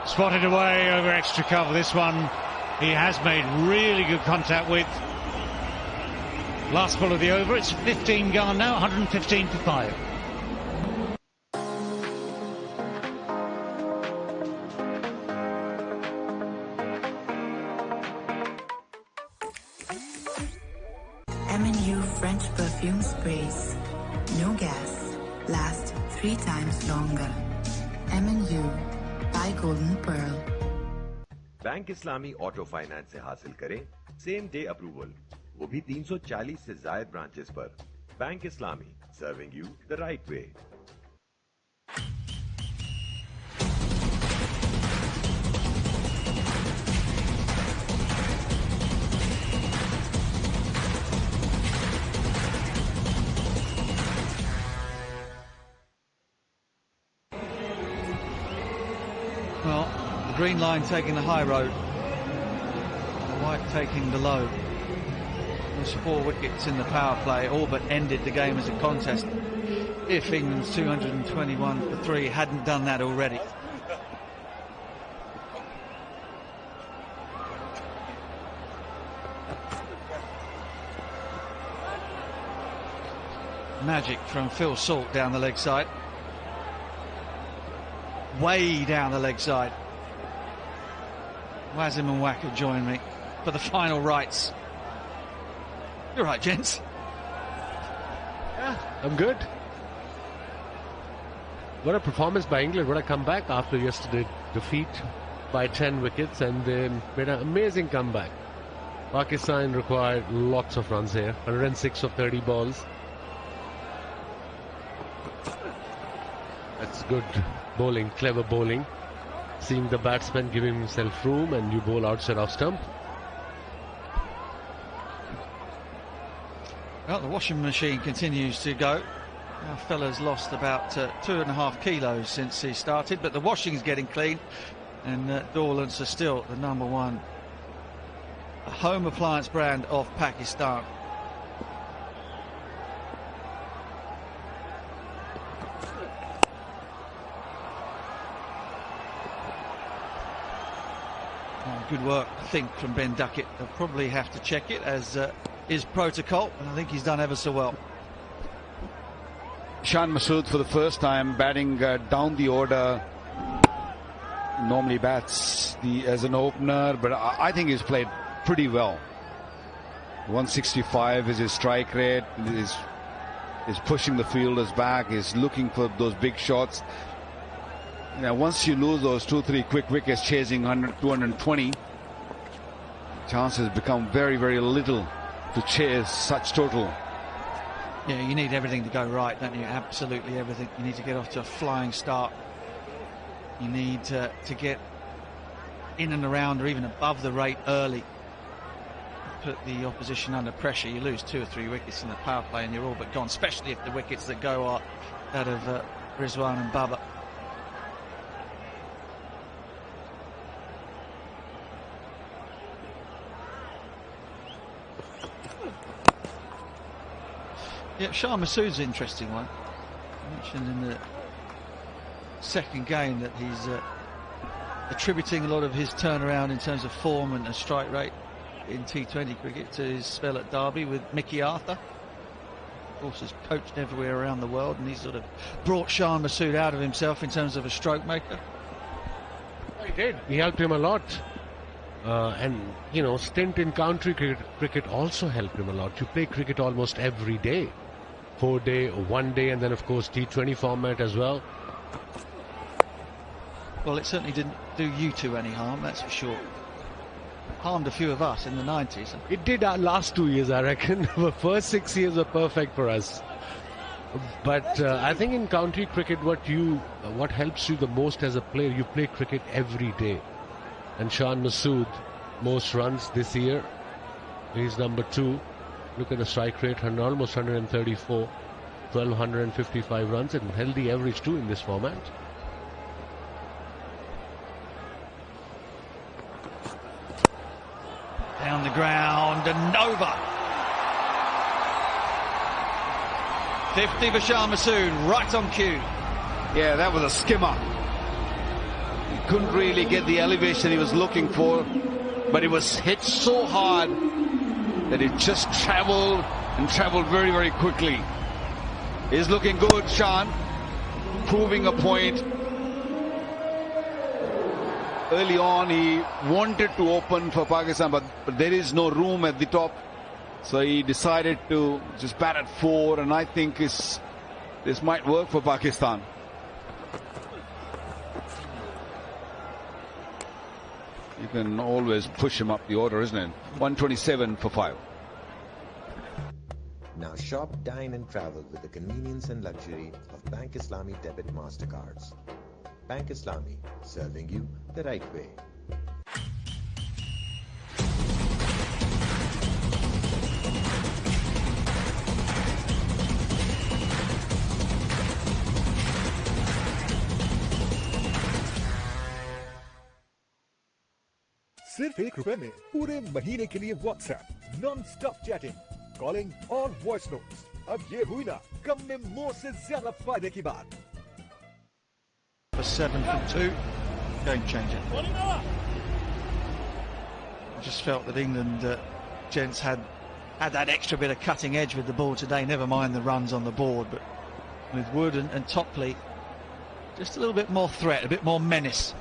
Spotted away over extra cover. This one he has made really good contact with. Last ball of the over. It's 15 gone now, 115 for 5. M&U French perfume sprays. No gas. Last 3 times longer. M&U by Golden Pearl. Bank Islami auto finance से हासिल करें same day approval, वो भी 340 से ज्यादा branches पर। Bank Islami, serving you the right way. Well, the green line taking the high road, white taking the low. There's 4 wickets in the power play, all but ended the game as a contest. If England's 221 for 3 hadn't done that already. Magic from Phil Salt down the leg side. Way down the leg side. Wasim and Wacker join me for the final rights. You're right, gents. Yeah, I'm good. What a performance by England. What a comeback after yesterday's defeat by 10 wickets, and they made an amazing comeback. Pakistan required lots of runs here, 106 of 30 balls. That's good bowling, clever bowling. seeing the batsman giving himself room, and you bowl outside off stump. Well, the washing machine continues to go. Our fella's lost about 2.5 kilos since he started, but the washing's getting clean, and Dorlans are still the #1 home appliance brand of Pakistan. Good work, I think, from Ben Duckett. They'll probably have to check it as is protocol, and I think he's done ever so well. Shan Masood for the first time batting down the order. Normally bats as an opener, but I think he's played pretty well. 165 is his strike rate. Is pushing the fielders back. He's looking for those big shots. You know, once you lose those 2-3 quick wickets chasing 100, 220, chances become very, very little to chase such total. Yeah, you need everything to go right, don't you? Absolutely everything. You need to get off to a flying start. You need to get in and around or even above the rate early. Put the opposition under pressure. You lose 2 or 3 wickets in the power play and you're all but gone, especially if the wickets that go are that of Rizwan and Babar. Yeah, Shah Masood's an interesting one. I mentioned in the second game that he's attributing a lot of his turnaround in terms of form and strike rate in T20 cricket to his spell at Derby with Mickey Arthur. Of course, has coached everywhere around the world, and he's sort of brought Shah Masood out of himself in terms of a stroke maker. He did. He helped him a lot. And, you know, stint in county cricket also helped him a lot. You play cricket almost every day. 4-day or 1 day, and then of course T20 format as well. Well, it certainly didn't do you two any harm, that's for sure. Harmed a few of us in the 90s. It did our last 2 years, I reckon. The first 6 years were perfect for us. But I think in county cricket, what helps you the most as a player, you play cricket every day. And Shan Masood, most runs this year. He's #2. Look at the strike rate, almost 134, 1,255 runs, and healthy average too in this format. Down the ground and over. 50 for Shah Masood, right on cue. Yeah, that was a skimmer. He couldn't really get the elevation he was looking for, but it was hit so hard that it just traveled and traveled very, very quickly. He's looking good, Shan, proving a point. Early on, he wanted to open for Pakistan, but there is no room at the top. So he decided to just bat at 4, and I think this might work for Pakistan. You can always push him up the order, isn't it? 127 for 5. Now shop, dine and travel with the convenience and luxury of Bank Islami Debit Mastercards. Bank Islami, serving you the right way. सिर्फ ₹1 में पूरे महीने के लिए WhatsApp, non-stop chatting, calling और voice notes. अब ये हुई ना कम में मोर से ज्यादा फायदे की बात। For 7 from 2, game changer. I just felt that England gents had that extra bit of cutting edge with the ball today. Never mind the runs on the board, but with Wood and Topley, just a little bit more threat, a bit more menace.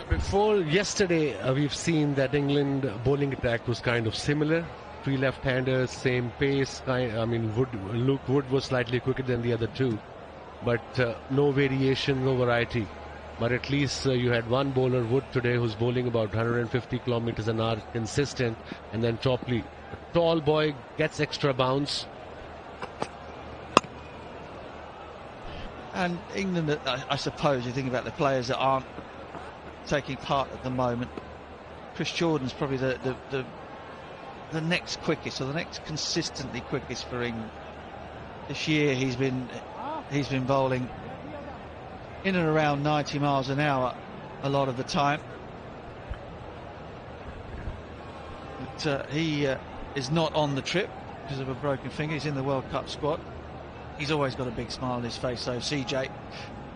Before yesterday, we've seen that England bowling attack was kind of similar. 3 left-handers, same pace. I mean, Luke Wood was slightly quicker than the other 2, but no variation, no variety. But at least you had one bowler, Wood, today, who's bowling about 150 kilometers an hour, consistent, and then Topley, a tall boy, gets extra bounce. And England, I suppose, you think about the players that aren't taking part at the moment. Chris Jordan's probably the next quickest, or the next consistently quickest for England. This year he's been bowling in and around 90 miles an hour a lot of the time. But he is not on the trip because of a broken finger. He's in the World Cup squad. He's always got a big smile on his face, so CJ,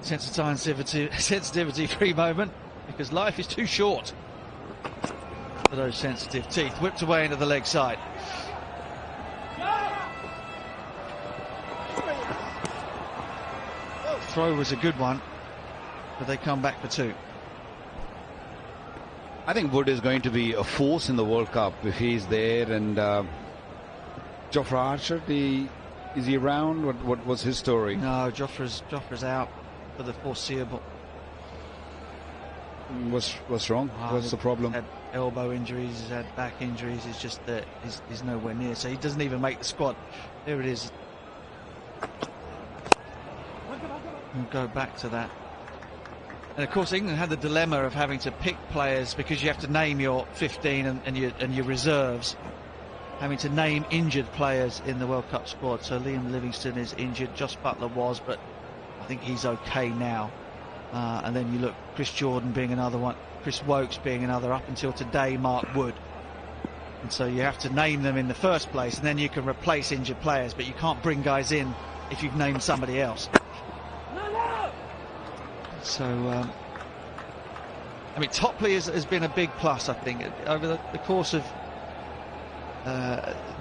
sensitivity-free moment, because life is too short for those sensitive teeth. Whipped away into the leg side. Throw was a good one, but they come back for 2. I think Wood is going to be a force in the World Cup if he's there. And Jofra Archer, is he around? What was his story? No, Jofra's out for the foreseeable. What's wrong? What's the problem? He's had elbow injuries, he's had back injuries. It's just that he's nowhere near, so he doesn't even make the squad. There it is. We'll go back to that. And of course, England had the dilemma of having to pick players, because you have to name your 15 and your reserves, having to name injured players in the World Cup squad. So Liam Livingstone is injured, Josh Buttler was, but I think he's okay now. And then you look, Chris Jordan being another one, Chris Wokes being another, up until today, Mark Wood. And so you have to name them in the first place, and then you can replace injured players, but you can't bring guys in if you've named somebody else. So, I mean, Topley has been a big plus, I think, over the course of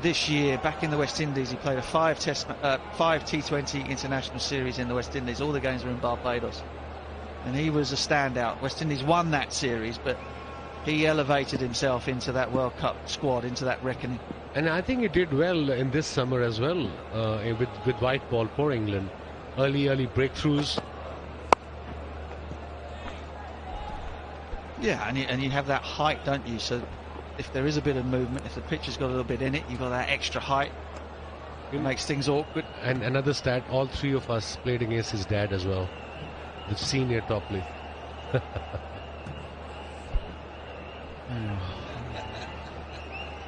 this year. Back in the West Indies, he played a 5 T20 international series in the West Indies. All the games were in Barbados, and he was a standout. West Indies won that series, but he elevated himself into that World Cup squad, into that reckoning. And I think he did well in this summer as well, with white ball for England. Early breakthroughs. Yeah, and you have that height, don't you? So if there is a bit of movement, if the pitch has got a little bit in it, you've got that extra height. It makes things awkward. And another stat, all 3 of us played against his dad as well, the senior Topley.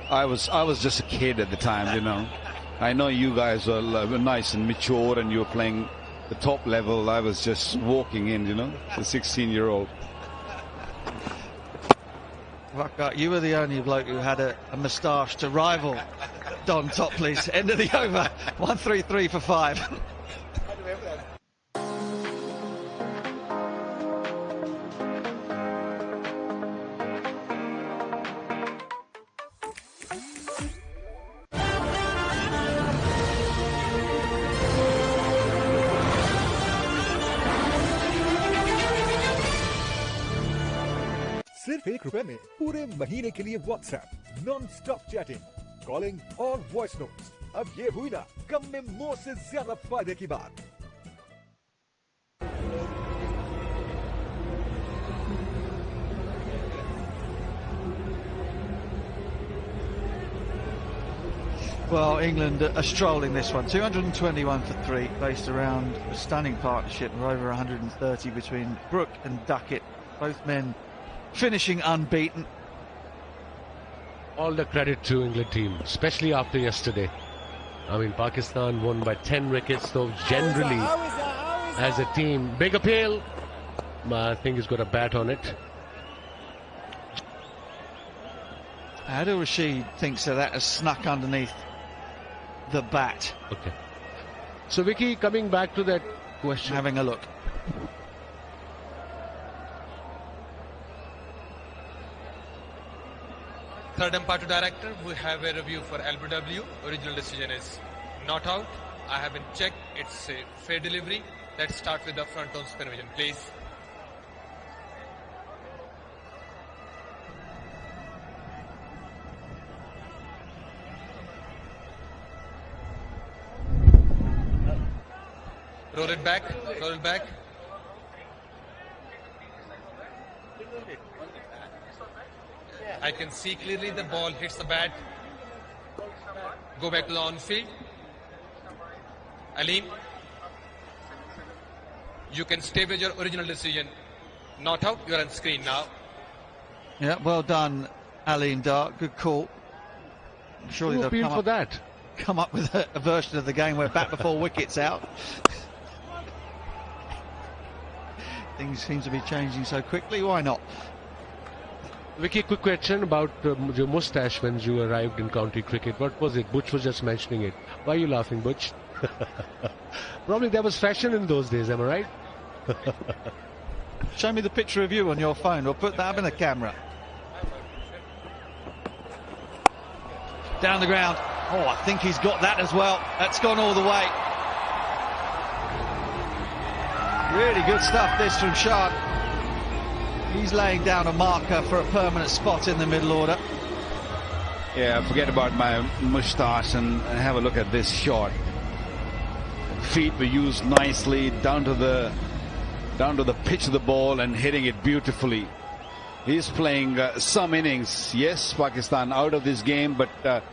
I was just a kid at the time, you know. I know you guys were nice and mature, and you were playing the top level. I was just walking in, you know, the 16-year-old. You were the only bloke who had a moustache to rival Don Topley's. End of the over. 133 for 5. सिर्फ ₹1 में पूरे महीने के लिए WhatsApp non stop chatting, calling और voice notes. अब ये हुई ना कम में मोर से ज्यादा फायदे की बात। Well, England are strolling this one. 221 for 3, based around a stunning partnership of over 130 between Brooke and Duckett. Both men finishing unbeaten. All the credit to England team, especially after yesterday. I mean, Pakistan won by 10 wickets, though generally as a team. Big appeal. I think he's got a bat on it. Adil Rashid thinks that has snuck underneath the bat. Okay. So, Vicky, coming back to that question. Having a look. Third umpire to director, we have a review for LBW. Original decision is not out. I haven't checked. It's a fair delivery. Let's start with the front on supervision, please. Roll it back. Roll it back. I can see clearly the ball hits the bat. Go back to the on-field. Aleem, you can stay with your original decision. Not out. You're on screen now. Yeah, well done, Aline Dart. Good call. Surely Who they'll appealed for that? come up with a version of the game where bat before wicket's out. Things seem to be changing so quickly. Why not? Vicky, quick question about your moustache when you arrived in county cricket. What was it? Butch was just mentioning it. Why are you laughing, Butch? Probably there was fashion in those days, am I right? Show me the picture of you on your phone, or put that up in a camera. Down the ground. Oh, I think he's got that as well. That's gone all the way. Really good stuff, this from Shan. He's laying down a marker for a permanent spot in the middle order. Yeah, forget about my moustache and have a look at this shot. Feet were used nicely down to the pitch of the ball and hitting it beautifully. He's playing some innings. Yes, Pakistan out of this game, but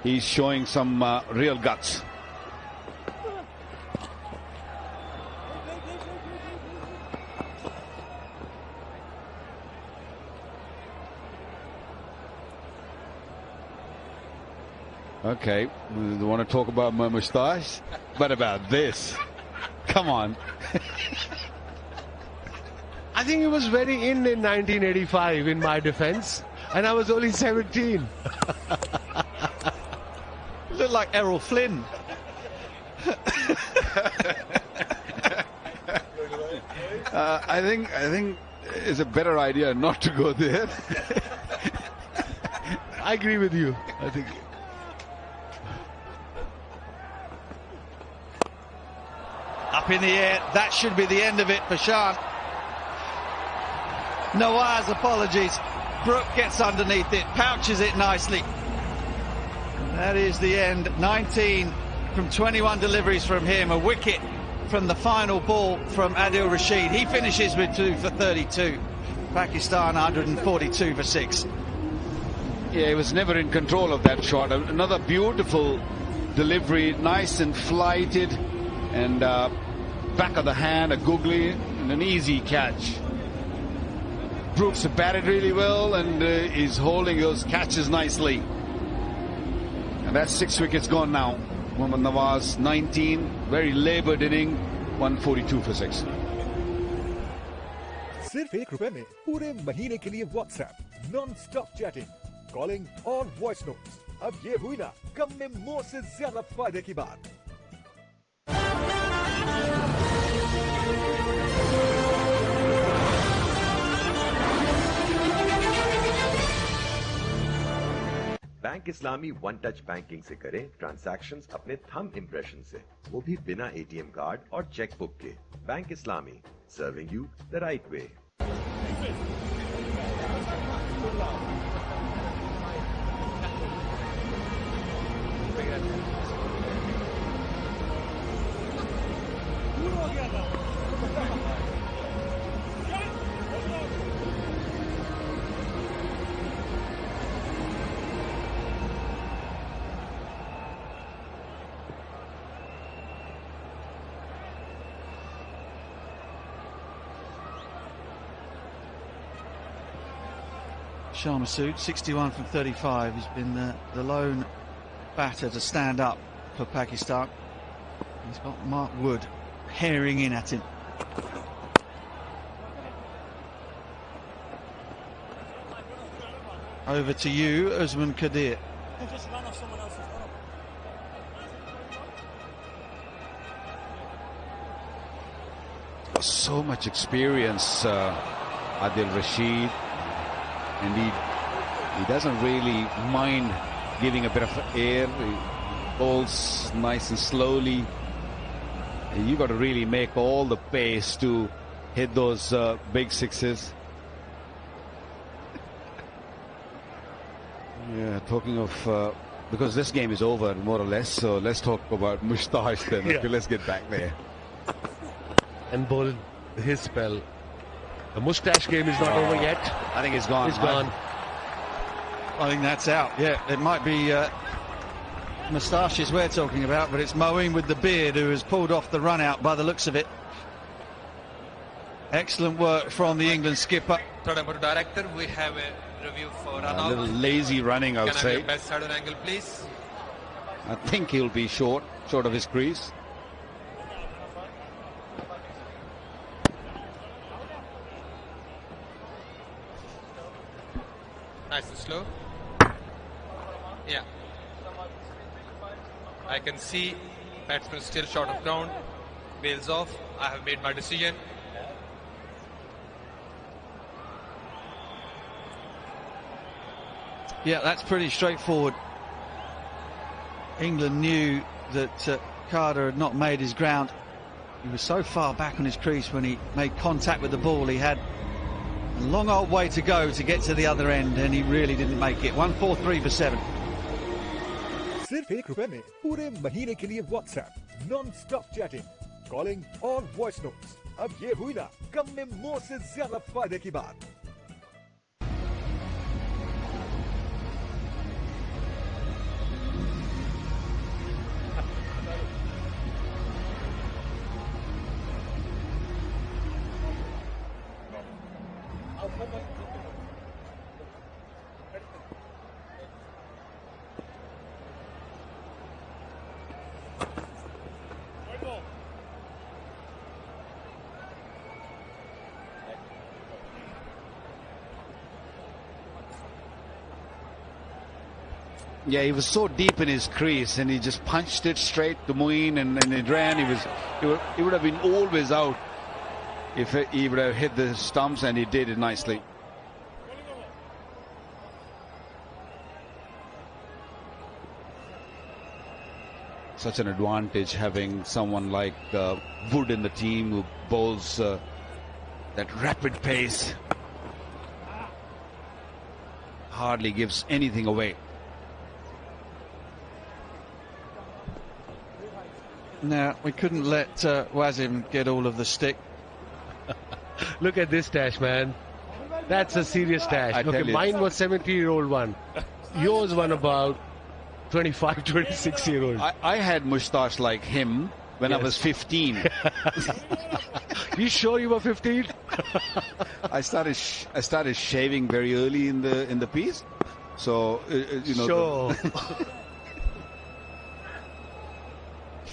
he's showing some real guts. Okay, we want to talk about my moustache, but about this, come on. I think it was very in 1985 in my defense, and I was only 17. Look like Errol Flynn. I think it's a better idea not to go there. I agree with you. I think. Up in the air, that should be the end of it for Shan. Nawaz, apologies. Brooke gets underneath it, pouches it nicely. That is the end. 19 from 21 deliveries from him. A wicket from the final ball from Adil Rashid. He finishes with 2 for 32. Pakistan 142 for 6. Yeah, he was never in control of that shot. Another beautiful delivery, nice and flighted, and back of the hand, a googly, and an easy catch. Brooks batted really well and is holding those catches nicely. And that's 6 wickets gone now. Mohammad Nawaz, 19, very laboured inning, 142 for 6. सिर्फ ₹1 में पूरे महीने के लिए WhatsApp non-stop chatting, calling और voice notes. अब ये हुई ना कम में मोर से ज्यादा फायदे की बात। Bank Islami one touch banking से करें ट्रांजैक्शंस अपने थंब इम्प्रेशन से, वो भी बिना एटीएम कार्ड और चेक बुक के। Bank Islami, serving you the right way. Shah Massoud, 61 from 35. He's been the lone batter to stand up for Pakistan. He's got Mark Wood herring in at him. Over to you, Usman Qadir. Got so much experience, Adil Rashid. And he doesn't really mind giving a bit of air. He bowls nice and slowly. And you got to really make all the pace to hit those big sixes. Yeah, talking of because this game is over more or less, so let's talk about Moustache then. Yeah. Okay, let's get back there. And bowled his spell. The moustache game is not over yet. I think it's gone. It's gone. I think that's out. Yeah, it might be moustaches we're talking about, but it's Moeen with the beard who has pulled off the run out by the looks of it. Excellent work from the England skipper. Third umpire director, we have a review for run out. A little lazy running, I would Can I say. have best side on angle, please? I think he'll be short of his crease. Nice and slow. Yeah. I can see batsman still short of ground. Bails off. I have made my decision. Yeah, that's pretty straightforward. England knew that Carter had not made his ground. He was so far back on his crease when he made contact with the ball. He had a long old way to go to get to the other end, and he really didn't make it. 1-4-3 for 7. सिर्फ ₹1 में पूरे महीने के लिए WhatsApp non-stop chatting, calling और voice notes. अब ये हुई ना कम में मोर से ज्यादा फायदे की बात। Yeah, he was so deep in his crease, and he just punched it straight to Moeen, and it ran. He would have been always out if he would have hit the stumps, and he did it nicely. Such an advantage having someone like Wood in the team who bowls that rapid pace. Hardly gives anything away. Now, we couldn't let Wasim get all of the stick. Look at this dash, man. That's a serious dash. Okay, mine was 70-year-old one. Yours one about 25, 26-year-old. I had moustache like him when I was 15. You sure you were 15? I started shaving very early in the piece, so you know. Sure.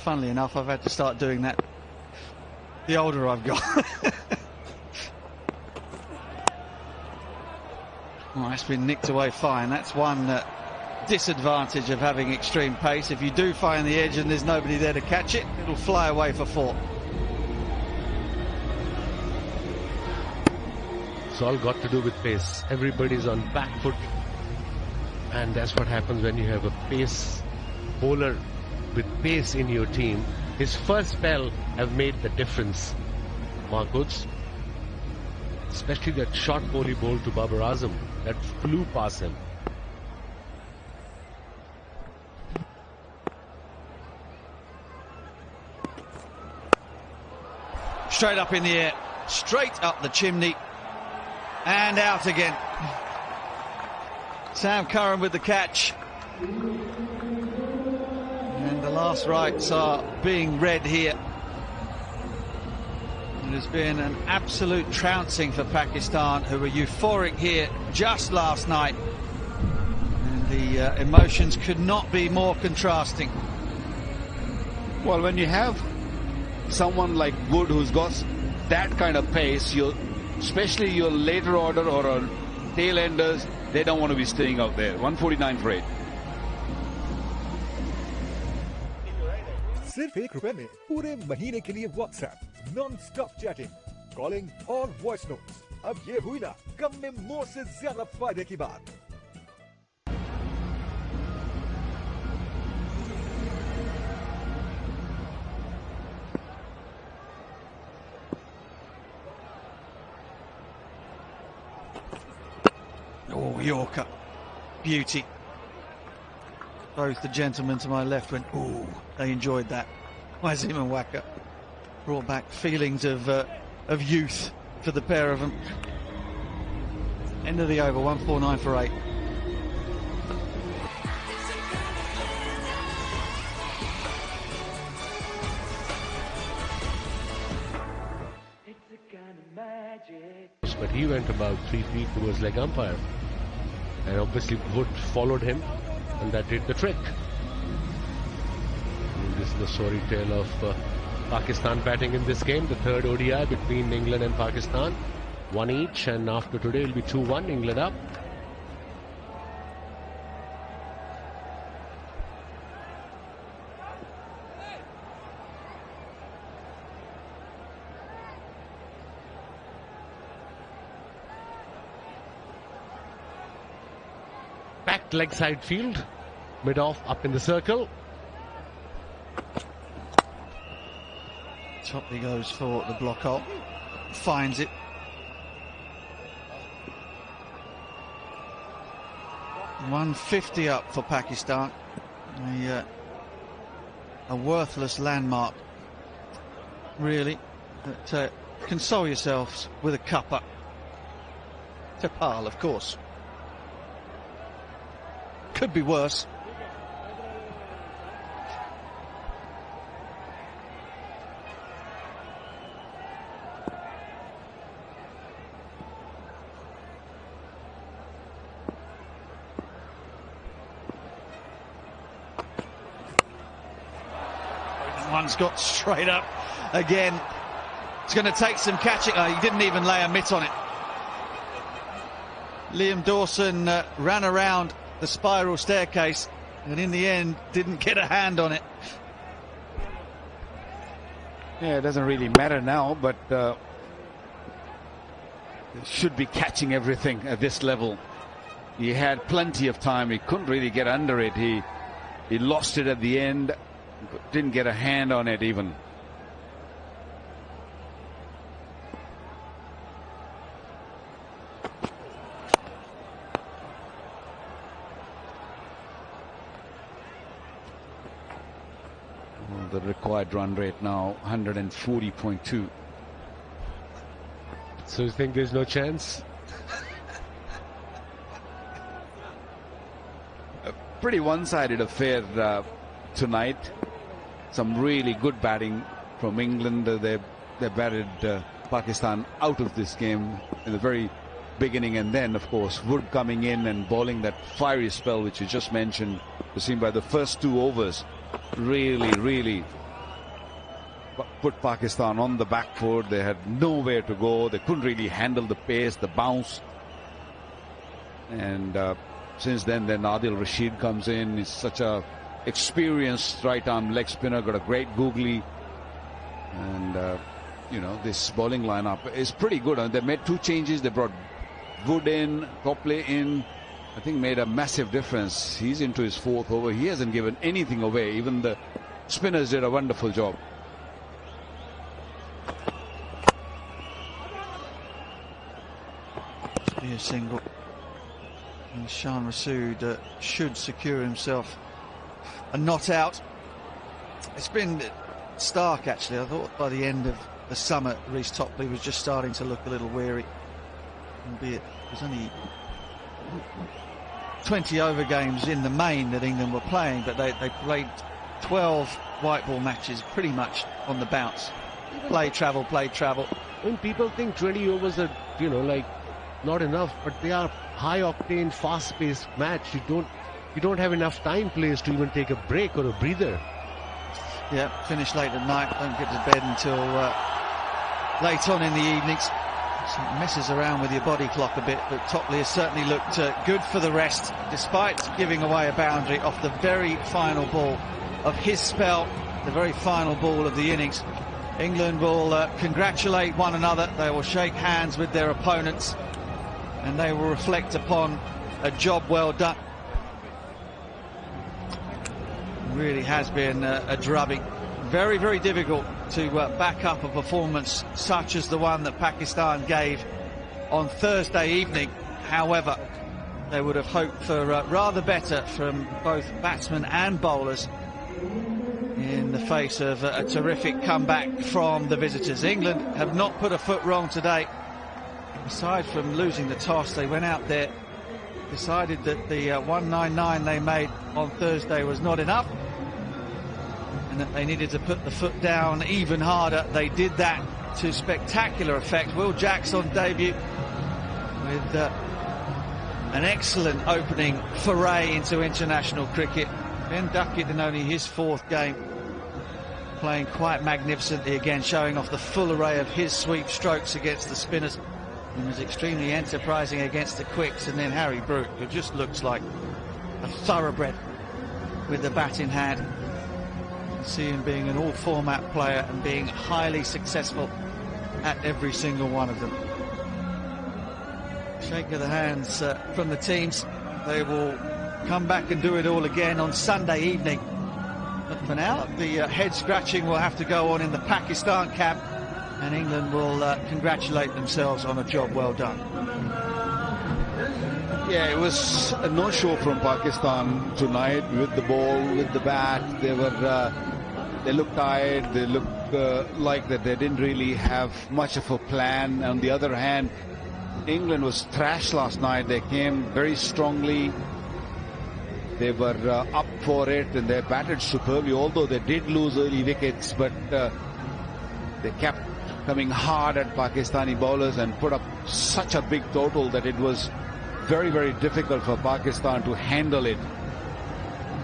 Funnily enough, I've had to start doing that the older I've got. Well, that's been nicked away fine. That's one disadvantage of having extreme pace. If you do find the edge and there's nobody there to catch it, it'll fly away for 4. It's all got to do with pace. Everybody's on back foot, and that's what happens when you have a pace bowler with pace in your team. His first spell have made the difference, Mark Woods. Especially that short ball he bowled to Babar Azam that flew past him. Straight up in the air, straight up the chimney, and out again. Sam Curran with the catch. And the last rights are being read here. It has been an absolute trouncing for Pakistan, who were euphoric here just last night. And the emotions could not be more contrasting. Well, when you have someone like Wood who's got that kind of pace, especially your later order or tail enders, they don't want to be staying out there. 149 for 8. सिर्फ ₹1 में पूरे महीने के लिए WhatsApp non-stop chatting, calling और voice notes. अब ये हुई ना कम में मोर से ज्यादा फायदे की बात। Oh, Yorker. Beauty. Both the gentlemen to my left went, ooh, they enjoyed that. Wasim and Waqar brought back feelings of youth for the pair of them. End of the over, 149 for 8. It's a kind of But he went about 3 feet towards leg umpire. And obviously Wood followed him, and that did the trick. And this is the sorry tale of Pakistan batting in this game. The third ODI between England and Pakistan. 1 each, and after today it will be 2-1, England up. Back leg side field, mid off up in the circle. Topley goes for the block hole, finds it. .150 up for Pakistan. A worthless landmark, really. But console yourselves with a cuppa. Tepal, of course. Could be worse. One's got straight up again. It's going to take some catching. He didn't even lay a mitt on it. Liam Dawson ran around the spiral staircase and in the end didn't get a hand on it. Yeah, it doesn't really matter now, but should be catching everything at this level. He had plenty of time. He couldn't really get under it. He lost it at the end. Didn't get a hand on it even. The required run rate now 140.2. So you think there's no chance? A pretty one-sided affair tonight. Some really good batting from England. They batted Pakistan out of this game in the very beginning, and then of course Wood coming in and bowling that fiery spell which you just mentioned was seen by the first 2 overs. Really put Pakistan on the back foot. They had nowhere to go. They couldn't really handle the pace, the bounce. And since then Adil Rashid comes in. He's such a experienced right arm leg spinner, got a great googly. And this bowling lineup is pretty good. They made 2 changes. They brought Wood in, Topley in. I think made a massive difference. He's into his 4th over. He hasn't given anything away. Even the spinners did a wonderful job. Be a single. And Shan Masood should secure himself a not out. It's been stark actually. I thought by the end of the summer Reece Topley was just starting to look a little weary. Albeit it was only 20 over games in the main that England were playing, but they played 12 white ball matches pretty much on the bounce. Play travel. When people think 20 overs are, not enough, but they are high octane, fast paced match. You don't have enough time players to even take a break or a breather. Yeah, finish late at night, don't get to bed until late on in the evenings. So it messes around with your body clock a bit, but Topley has certainly looked good for the rest, despite giving away a boundary off the very final ball of his spell, the very final ball of the innings. England will congratulate one another, they will shake hands with their opponents, and they will reflect upon a job well done. It really has been a drubbing. Very, very difficult to back up a performance such as the one that Pakistan gave on Thursday evening. However, they would have hoped for rather better from both batsmen and bowlers in the face of a terrific comeback from the visitors. England have not put a foot wrong today. Aside from losing the toss, they went out there, decided that the 199 they made on Thursday was not enough, and that they needed to put the foot down even harder. They did that, to spectacular effect. Will Jacks on debut with an excellent opening foray into international cricket. Ben Duckett in only his 4th game, playing quite magnificently again, showing off the full array of his sweep strokes against the spinners. He was extremely enterprising against the quicks. And then Harry Brook, who just looks like a thoroughbred with the bat in hand. See him being an all-format player and being highly successful at every single one of them. Shake of the hands from the teams. They will come back and do it all again on Sunday evening. But for now, the head scratching will have to go on in the Pakistan camp, and England will congratulate themselves on a job well done. Yeah, it was a no-show from Pakistan tonight with the ball, with the bat. They looked tired. They looked like that they didn't really have much of a plan. On the other hand, England was thrashed last night. They came very strongly. They were up for it, and they batted superbly, although they did lose early wickets, but they kept coming hard at Pakistani bowlers and put up such a big total that it was very, very difficult for Pakistan to handle it.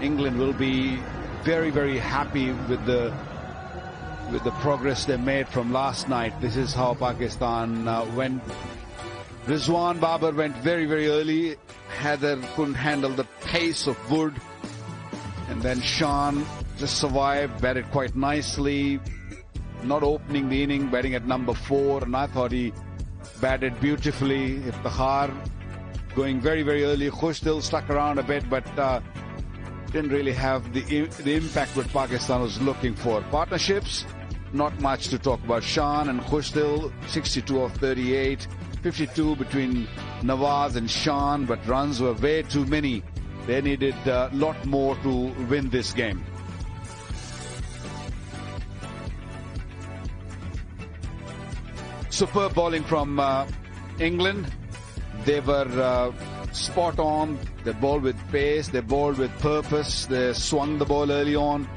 England will be very, very happy with the progress they made from last night. This is how Pakistan went. Rizwan Babar went very, very early. Heather couldn't handle the pace of Wood. And then Shan just survived, batted quite nicely. Not opening the inning, batting at number 4. And I thought he batted beautifully. Iftihar going very, very early. Khushdil stuck around a bit, but didn't really have the impact that Pakistan was looking for. Partnerships, not much to talk about. Shan and Khushdil, 62 of 38. 52 between Nawaz and Shan, but runs were way too many. They needed a lot more to win this game. Superb bowling from England. They were spot on. They bowled with pace. They bowled with purpose. They swung the ball early on.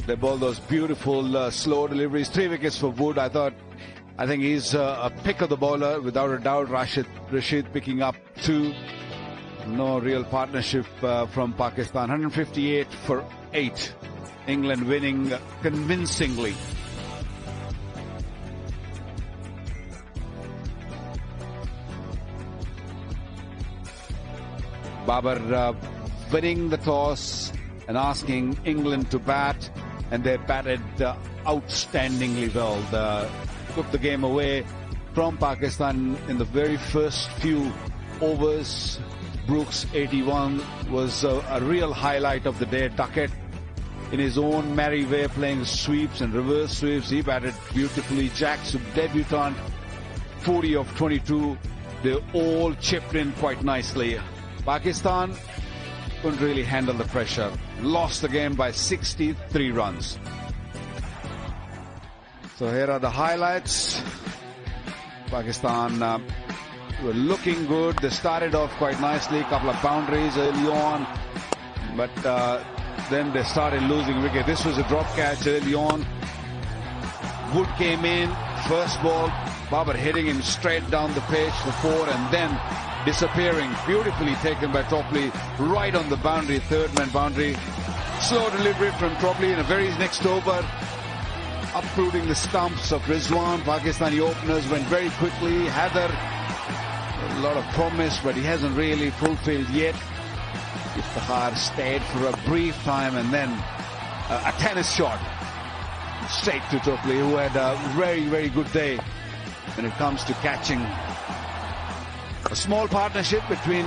They bowled those beautiful slow deliveries. 3 wickets for Wood. I think he's a pick of the bowler, without a doubt. Rashid picking up 2. No real partnership from Pakistan. 158 for 8. England winning convincingly. Babar winning the toss and asking England to bat, and they batted outstandingly well. Took the game away from Pakistan in the very first few overs. Brooks 81 was a real highlight of the day. Duckett in his own merry way playing sweeps and reverse sweeps. He batted beautifully. Jacks, debutant, 40 of 22. They all chipped in quite nicely. Pakistan couldn't really handle the pressure. Lost the game by 63 runs. So here are the highlights. Pakistan were looking good. They started off quite nicely. A couple of boundaries early on. But then they started losing wicket. This was a drop catch early on. Wood came in. First ball. Babar hitting him straight down the pitch for 4 and then disappearing. Beautifully taken by Topley. Right on the boundary. Third man boundary. Slow delivery from Topley in a very next over. Uprooting the stumps of Rizwan. Pakistani openers went very quickly. Heather, a lot of promise, but he hasn't really fulfilled yet. Iftihar stayed for a brief time, and then a tennis shot straight to Topley, who had a very, very good day when it comes to catching. A small partnership between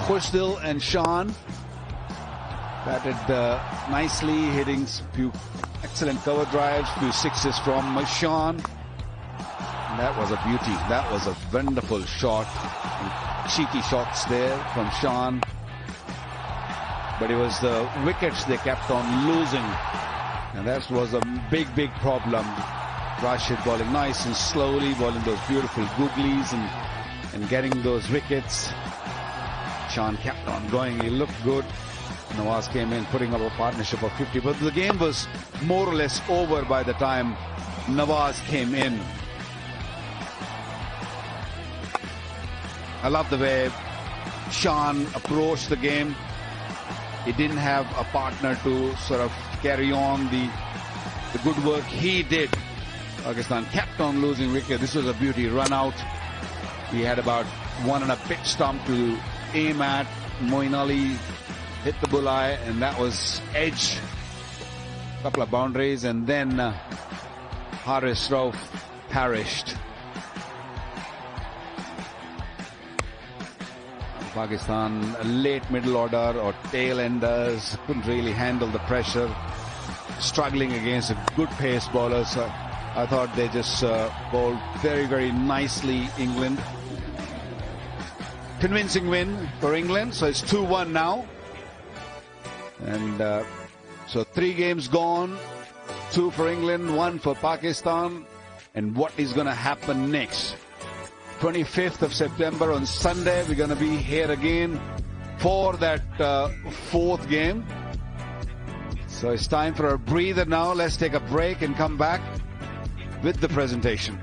Khushdil and Shan. Batted nicely, hitting a few excellent cover drives, few sixes from Shan. That was a beauty. That was a wonderful shot. Cheeky shots there from Shan. But it was the wickets they kept on losing. And that was a big, big problem. Rashid bowling nice and slowly, bowling those beautiful googlies and getting those wickets. Shan kept on going. He looked good. Nawaz came in, putting up a partnership of 50. But the game was more or less over by the time Nawaz came in. I love the way Shan approached the game. He didn't have a partner to sort of carry on the good work he did. Pakistan kept on losing wicket. This was a beauty run out. He had about 1.5 pitch stump to aim at. Moeen Ali hit the bullseye, and that was edge. A couple of boundaries, and then Haris Rauf perished. Pakistan, late middle order or tail enders, couldn't really handle the pressure, struggling against a good pace bowler. So I thought they just bowled very, very nicely, England. Convincing win for England, so it's 2-1 now. And so 3 games gone, 2 for England, 1 for Pakistan. And what is going to happen next? 25th of September on Sunday, we're going to be here again for that 4th game. So it's time for a breather now. Let's take a break and come back with the presentation.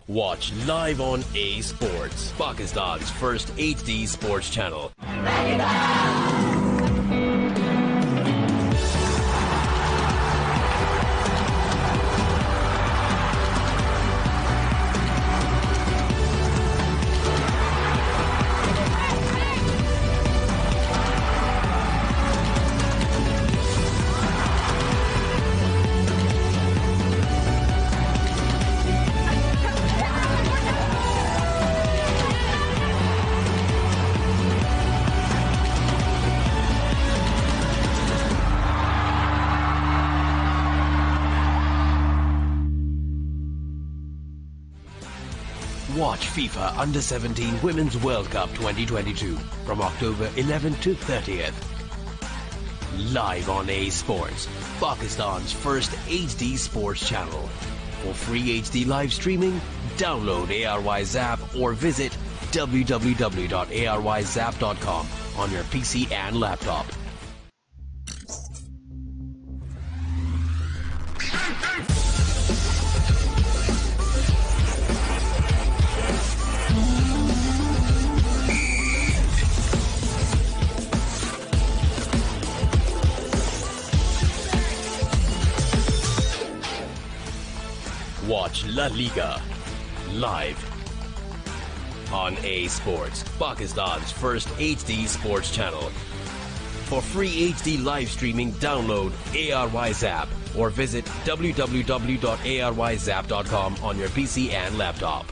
Watch live on A Sports, Pakistan's first HD sports channel. Watch FIFA Under-17 Women's World Cup 2022 from October 11th to 30th. Live on A Sports, Pakistan's first HD sports channel. For free HD live streaming, download ARY Zap or visit www.aryzap.com on your PC and laptop. Watch La Liga live on A Sports, Pakistan's first HD sports channel. For free HD live streaming, download ARY Zap or visit www.aryzap.com on your PC and laptop.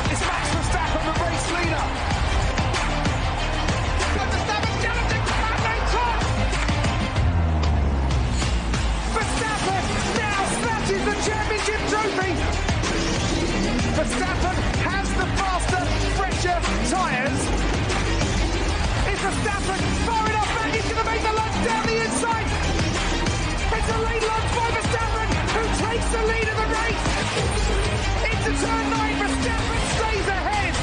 It's Max Verstappen, the race leader. Verstappen galloping to that top. Verstappen now snatches the championship trophy. Verstappen has the faster, fresher tyres. Is Verstappen far enough back? He's going to make the lunge down the inside. It's a late lunge by Verstappen, who takes the lead of the race. Into turn 9, Verstappen stays ahead.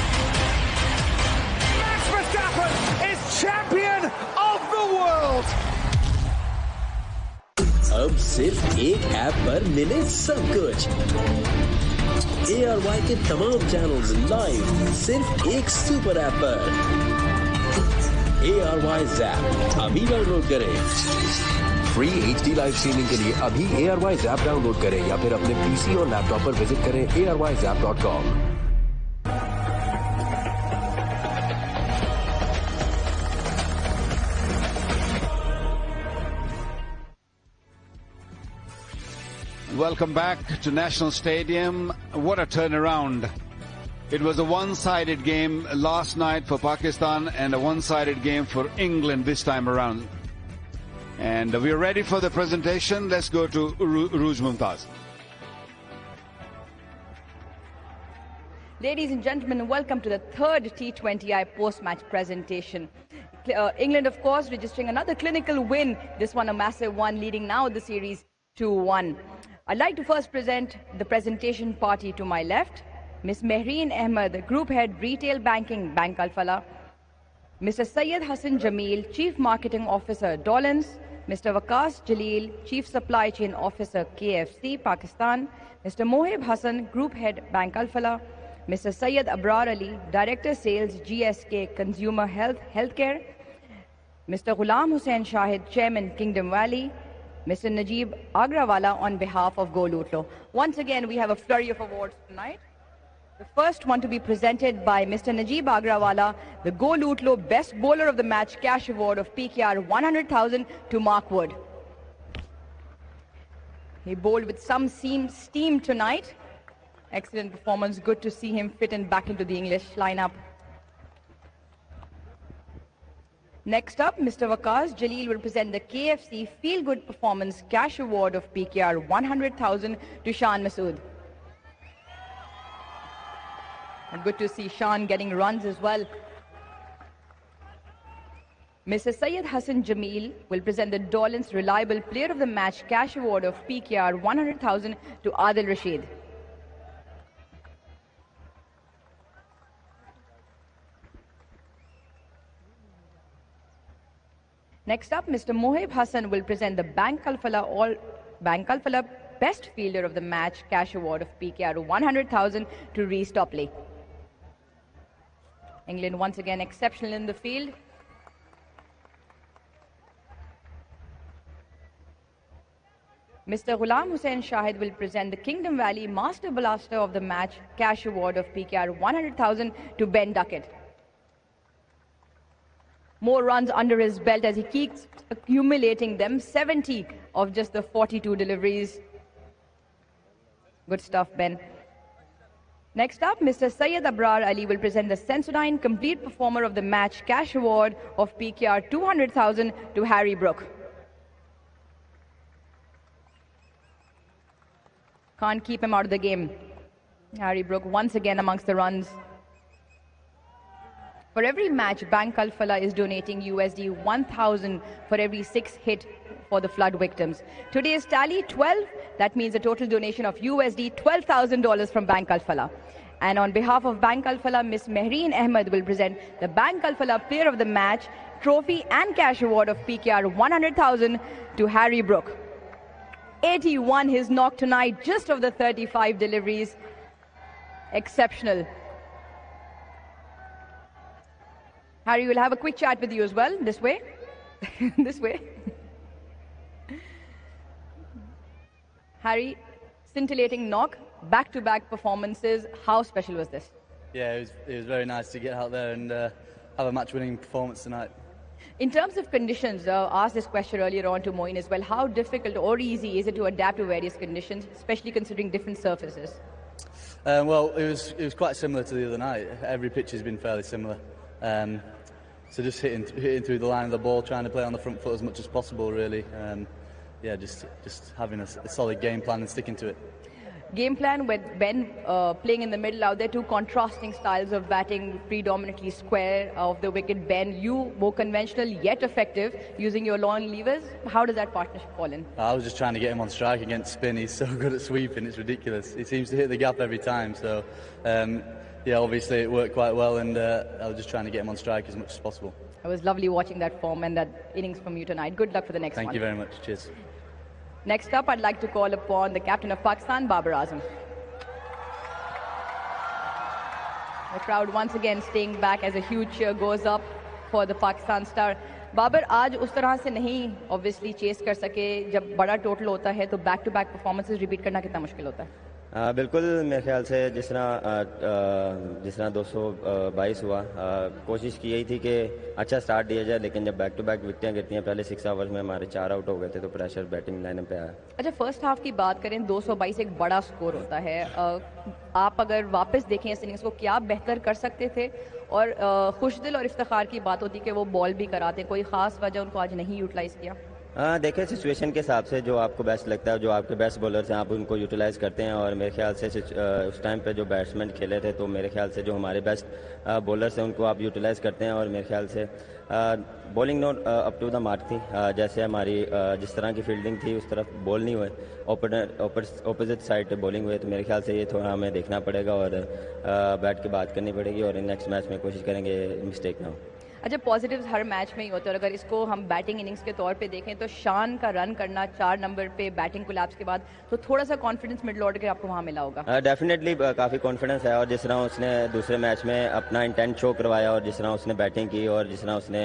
Max Verstappen is champion of the world. अब सिर्फ एक app पर मिले सब कुछ। ARY के तमाम channels live सिर्फ एक सुपर ऐप पर। ARY Zap अभी डाउनलोड करें। फ्री HD लाइव स्ट्रीमिंग के लिए अभी ARY Zap डाउनलोड करें या फिर अपने PC और लैपटॉप पर विजिट करें aryzap.com। Welcome back to National Stadium. What a turnaround. It was a one-sided game last night for Pakistan and a one-sided game for England this time around. And we're ready for the presentation. Let's go to Uruj Mumtaz. Ladies and gentlemen, welcome to the third T20I post-match presentation. England, of course, registering another clinical win. This one a massive one, leading now the series 2-1. I'd like to first present the presentation party to my left. Ms. Mehreen Ahmed, Group Head Retail Banking, Bank Al Falah. Mr. Syed Hassan Jamil, Chief Marketing Officer, Dolans. Mr. Waqas Jalil, Chief Supply Chain Officer, KFC, Pakistan. Mr. Mohib Hassan, Group Head, Bank Al Falah. Mr. Syed Abrar Ali, Director Sales, GSK Consumer Health, Healthcare. Mr. Ghulam Hussain Shahid, Chairman, Kingdom Valley. Mr. Najib Agrawala on behalf of Go Lutlo. Once again, we have a flurry of awards tonight. The first one to be presented by Mr. Najib Agrawala, the Go Lutlo Best Bowler of the Match Cash Award of PKR 100,000 to Mark Wood. He bowled with some steam tonight. Excellent performance. Good to see him fit in back into the English lineup. Next up, Mr. Waqas Jalil will present the KFC Feel Good Performance Cash Award of PKR 100,000 to Shan Masood. And good to see Shan getting runs as well. Mr. Syed Hassan Jamil will present the Dolans Reliable Player of the Match Cash Award of PKR 100,000 to Adil Rashid. Next up, Mr. Mohib Hassan will present the Bank Al Falah Best Fielder of the Match Cash Award of PKR 100,000 to Reece Topley. England once again exceptional in the field. Mr. Ghulam Hussain Shahid will present the Kingdom Valley Master Blaster of the Match Cash Award of PKR 100,000 to Ben Duckett. More runs under his belt as he keeps accumulating them, 70 of just the 42 deliveries. Good stuff, Ben. Next up, Mr. Syed Abrar Ali will present the Sensodyne Complete Performer of the Match Cash Award of PKR 200,000 to Harry Brook. Can't keep him out of the game. Harry Brook once again amongst the runs. For every match, Bank Al Falah is donating USD 1,000 for every 6 hit for the flood victims. Today's tally, 12. That means a total donation of USD $12,000 from Bank Al Falah. And on behalf of Bank Al Falah, Ms. Mehreen Ahmed will present the Bank Al Falah Player of the Match Trophy and Cash Award of PKR 100,000 to Harry Brook. 81 his knock tonight, just of the 35 deliveries. Exceptional. Harry will have a quick chat with you as well. This way. This way. Harry, scintillating knock, back-to-back performances. How special was this? Yeah, it was very nice to get out there and have a match-winning performance tonight. In terms of conditions, asked this question earlier on to Moeen as well. How difficult or easy is it to adapt to various conditions, especially considering different surfaces? Well, it was quite similar to the other night. Every pitch has been fairly similar. So just hitting through the line of the ball, trying to play on the front foot as much as possible, really. Yeah, just having a solid game plan and sticking to it. Game plan with Ben playing in the middle out there, two contrasting styles of batting, predominantly square of the wicket. Ben, you more conventional yet effective, using your long levers. How does that partnership fall in? I was just trying to get him on strike against spin. He's so good at sweeping, it's ridiculous. He seems to hit the gap every time. So, yeah, obviously it worked quite well, and I was just trying to get him on strike as much as possible. It was lovely watching that form and that innings from you tonight. Good luck for the next one. Thank you very much. Cheers. Next up, I'd like to call upon the captain of Pakistan, Babar Azam. The crowd once again staying back as a huge cheer goes up for the Pakistan star. Babar आज उस तरह से नहीं obviously chase कर सके. जब बड़ा total होता है तो back-to-back performances repeat करना कितना मुश्किल होता है? बिल्कुल मेरे ख्याल से जिस तरह 222 हुआ, कोशिश की यही थी कि अच्छा स्टार्ट दिया जाए, लेकिन जब बैक टू बैक विकेटें गिरती हैं, पहले 6 ओवर्स में हमारे 4 आउट हो गए थे, तो प्रेशर बैटिंग लाइनअप पे आया। अच्छा, फर्स्ट हाफ की बात करें, 222 एक बड़ा स्कोर होता है। आप अगर वापस देखें इस इनिंग्स को, क्या बेहतर कर सकते थे? और खुशदिल और इफ्तिखार की बात होती है कि वो बॉल भी कराते, कोई ख़ास वजह उनको आज नहीं यूटिलाइज़ किया? देखिए सिचुएशन के हिसाब से जो आपको बेस्ट लगता है, जो आपके बेस्ट बॉलर्स हैं, आप उनको यूटिलाइज़ करते हैं। और मेरे ख्याल से उस टाइम पे जो बैट्समैन खेले थे, तो मेरे ख्याल से जो हमारे बेस्ट बॉलर्स हैं उनको आप यूटिलाइज़ करते हैं। और मेरे ख्याल से bowling not up to the mark थी। जैसे हमारी जिस तरह की फील्डिंग थी उस तरफ बॉल नहीं हुए, ऑपोजिट साइड बॉलिंग हुए, तो मेरे ख्याल से ये थोड़ा हमें देखना पड़ेगा और बैट की बात करनी पड़ेगी और नेक्स्ट मैच में कोशिश करेंगे मिस्टेक ना हो। अच्छा, पॉजिटिव्स हर मैच में ही होते हैं, और अगर इसको हम बैटिंग इनिंग्स के तौर पे देखें तो शान का रन करना 4 नंबर पे बैटिंग कोलैप्स के बाद, तो थोड़ा सा कॉन्फिडेंस मिडल ऑर्डर के आपको वहाँ मिला होगा? डेफिनेटली काफ़ी कॉन्फिडेंस है। और जिस तरह उसने दूसरे मैच में अपना इंटेंट शो करवाया और जिस तरह उसने बैटिंग की और जिस तरह उसने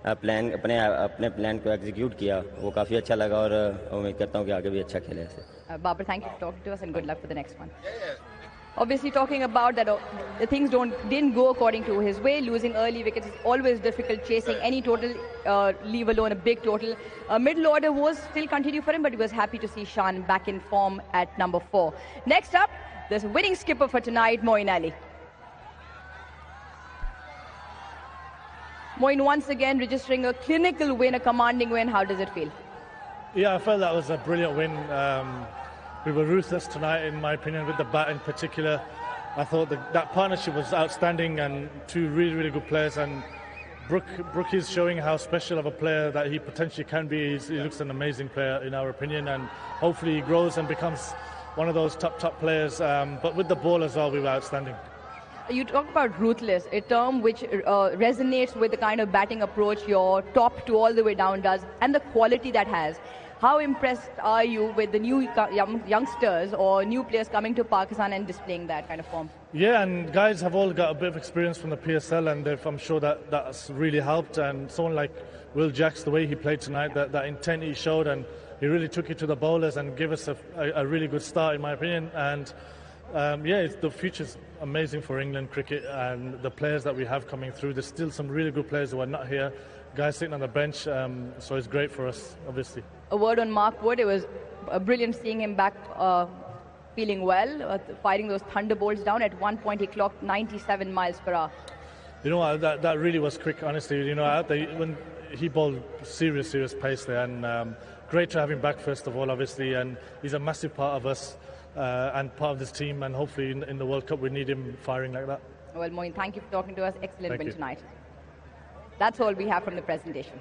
अपने प्लान को एग्जीक्यूट किया, वो काफ़ी अच्छा लगा और उम्मीद करता हूँ कि आगे भी अच्छा खेले ऐसे। Babar, thank you for talking to us and good luck for the next one. Obviously, talking about that, the things didn't go according to his way. Losing early wickets is always difficult. Chasing any total, leave alone a big total. Middle order was still continue for him, but he was happy to see Shan back in form at number 4. Next up, there's a winning skipper for tonight, Moeen Ali. Moeen once again registering a clinical win, a commanding win. How does it feel? Yeah, I felt that was a brilliant win. We were ruthless tonight, in my opinion, with the bat in particular. I thought that partnership was outstanding and two really, really good players. And Brook is showing how special of a player that he potentially can be. He looks an amazing player, in our opinion, and hopefully he grows and becomes one of those top players. But with the ball as well, we were outstanding. You talk about ruthless, a term which resonates with the kind of batting approach your top to all the way down does, and the quality that has. How impressed are you with the new youngsters or new players coming to Pakistan and displaying that kind of form? Yeah, and guys have all got a bit of experience from the PSL, and I'm sure that's really helped. And someone like Will Jacks, the way he played tonight, that intent he showed, and he really took it to the bowlers and gave us a really good start, in my opinion. And the future's amazing for England cricket and the players that we have coming through. There's still some really good players who are not here, guys sitting on the bench, so it's great for us, obviously. A word on Mark Wood. It was brilliant seeing him back feeling well, firing those thunderbolts down. At one point he clocked 97 miles per hour. You know what, that really was quick, honestly. You know, when he bowled serious pace there, and great to have him back, first of all, obviously, and he's a massive part of us and part of this team, and hopefully in the World Cup we need him firing like that. Well, Moeen, thank you for talking to us. Excellent win tonight. That's all we have from the presentation.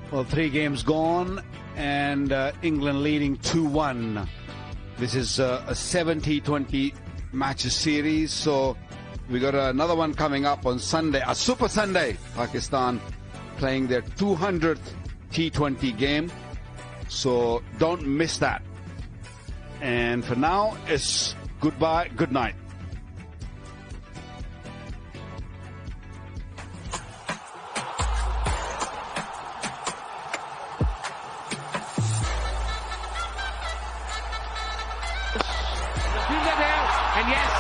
Well, 3 games gone and England leading 2-1. This is a 70-20 matches series, so we got another one coming up on Sunday, a Super Sunday. Pakistan playing their 200th T20 game, so don't miss that. And for now, it's goodbye, good night. And yes,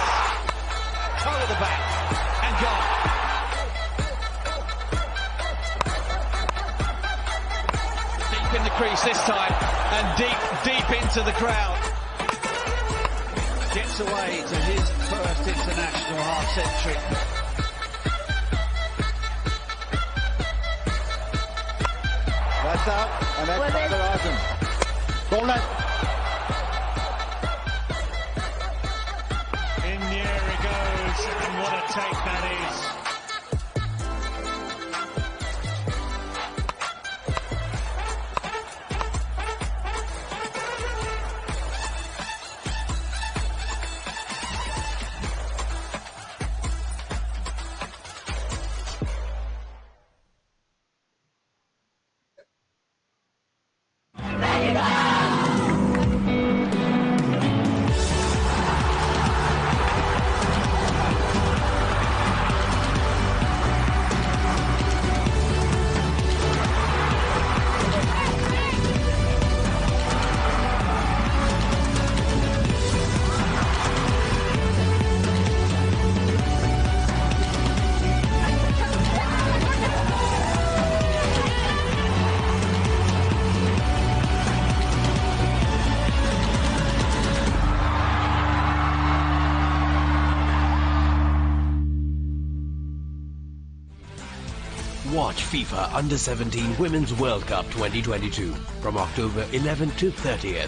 toe of the bat and gone. Deep in the crease this time and deep into the crowd. Gets away to his first international half-century. That's out, and that's Babar Azam. Don't let. In the air he goes, and what a take that is. Watch FIFA Under 17 Women's World Cup 2022 from October 11 to 30th.